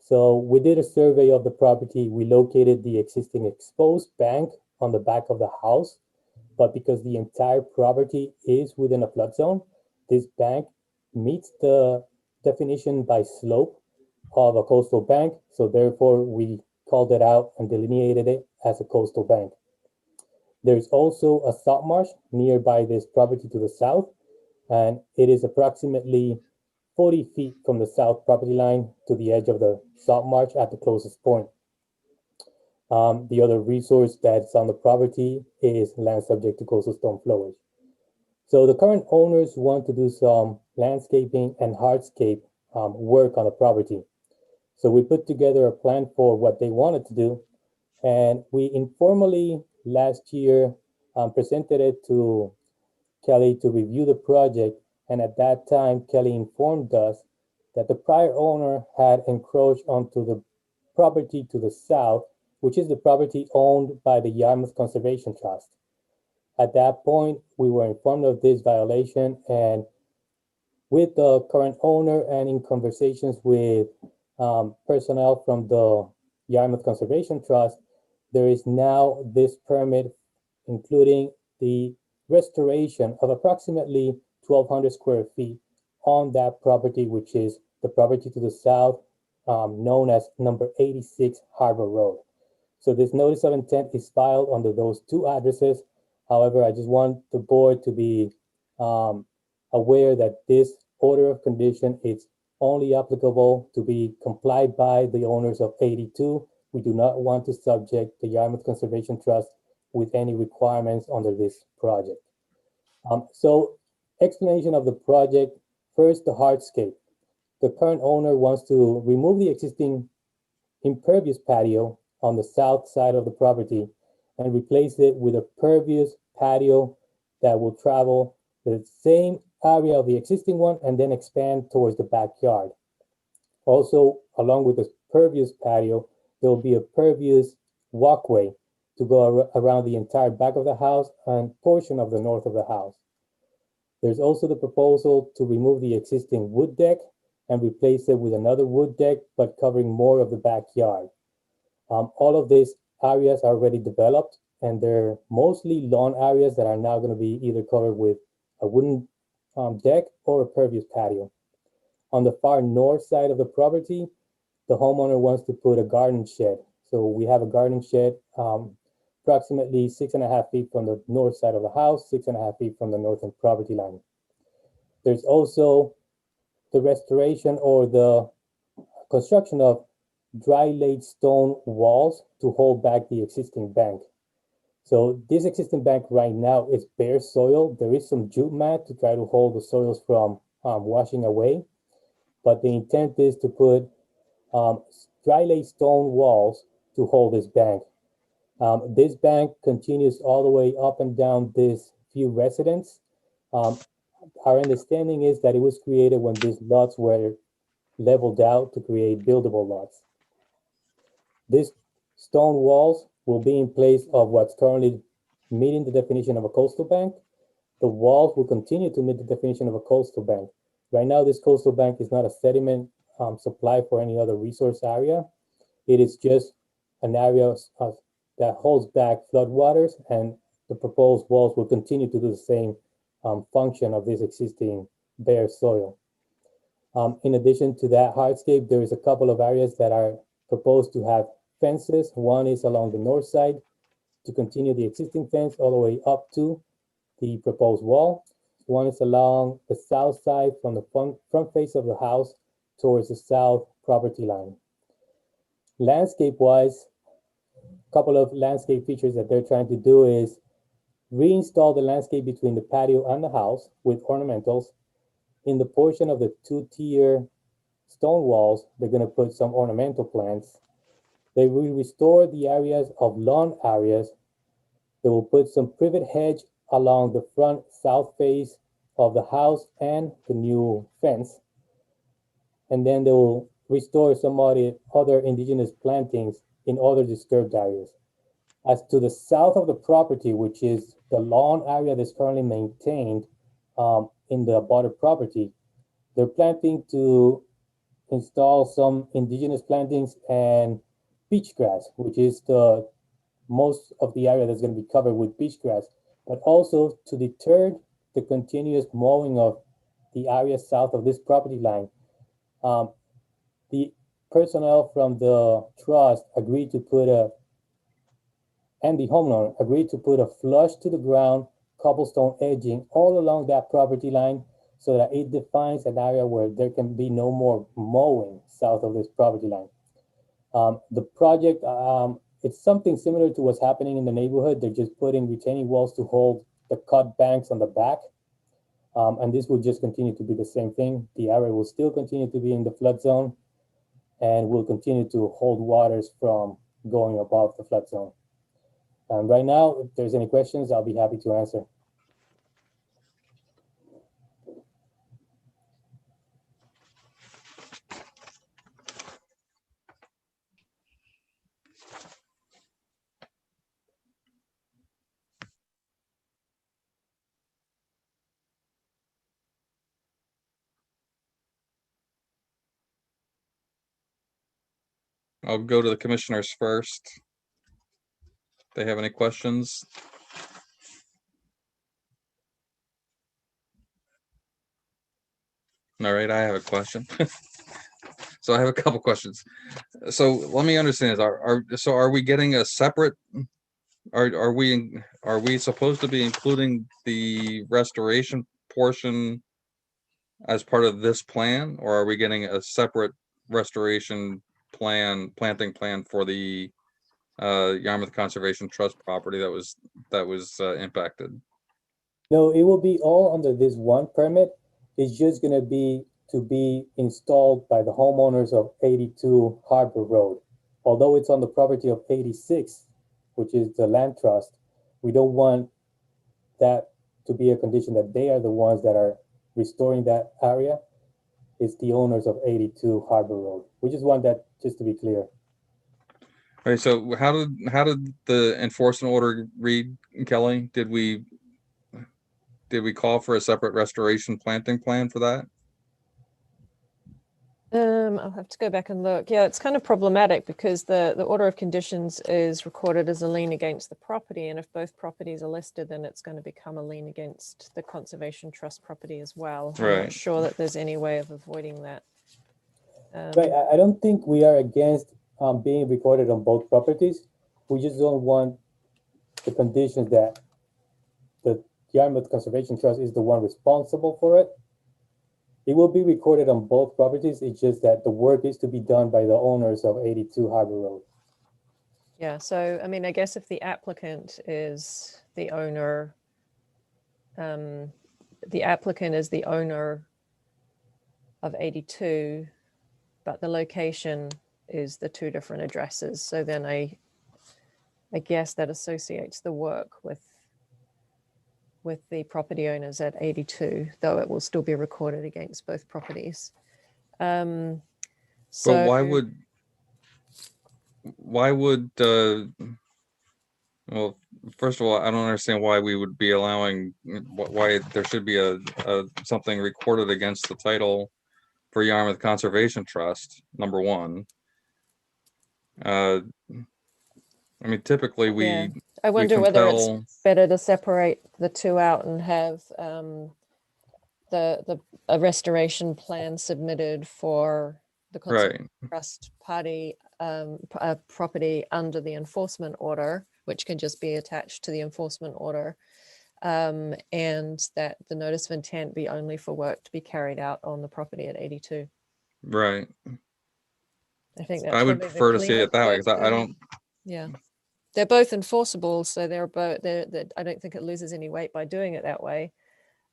So we did a survey of the property. We located the existing exposed bank on the back of the house, but because the entire property is within a flood zone, this bank meets the definition by slope of a coastal bank. So therefore, we called it out and delineated it as a coastal bank. There's also a salt marsh nearby this property to the south, and it is approximately 40 feet from the south property line to the edge of the salt marsh at the closest point. The other resource that's on the property is land subject to coastal storm flowage. So the current owners want to do some landscaping and hardscape work on the property. So we put together a plan for what they wanted to do, and we informally last year presented it to Kelly to review the project. And at that time, Kelly informed us that the prior owner had encroached onto the property to the south, which is the property owned by the Yarmouth Conservation Trust. At that point, we were informed of this violation, and with the current owner and in conversations with personnel from the Yarmouth Conservation Trust, there is now this permit, including the restoration of approximately 1,200 square feet on that property, which is the property to the south, known as number 86 Harbor Road. So this notice of intent is filed under those two addresses. However, I just want the board to be aware that this order of condition is only applicable to be complied by the owners of 82. We do not want to subject the Yarmouth Conservation Trust with any requirements under this project. So explanation of the project. First, the hardscape. The current owner wants to remove the existing impervious patio on the south side of the property and replace it with a pervious patio that will travel the same area of the existing one and then expand towards the backyard. Also, along with the pervious patio, there will be a pervious walkway to go around the entire back of the house and portion of the north of the house. There's also the proposal to remove the existing wood deck and replace it with another wood deck, but covering more of the backyard. All of these areas are already developed, and they're mostly lawn areas that are now going to be either covered with a wooden deck or a pervious patio. On the far north side of the property, the homeowner wants to put a garden shed. So we have a garden shed approximately 6.5 feet from the north side of the house, 6.5 feet from the northern property line. There's also the restoration or the construction of dry laid stone walls to hold back the existing bank. So this existing bank right now is bare soil. There is some jute mat to try to hold the soils from washing away, but the intent is to put dry laid stone walls to hold this bank. This bank continues all the way up and down this few residents. Our understanding is that it was created when these lots were leveled out to create buildable lots. These stone walls will be in place of what's currently meeting the definition of a coastal bank. The walls will continue to meet the definition of a coastal bank. Right now, this coastal bank is not a sediment supply for any other resource area. It is just an area that holds back floodwaters, and the proposed walls will continue to do the same function of this existing bare soil. In addition to that hardscape, there is a couple of areas that are proposed to have fences. One is along the north side to continue the existing fence all the way up to the proposed wall. One is along the south side from the front face of the house towards the south property line. Landscape-wise, a couple of landscape features that they're trying to do is reinstall the landscape between the patio and the house with ornamentals. In the portion of the two-tier stone walls, they're going to put some ornamental plants. They will restore the areas of lawn areas. They will put some privet hedge along the front south face of the house and the new fence. And then they will restore some other indigenous plantings in other disturbed areas. As to the south of the property, which is the lawn area that's currently maintained in the abutter property, they're planning to install some indigenous plantings and beach grass, which is the most of the area that's going to be covered with beach grass, but also to deter the continuous mowing of the area south of this property line. The personnel from the trust agreed to put and the homeowner agreed to put a flush to the ground cobblestone edging all along that property line so that it defines an area where there can be no more mowing south of this property line. The project, it's something similar to what's happening in the neighborhood. They're just putting retaining walls to hold the cut banks on the back. And this will just continue to be the same thing. The area will still continue to be in the flood zone and will continue to hold waters from going above the flood zone. Right now, if there's any questions, I'll be happy to answer. I'll go to the commissioners first. If they have any questions. All right, I have a question. So I have a couple questions. So let me understand this. Are we getting a separate, are we supposed to be including the restoration portion as part of this plan, or are we getting a separate restoration plan, planting plan for the Yarmouth Conservation Trust property that was impacted? No, it will be all under this one permit. It's just going to be installed by the homeowners of 82 Harbor Road. Although it's on the property of 86, which is the land trust, we don't want that to be a condition that they are the ones that are restoring that area. It's the owners of 82 Harbor Road. We just want that just to be clear. All right, so how did the enforcement order read, Kelly? Did we call for a separate restoration planting plan for that? I'll have to go back and look. Yeah, it's kind of problematic because the order of conditions is recorded as a lien against the property, and if both properties are listed, then it's going to become a lien against the Conservation Trust property as well. I'm not sure that there's any way of avoiding that. Right, I don't think we are against being recorded on both properties. We just don't want the conditions that the Yarmouth Conservation Trust is the one responsible for it. It will be recorded on both properties. It's just that the work is to be done by the owners of 82 Harbor Road. Yeah, so I mean, I guess if the applicant is the owner, of 82, but the location is the two different addresses. So then I guess that associates the work with the property owners at 82, though it will still be recorded against both properties. So but why would well, first of all, I don't understand why we would be allowing, why there should be a something recorded against the title for Yarmouth Conservation Trust, number one. I mean, typically I wonder whether it's better to separate the two out and have a restoration plan submitted for the Conservation Trust party property under the enforcement order, which can just be attached to the enforcement order, and that the notice of intent be only for work to be carried out on the property at 82. Right. I think that's I would probably the prefer to see it cleanest that way way because to I do it. don't. Yeah, they're both enforceable, so they're both. I don't think it loses any weight by doing it that way,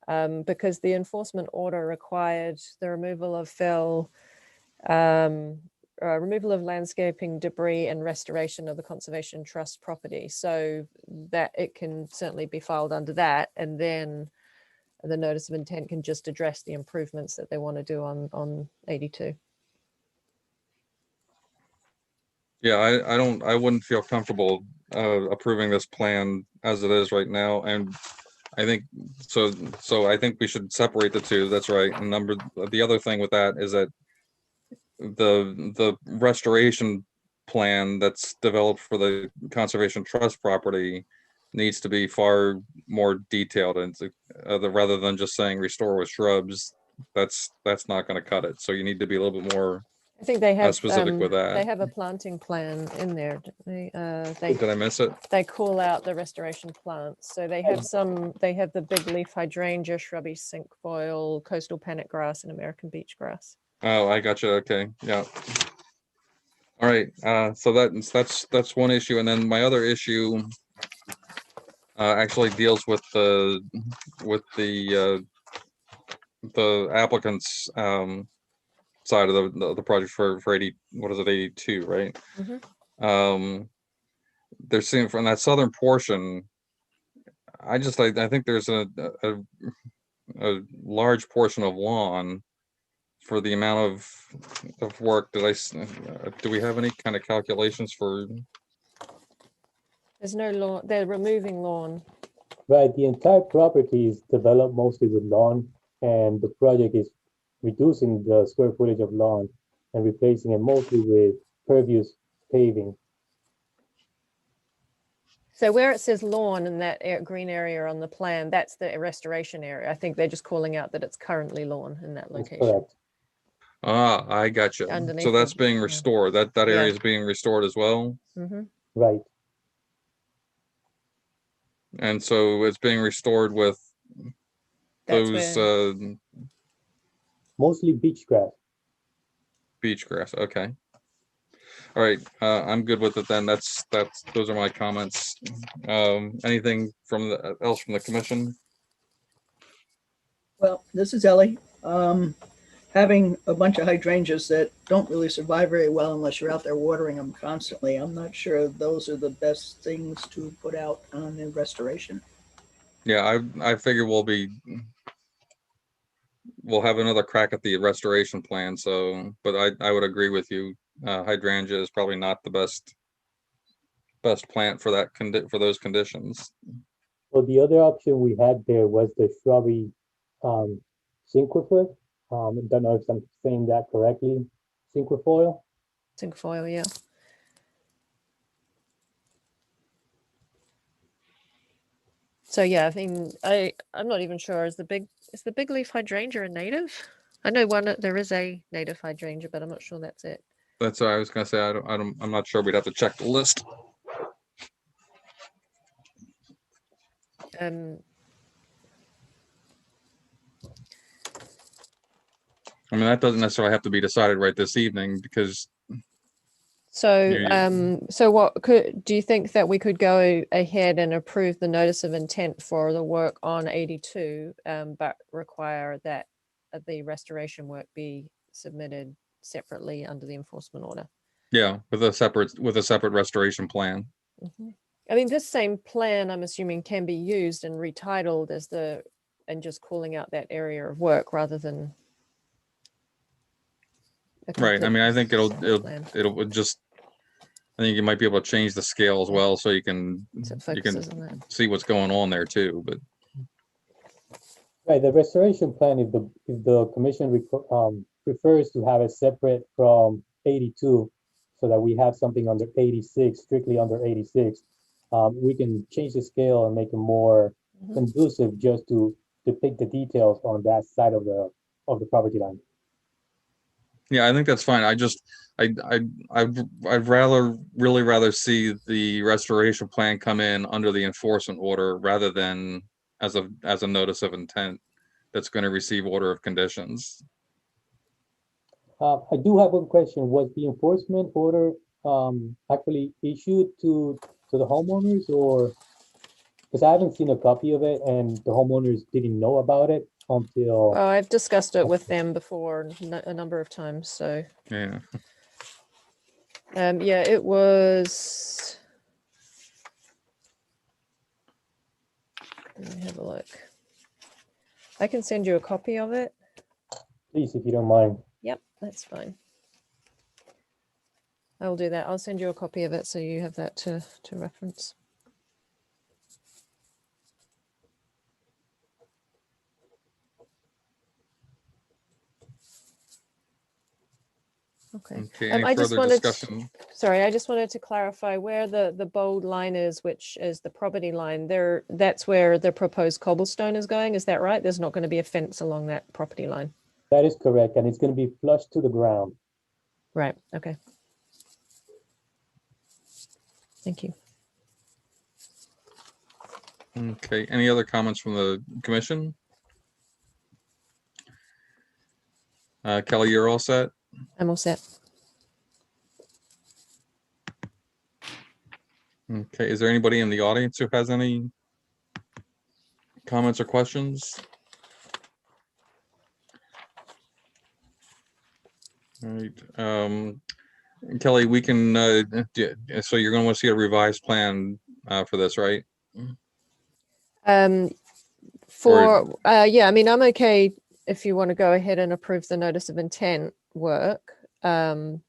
because the enforcement order required the removal of fill, removal of landscaping debris, and restoration of the Conservation Trust property. So that it can certainly be filed under that, and then the notice of intent can just address the improvements that they want to do on 82. Yeah, I wouldn't feel comfortable approving this plan as it is right now. And I think, so I think we should separate the two. That's right. And the other thing with that is that the restoration plan that's developed for the Conservation Trust property needs to be far more detailed, and rather than just saying restore with shrubs, that's not going to cut it. So you need to be a little bit more I think they have specific with that. They have a planting plan in there. Did I miss it? They call out the restoration plants. So they have they have the big leaf hydrangea, shrubby cinquefoil, coastal panic grass, and American beach grass. Oh, I got you. Okay, yeah. All right. So that's one issue, and then my other issue actually deals with the applicant's side of the project for 80. What is it? 82, right? Mm-hmm. They're seeing from that southern portion. I think there's a large portion of lawn for the amount of work that do we have any kind of calculations for? There's no lawn. They're removing lawn. Right, the entire property is developed mostly with lawn, and the project is reducing the square footage of lawn and replacing it mostly with pervious paving. So where it says lawn in that green area on the plan, that's the restoration area. I think they're just calling out that it's currently lawn in that That's location. correct. Ah, I got you. Underneath So that's the- being yeah. restored. That Yeah. area is being restored as well. Mm-hmm. Right. And so it's being restored with That's those Mostly beach grass. beach grass. Okay. All right. I'm good with it then. Those are my comments. Anything else from the commission? Well, this is Ellie. Having a bunch of hydrangeas that don't really survive very well unless you're out there watering them constantly, I'm not sure those are the best things to put out on the restoration. Yeah, I figure we'll have another crack at the restoration plan. So, but I would agree with you. Hydrangea is probably not the best plant for for those conditions. Well, the other option we had there was the shrubby cinquefoil. I don't know if I'm saying that correctly. Cinquefoil. Cinquefoil, yeah. So yeah, I mean, I'm not even sure. Is the big leaf hydrangea a native? I know there is a native hydrangea, but I'm not sure that's it. That's what I was gonna say. I'm not sure. We'd have to check the list. I mean, that doesn't necessarily have to be decided right this evening because. So what do you think that we could go ahead and approve the notice of intent for the work on 82, but require that the restoration work be submitted separately under the enforcement order? Yeah, with a separate restoration plan. Mm-hmm. I mean, this same plan, I'm assuming, can be used and retitled and just calling out that area of work rather than. Right. I mean, I think it'll just. I think you might be able to change the scale as well, so you can see what's going on there too. But right, the restoration plan, if the commission prefers to have it separate from 82, so that we have something under 86, strictly under 86, we can change the scale and make it more conducive just to depict the details on that side of the property line. yeah, I think that's fine. I'd rather see the restoration plan come in under the enforcement order rather than as a notice of intent that's going to receive order of conditions. I do have one question. Was the enforcement order actually issued to the homeowners, or because I haven't seen a copy of it and the homeowners didn't know about it until. Oh, I've discussed it with them before a number of times. So Yeah. yeah, it was. Let me have a look. I can send you a copy of it. Please, if you don't mind. Yep, that's fine. I'll do that. I'll send you a copy of it so you have that to reference. Okay. Any I just further wanted discussion? sorry, I just wanted to clarify where the bold line is, which is the property line. That's where the proposed cobblestone is going. Is that right? There's not going to be a fence along that property line. That is correct, and it's going to be flush to the ground. Right. Okay. Thank you. Okay. Any other comments from the commission? Kelly, you're all set? I'm all set. Okay. Is there anybody in the audience who has any comments or questions? All right. Kelly, we can, so you're going to want to see a revised plan for this, right? Yeah, I mean, I'm okay if you want to go ahead and approve the notice of intent work. Or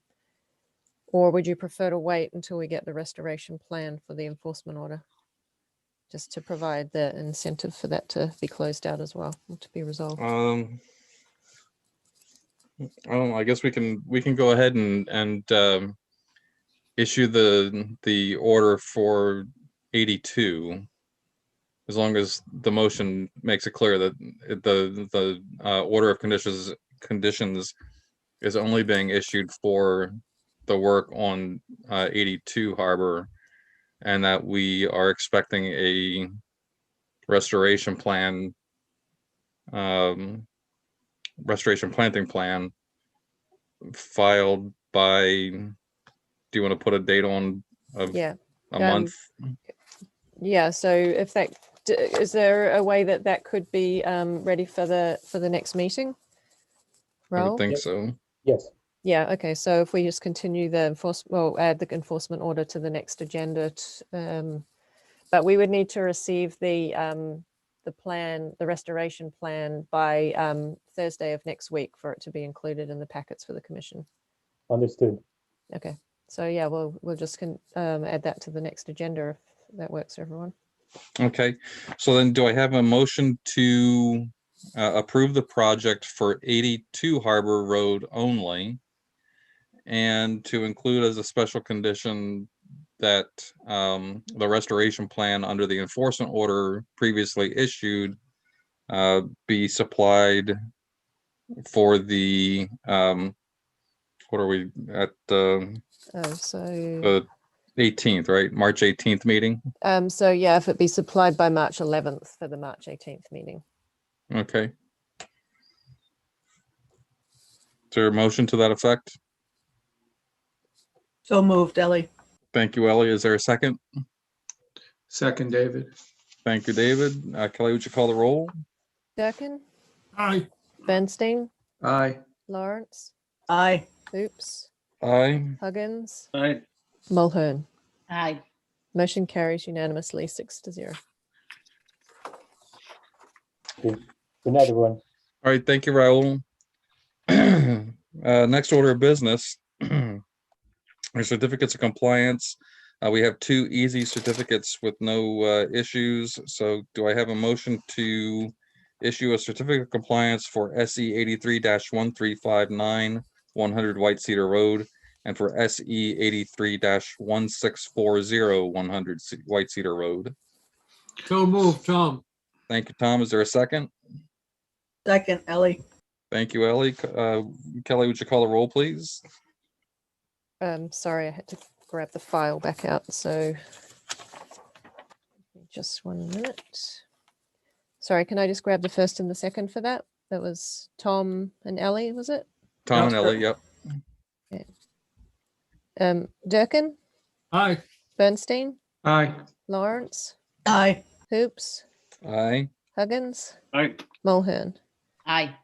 would you prefer to wait until we get the restoration plan for the enforcement order? Just to provide the incentive for that to be closed out as well, or to be resolved. I guess we can go ahead and issue the order for 82, as long as the motion makes it clear that the order of conditions is only being issued for the work on 82 Harbor, and that we are expecting a restoration plan, restoration planting plan filed by, do you want to put a date on of Yeah. a month? Yeah, so if that, is there a way that could be ready for the next meeting? I would Raul? think so. Yes. Yeah, okay, so if we just continue the add the enforcement order to the next agenda, but we would need to receive the plan, the restoration plan by Thursday of next week for it to be included in the packets for the commission. Understood. Okay, so yeah, we'll just add that to the next agenda if that works for everyone. Okay, so then do I have a motion to approve the project for 82 Harbor Road only, and to include as a special condition that the restoration plan under the enforcement order previously issued be supplied for the what are we at the 18th, right? March 18th meeting. So yeah, if it be supplied by March 11th for the March 18th meeting. Okay. Is there a motion to that effect? So moved, Ellie. Thank you, Ellie. Is there a second? Second, David. Thank you, David. Kelly, would you call the roll? Durkin? Aye. Bernstein? Aye. Lawrence? Aye. Oops. Aye. Huggins? Aye. Mulhern? Aye. Motion carries unanimously 6-0. Good night, everyone. All right, thank you, Raul. Next order of business. Our certificates of compliance. We have 2 easy certificates with no issues. So do I have a motion to issue a certificate of compliance for SE 83-1359 100 White Cedar Road, and for SE 83-1640 100 White Cedar Road? So moved, Tom. Thank you, Tom. Is there a second? Second, Ellie. Thank you, Ellie. Kelly, would you call the roll, please? Sorry, I had to grab the file back out. So just 1 minute. Sorry, can I just grab the first and the second for that? That was Tom and Ellie, was it? Tom and Ellie, yep. Durkin, Aye. Bernstein, Aye. Lawrence, Aye. Hoops, Aye. Huggins, Aye. Mulhern. Aye.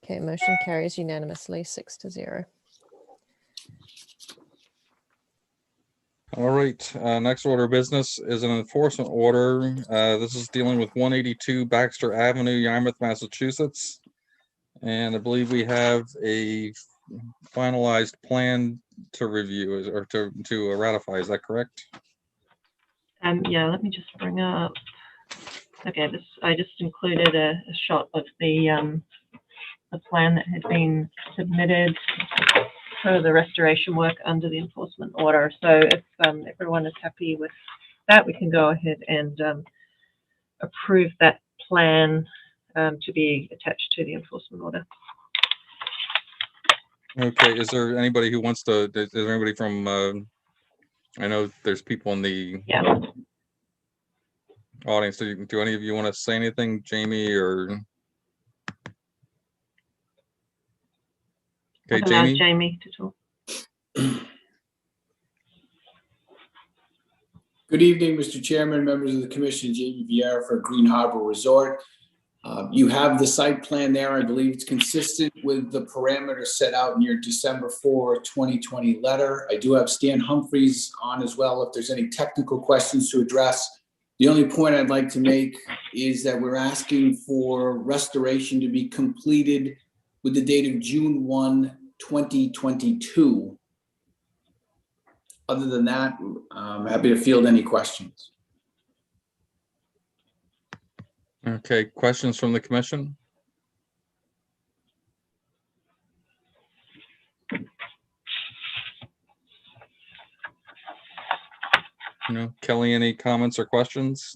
Okay, motion carries unanimously, 6-0. All right, next order of business is an enforcement order. This is dealing with 182 Baxter Avenue, Yarmouth, Massachusetts. And I believe we have a finalized plan to review or to ratify. Is that correct? Yeah, let me just bring up. Okay, I just included a shot of the plan that had been submitted for the restoration work under the enforcement order. So if everyone is happy with that, we can go ahead and approve that plan to be attached to the enforcement order. Okay, is there anybody who wants to, is there anybody from, I know there's people in the audience. Do any of you want to say anything, Jamie or? Okay, Jamie. Jamie to talk. Good evening, Mr. Chairman, members of the commission, Jamie Vieira for Green Harbor Resort. You have the site plan there. I believe it's consistent with the parameters set out in your December 4, 2020 letter. I do have Stan Humphreys on as well if there's any technical questions to address. The only point I'd like to make is that we're asking for restoration to be completed with the date of June 1, 2022. Other than that, I'm happy to field any questions. Okay, questions from the commission? No, Kelly, any comments or questions?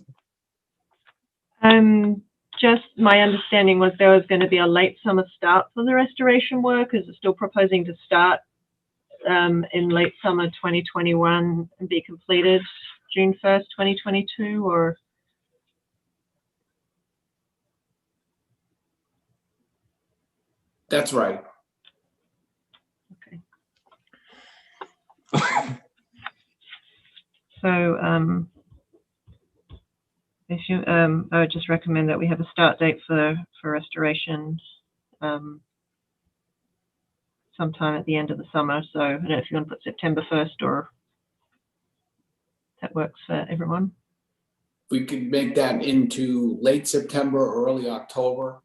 Just my understanding was there was going to be a late summer start for the restoration work. Is it still proposing to start in late summer 2021 and be completed June 1st, 2022, or? That's right. Okay. So I would just recommend that we have a start date for restoration sometime at the end of the summer. So I don't know if you want to put September 1st or that works for everyone. We could make that into late September or early October.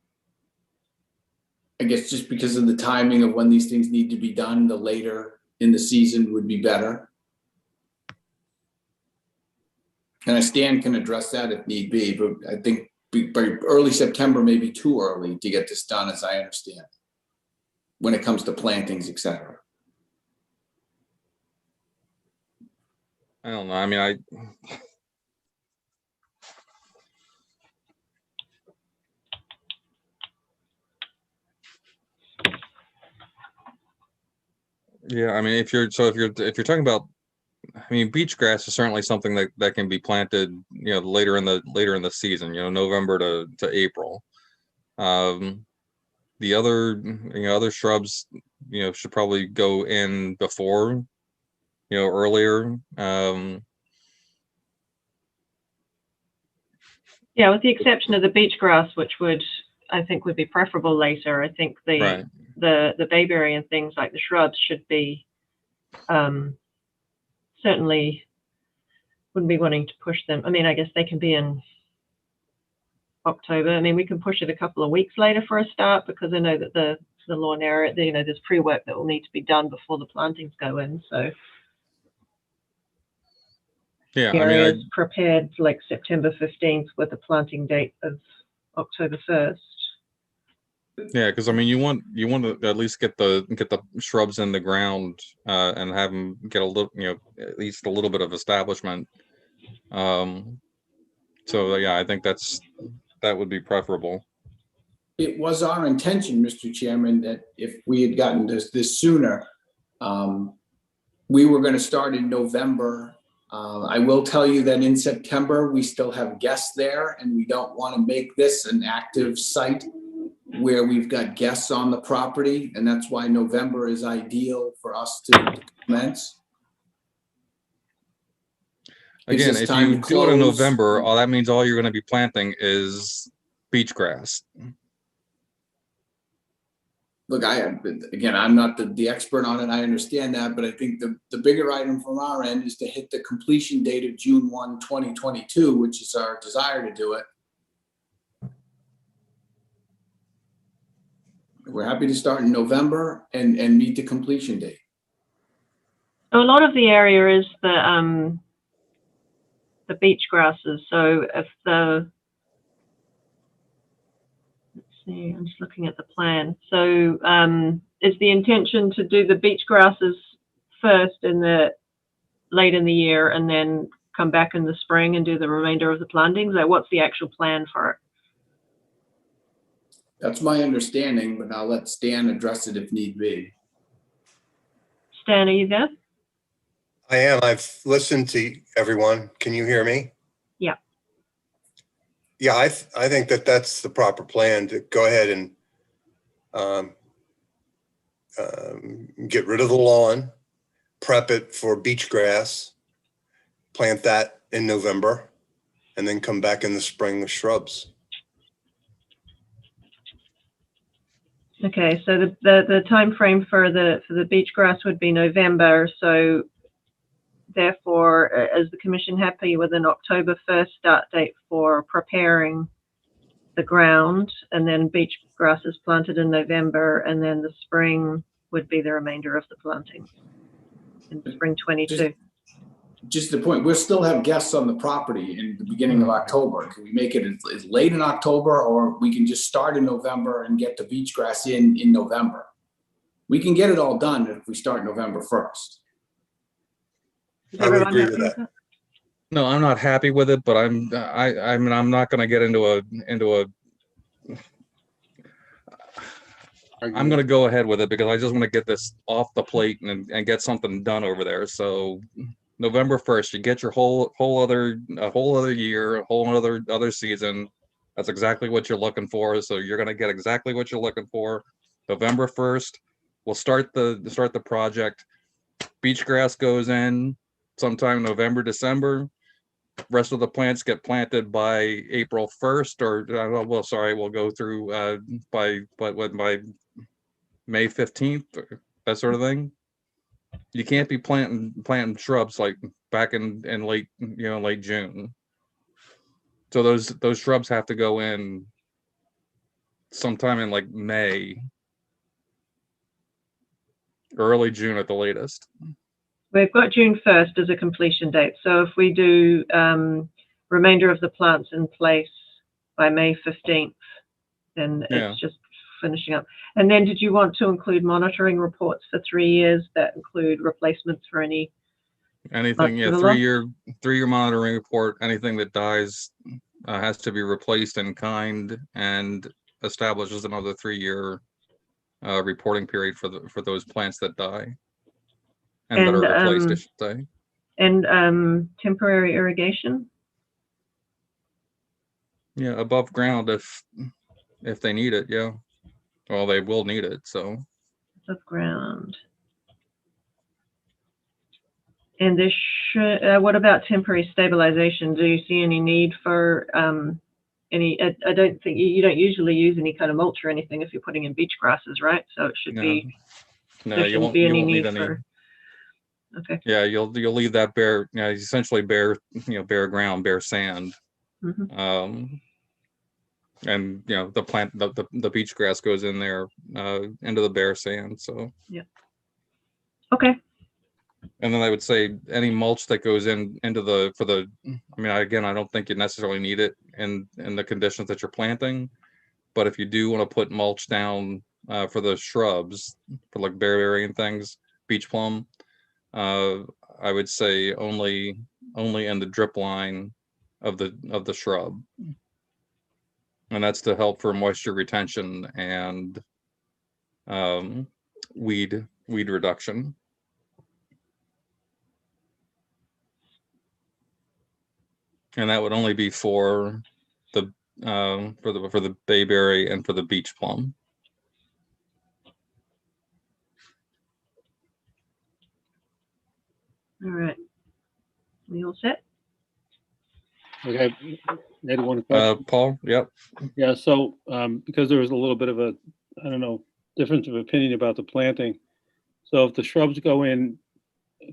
I guess just because of the timing of when these things need to be done, the later in the season would be better. And Stan can address that if need be, but I think by early September may be too early to get this done, as I understand, when it comes to plantings, et cetera. I don't know. I mean, yeah, I mean, if you're talking about, I mean, beach grass is certainly something that can be planted, you know, later in the season, you know, November to April. The other shrubs, you know, should probably go in before, you know, earlier. Yeah, with the exception of the beach grass, which I think would be preferable later. I think the bayberry and things like the shrubs should be certainly wouldn't be wanting to push them. I mean, I guess they can be in October. I mean, we can push it a couple of weeks later for a start because I know that the lawn area, you know, there's pre-work that will need to be done before the plantings go in. So yeah, the I mean, area's prepared for like September 15th with a planting date of October 1st. yeah, because I mean, you want to at least get the shrubs in the ground and have them get a little, you know, at least a little bit of establishment. So yeah, I think that would be preferable. It was our intention, Mr. Chairman, that if we had gotten this sooner, we were going to start in November I will tell you that in September, we still have guests there, and we don't want to make this an active site where we've got guests on the property, and that's why November is ideal for us to commence. Again, us if time you to do it in close. November, all that means all you're going to be planting is beach grass. Look, I'm not the expert on it. I understand that, but I think the bigger item from our end is to hit the completion date of June 1, 2022, which is our desire to do it. We're happy to start in November and meet the completion date. So a lot of the area is the beach grasses. So if let's see, I'm just looking at the plan. So is the intention to do the beach grasses first late in the year and then come back in the spring and do the remainder of the plantings? Like, what's the actual plan for it? That's my understanding, but I'll let Stan address it if need be. Stan, are you there? I am. I've listened to everyone. Can you hear me? Yeah. Yeah, I think that's the proper plan, to go ahead and get rid of the lawn, prep it for beach grass, plant that in November, and then come back in the spring with shrubs. Okay, so the time frame for the beach grass would be November. So therefore, is the commission happy with an October 1st start date for preparing the ground, and then beach grass is planted in November, and then the spring would be the remainder of the plantings in spring 22? Just the point, we'll still have guests on the property in the beginning of October. Can we make it as late in October, or we can just start in November and get the beach grass in November? We can get it all done if we start November 1st. I would agree with that. No, I'm not happy with it, but I mean, I'm not going to get into a. I'm going to go ahead with it because I just want to get this off the plate and get something done over there. So November 1st, you get your whole other year, a whole other season. That's exactly what you're looking for. So you're going to get exactly what you're looking for. November 1st, we'll start the project. Beach grass goes in sometime November, December. Rest of the plants get planted by April 1st, or well, sorry, we'll go through by May 15th, or that sort of thing. You can't be planting shrubs like back in late June. So those shrubs have to go in sometime in like May, early June at the latest. We've got June 1st as a completion date. So if we do remainder of the plants in place by May 15th, then it's just finishing up. And then did you want to include monitoring reports for 3 years that include replacements for anything? Yeah, 3-year monitoring report. Anything that dies has to be replaced in kind, and establishes another 3-year reporting period for those plants that die and that are replaced, I should say. And temporary irrigation? Yeah, above ground if they need it, yeah. Well, they will need it, so. Above ground. And this should, what about temporary stabilization? Do you see any need for any? I don't think you don't usually use any kind of mulch or anything if you're putting in beach grasses, right? So it should be. No, you won't need any. Okay. Yeah, you'll leave that bare, essentially bare, bare ground, bare sand. Mm-hmm. And the beach grass goes in there into the bare sand. So yeah. Okay. And then I would say any mulch that goes into I don't think you necessarily need it in the conditions that you're planting, but if you do want to put mulch down for the shrubs, for like bearberry and things, beach plum, I would say only in the drip line of the shrub, and that's to help for moisture retention and weed reduction. And that would only be for the bayberry and for the beach plum. All right. We all set? Okay, Ed, one question. Paul, yep. Yeah, so because there was a little bit of a, I don't know, difference of opinion about the planting. So if the shrubs go in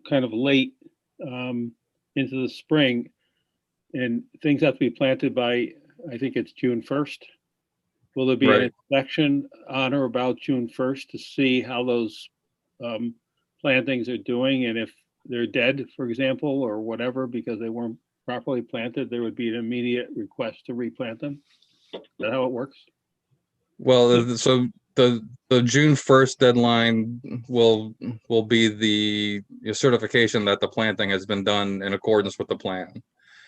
kind of late into the spring and things have to be planted by, I think it's June 1st, will there be an inspection on or about June 1st to see how those plantings are doing? And if they're dead, for example, or whatever, because they weren't properly planted, there would be an immediate request to replant them? Is that how it works? Well, so the June 1st deadline will be the certification that the planting has been done in accordance with the plan.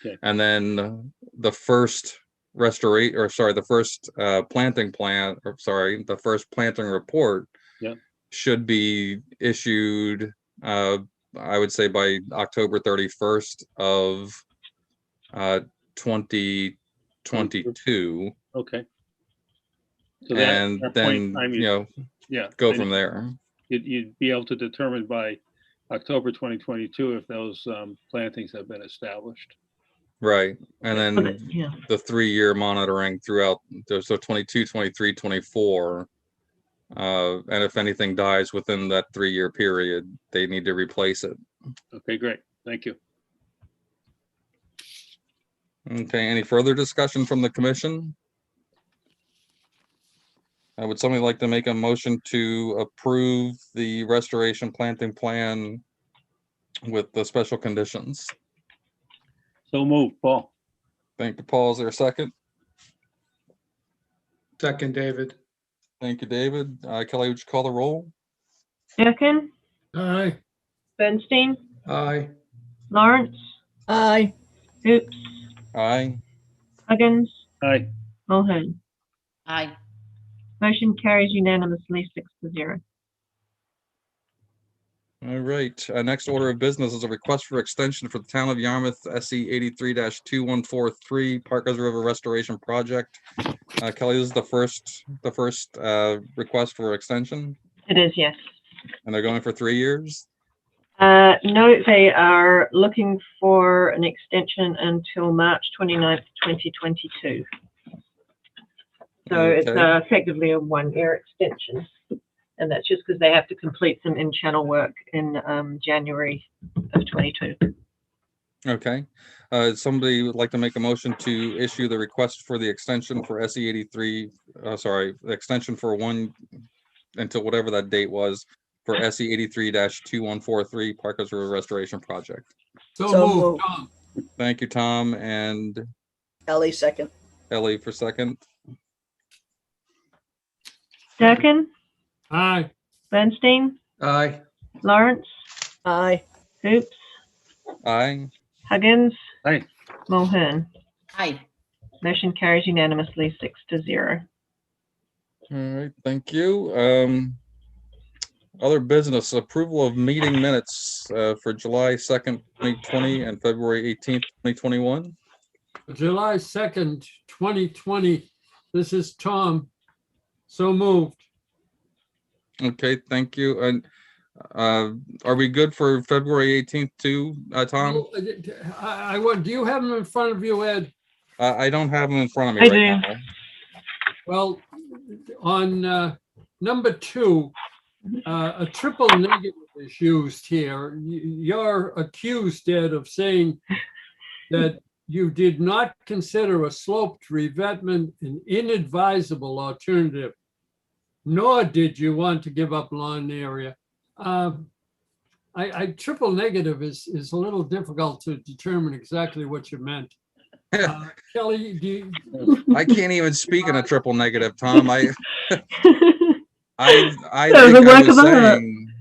Okay. And then the first the first planting plan, or sorry, the first planting report should be issued, I would say by October 31st of 2022. Okay. So And then, go from there. You'd be able to determine by October 2022 if those plantings have been established. Right. And then the 3-year monitoring throughout, so 22, 23, 24. And if anything dies within that 3-year period, they need to replace it. Okay, great. Thank you. Okay, any further discussion from the commission? Would somebody like to make a motion to approve the restoration planting plan with the special conditions? So moved, Paul. Thank you, Paul. Is there a second? Second, David. Thank you, David. Kelly, would you call the roll? Durkin? Aye. Bernstein? Aye. Lawrence? Aye. Oops. Aye. Huggins? Aye. Mulhern? Aye. Motion carries unanimously 6-0. All right. Next order of business is a request for extension for the Town of Yarmouth SE 83-2143 Parkers River Restoration Project. Kelly, this is the first request for extension. It is, yes. And they're going for 3 years? No, they are looking for an extension until March 29th, 2022. So it's effectively a 1-year extension. And that's just because they have to complete some in-channel work in January of 22. Okay. Somebody would like to make a motion to issue the request for the extension for SE 83, the extension for until whatever that date was, for SE 83-2143 Parkers River Restoration Project. So moved, Tom. Thank you, Tom, and Ellie second. Ellie for second. Durkin? Aye. Bernstein? Aye. Lawrence? Aye. Hoops? Aye. Huggins? Aye. Mulhern? Aye. Motion carries unanimously 6-0. All right, thank you. Other business, approval of meeting minutes for July 2nd, 2020 and February 18th, 2021. July 2nd, 2020. This is Tom. So moved. Okay, thank you. And are we good for February 18th too, Tom? I want. Do you have them in front of you, Ed? I don't have them in front of me right now. Well, on number 2, a triple negative is used here. You're accused, Ed, of saying that you did not consider a sloped revetment an inadvisable alternative, nor did you want to give up lawn area. I triple negative is a little difficult to determine exactly what you meant. Kelly, do you... I can't even speak in a triple negative, Tom. I think I was saying,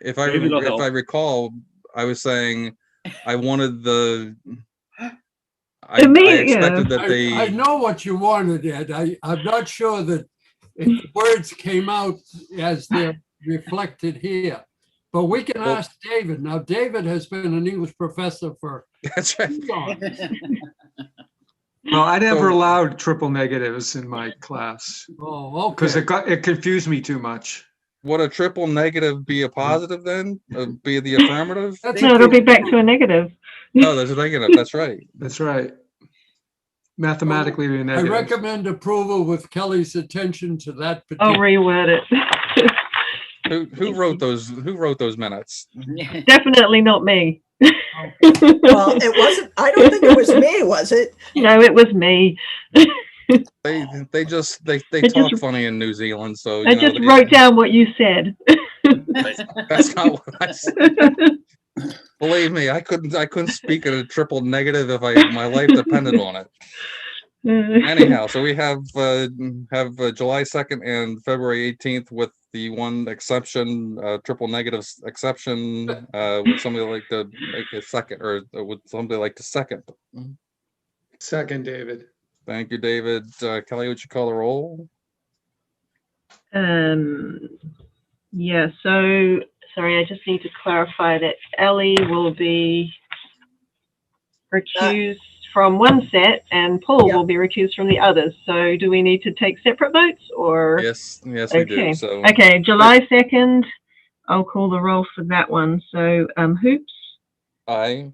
if I recall, I was saying I wanted the. I expected that they. I know what you wanted, Ed. I'm not sure that if the words came out as they're reflected here, but we can ask David. Now, David has been an English professor for. That's right. Well, I never So- allowed triple negatives in my class Oh, because okay. it confused me too much. Would a triple negative be a positive then? Be the affirmative? That's No, it'll be back to a negative. Oh, there's a negative. That's right. That's right. Mathematically, a I negative. recommend approval with Kelly's attention to that I'll particular. reword it. Who wrote those? Who wrote those minutes? Definitely not me. Well, it wasn't, I don't think it was me, was it? No, it was me. They just they I talk just- funny in New Zealand, so I just wrote down what you said. That's not what I said. Believe me, I couldn't speak at a triple negative if my life depended on it. Anyhow, so we have July 2nd and February 18th with the one exception, triple negative exception. Would somebody like to make a second, or would somebody like to second? Second, David. Thank you, David. Kelly, would you call the roll? Yeah, so sorry, I just need to clarify that Ellie will be recused from one set and Paul will be recused from the others. So do we need to take separate votes or? Yes, we do. So okay, July 2nd, I'll call the roll for that one. So Hoops, aye.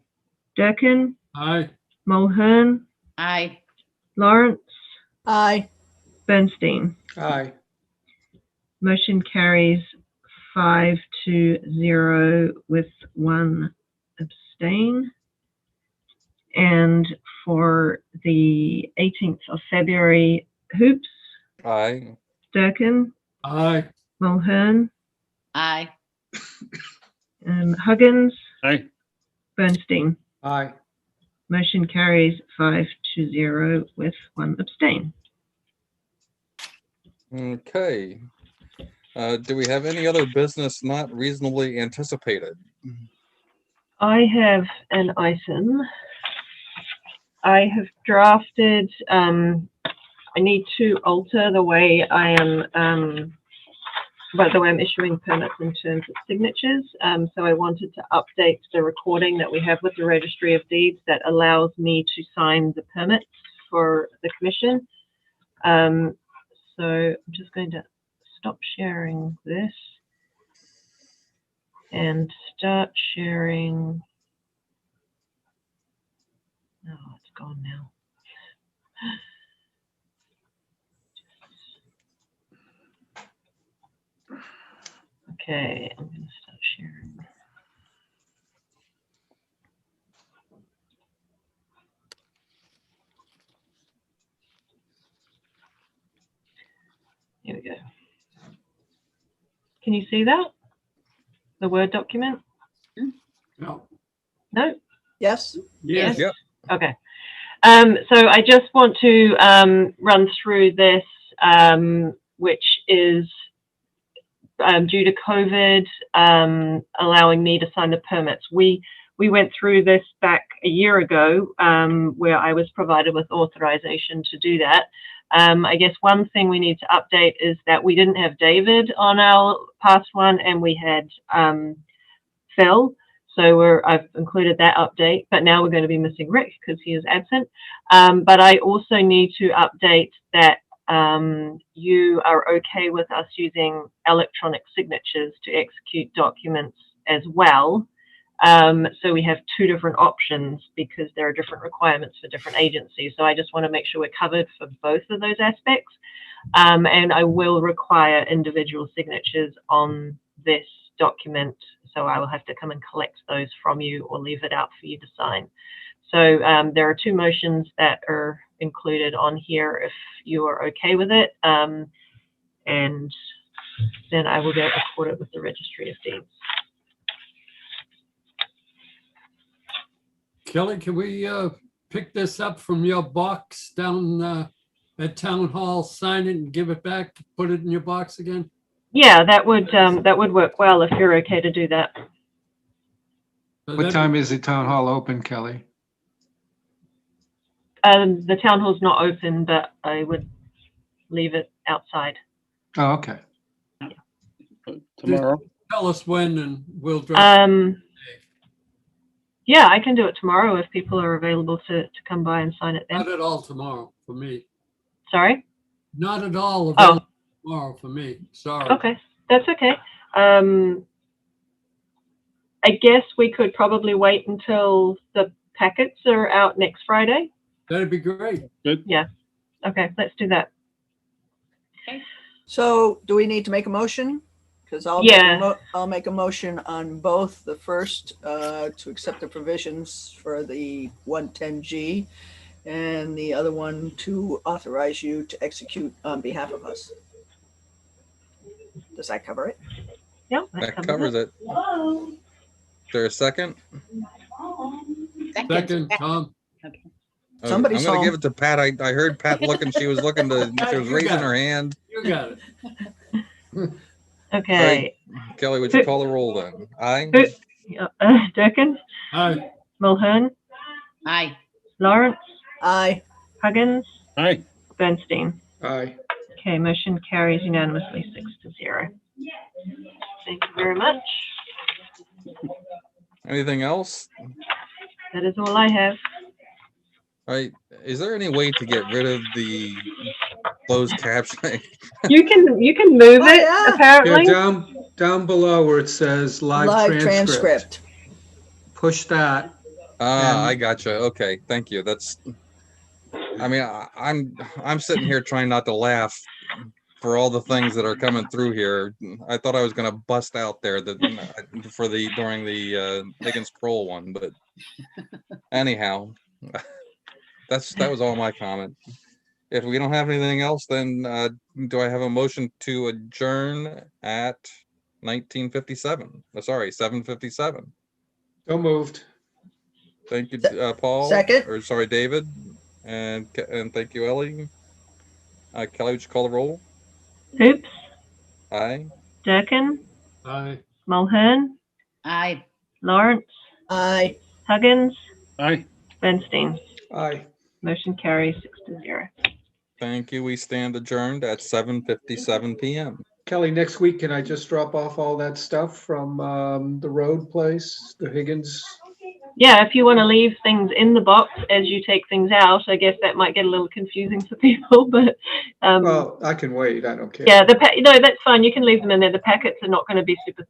Durkin, Aye. Mulhern, Aye. Lawrence, Aye. Bernstein. Aye. Motion carries 5-0 with 1 abstain. And for the 18th of February, Hoops, Aye. Durkin, Aye. Mulhern, Aye. Huggins, Aye. Bernstein. Aye. Motion carries 5-0 with 1 abstain. Okay. Do we have any other business not reasonably anticipated? I have an item. I have drafted, I need to alter the way I am, the way I'm issuing permits in terms of signatures. So I wanted to update the recording that we have with the Registry of Deeds that allows me to sign the permits for the commission. So I'm just going to stop sharing this and start sharing. Oh, it's gone now. Okay, I'm going to start sharing. Here we go. Can you see that? The Word document? No. No? Yes. Yes. Yep. Okay. So I just want to run through this, which is due to COVID allowing me to sign the permits. We went through this back a year ago where I was provided with authorization to do that. I guess one thing we need to update is that we didn't have David on our past one and we had Phil. So I've included that update, but now we're going to be missing Rick because he is absent. But I also need to update that you are okay with us using electronic signatures to execute documents as well. So we have 2 different options because there are different requirements for different agencies. So I just want to make sure we're covered for both of those aspects. And I will require individual signatures on this document. So I will have to come and collect those from you or leave it out for you to sign. So there are 2 motions that are included on here if you are okay with it. And then I will go record it with the Registry of Deeds. Kelly, can we pick this up from your box down at Town Hall, sign it and give it back, put it in your box again? Yeah, that would work well if you're okay to do that. What time is the town hall open, Kelly? The town hall's not open, but I would leave it outside. Oh, okay. Tomorrow. Tell us when and we'll drive. Yeah, I can do it tomorrow if people are available to come by and sign it then. Not at all tomorrow for me. Sorry? Not at all Oh, available tomorrow for me. Sorry. okay. That's okay. I guess we could probably wait until the packets are out next Friday. That'd be great. Good. Yeah. Okay, let's do that. So do we need to make a motion? Because I'll make a motion on both. The first to accept the provisions for the 110G, and the other one to authorize you to execute on behalf of us. Does that cover it? Yep, That covers it. Is there a second? Second, Tom. Okay, Somebody's I'm gonna home. give it to Pat. I heard Pat looking. She was looking to. She was You raising got her it. hand. You got it. Okay. All right, Kelly, would you call the roll then? Aye. Durkin? Aye. Mulhern? Aye. Lawrence? Aye. Huggins? Aye. Bernstein? Aye. Okay, motion carries unanimously 6-0. Thank you very much. Anything else? That is all I have. All right. Is there any way to get rid of the closed captioning? You can move Oh, it, yeah. apparently. Yeah, down below where it says live transcript. Push that. Ah, I gotcha. Okay, thank you. That's. I mean, I'm sitting here trying not to laugh for all the things that are coming through here. I thought I was gonna bust out there during the Higgins Kroll one, but anyhow, that was all my comment. If we don't have anything else, then do I have a motion to adjourn at 7:57? So moved. Thank you, Paul. Second. Or sorry, David, and thank you, Ellie. Kelly, would you call the roll? Hoops? Aye. Durkin? Aye. Mulhern? Aye. Lawrence? Aye. Huggins? Aye. Bernstein? Aye. Motion carries 6-0. Thank you. We stand adjourned at 7:57 p.m. Kelly, next week, can I just drop off all that stuff from the road place, the Higgins? Yeah, if you want to leave things in the box as you take things out, I guess that might get a little confusing for people, but Well, I can wait. I don't care. yeah, no, that's fine. You can leave them in there. The packets are not going to be super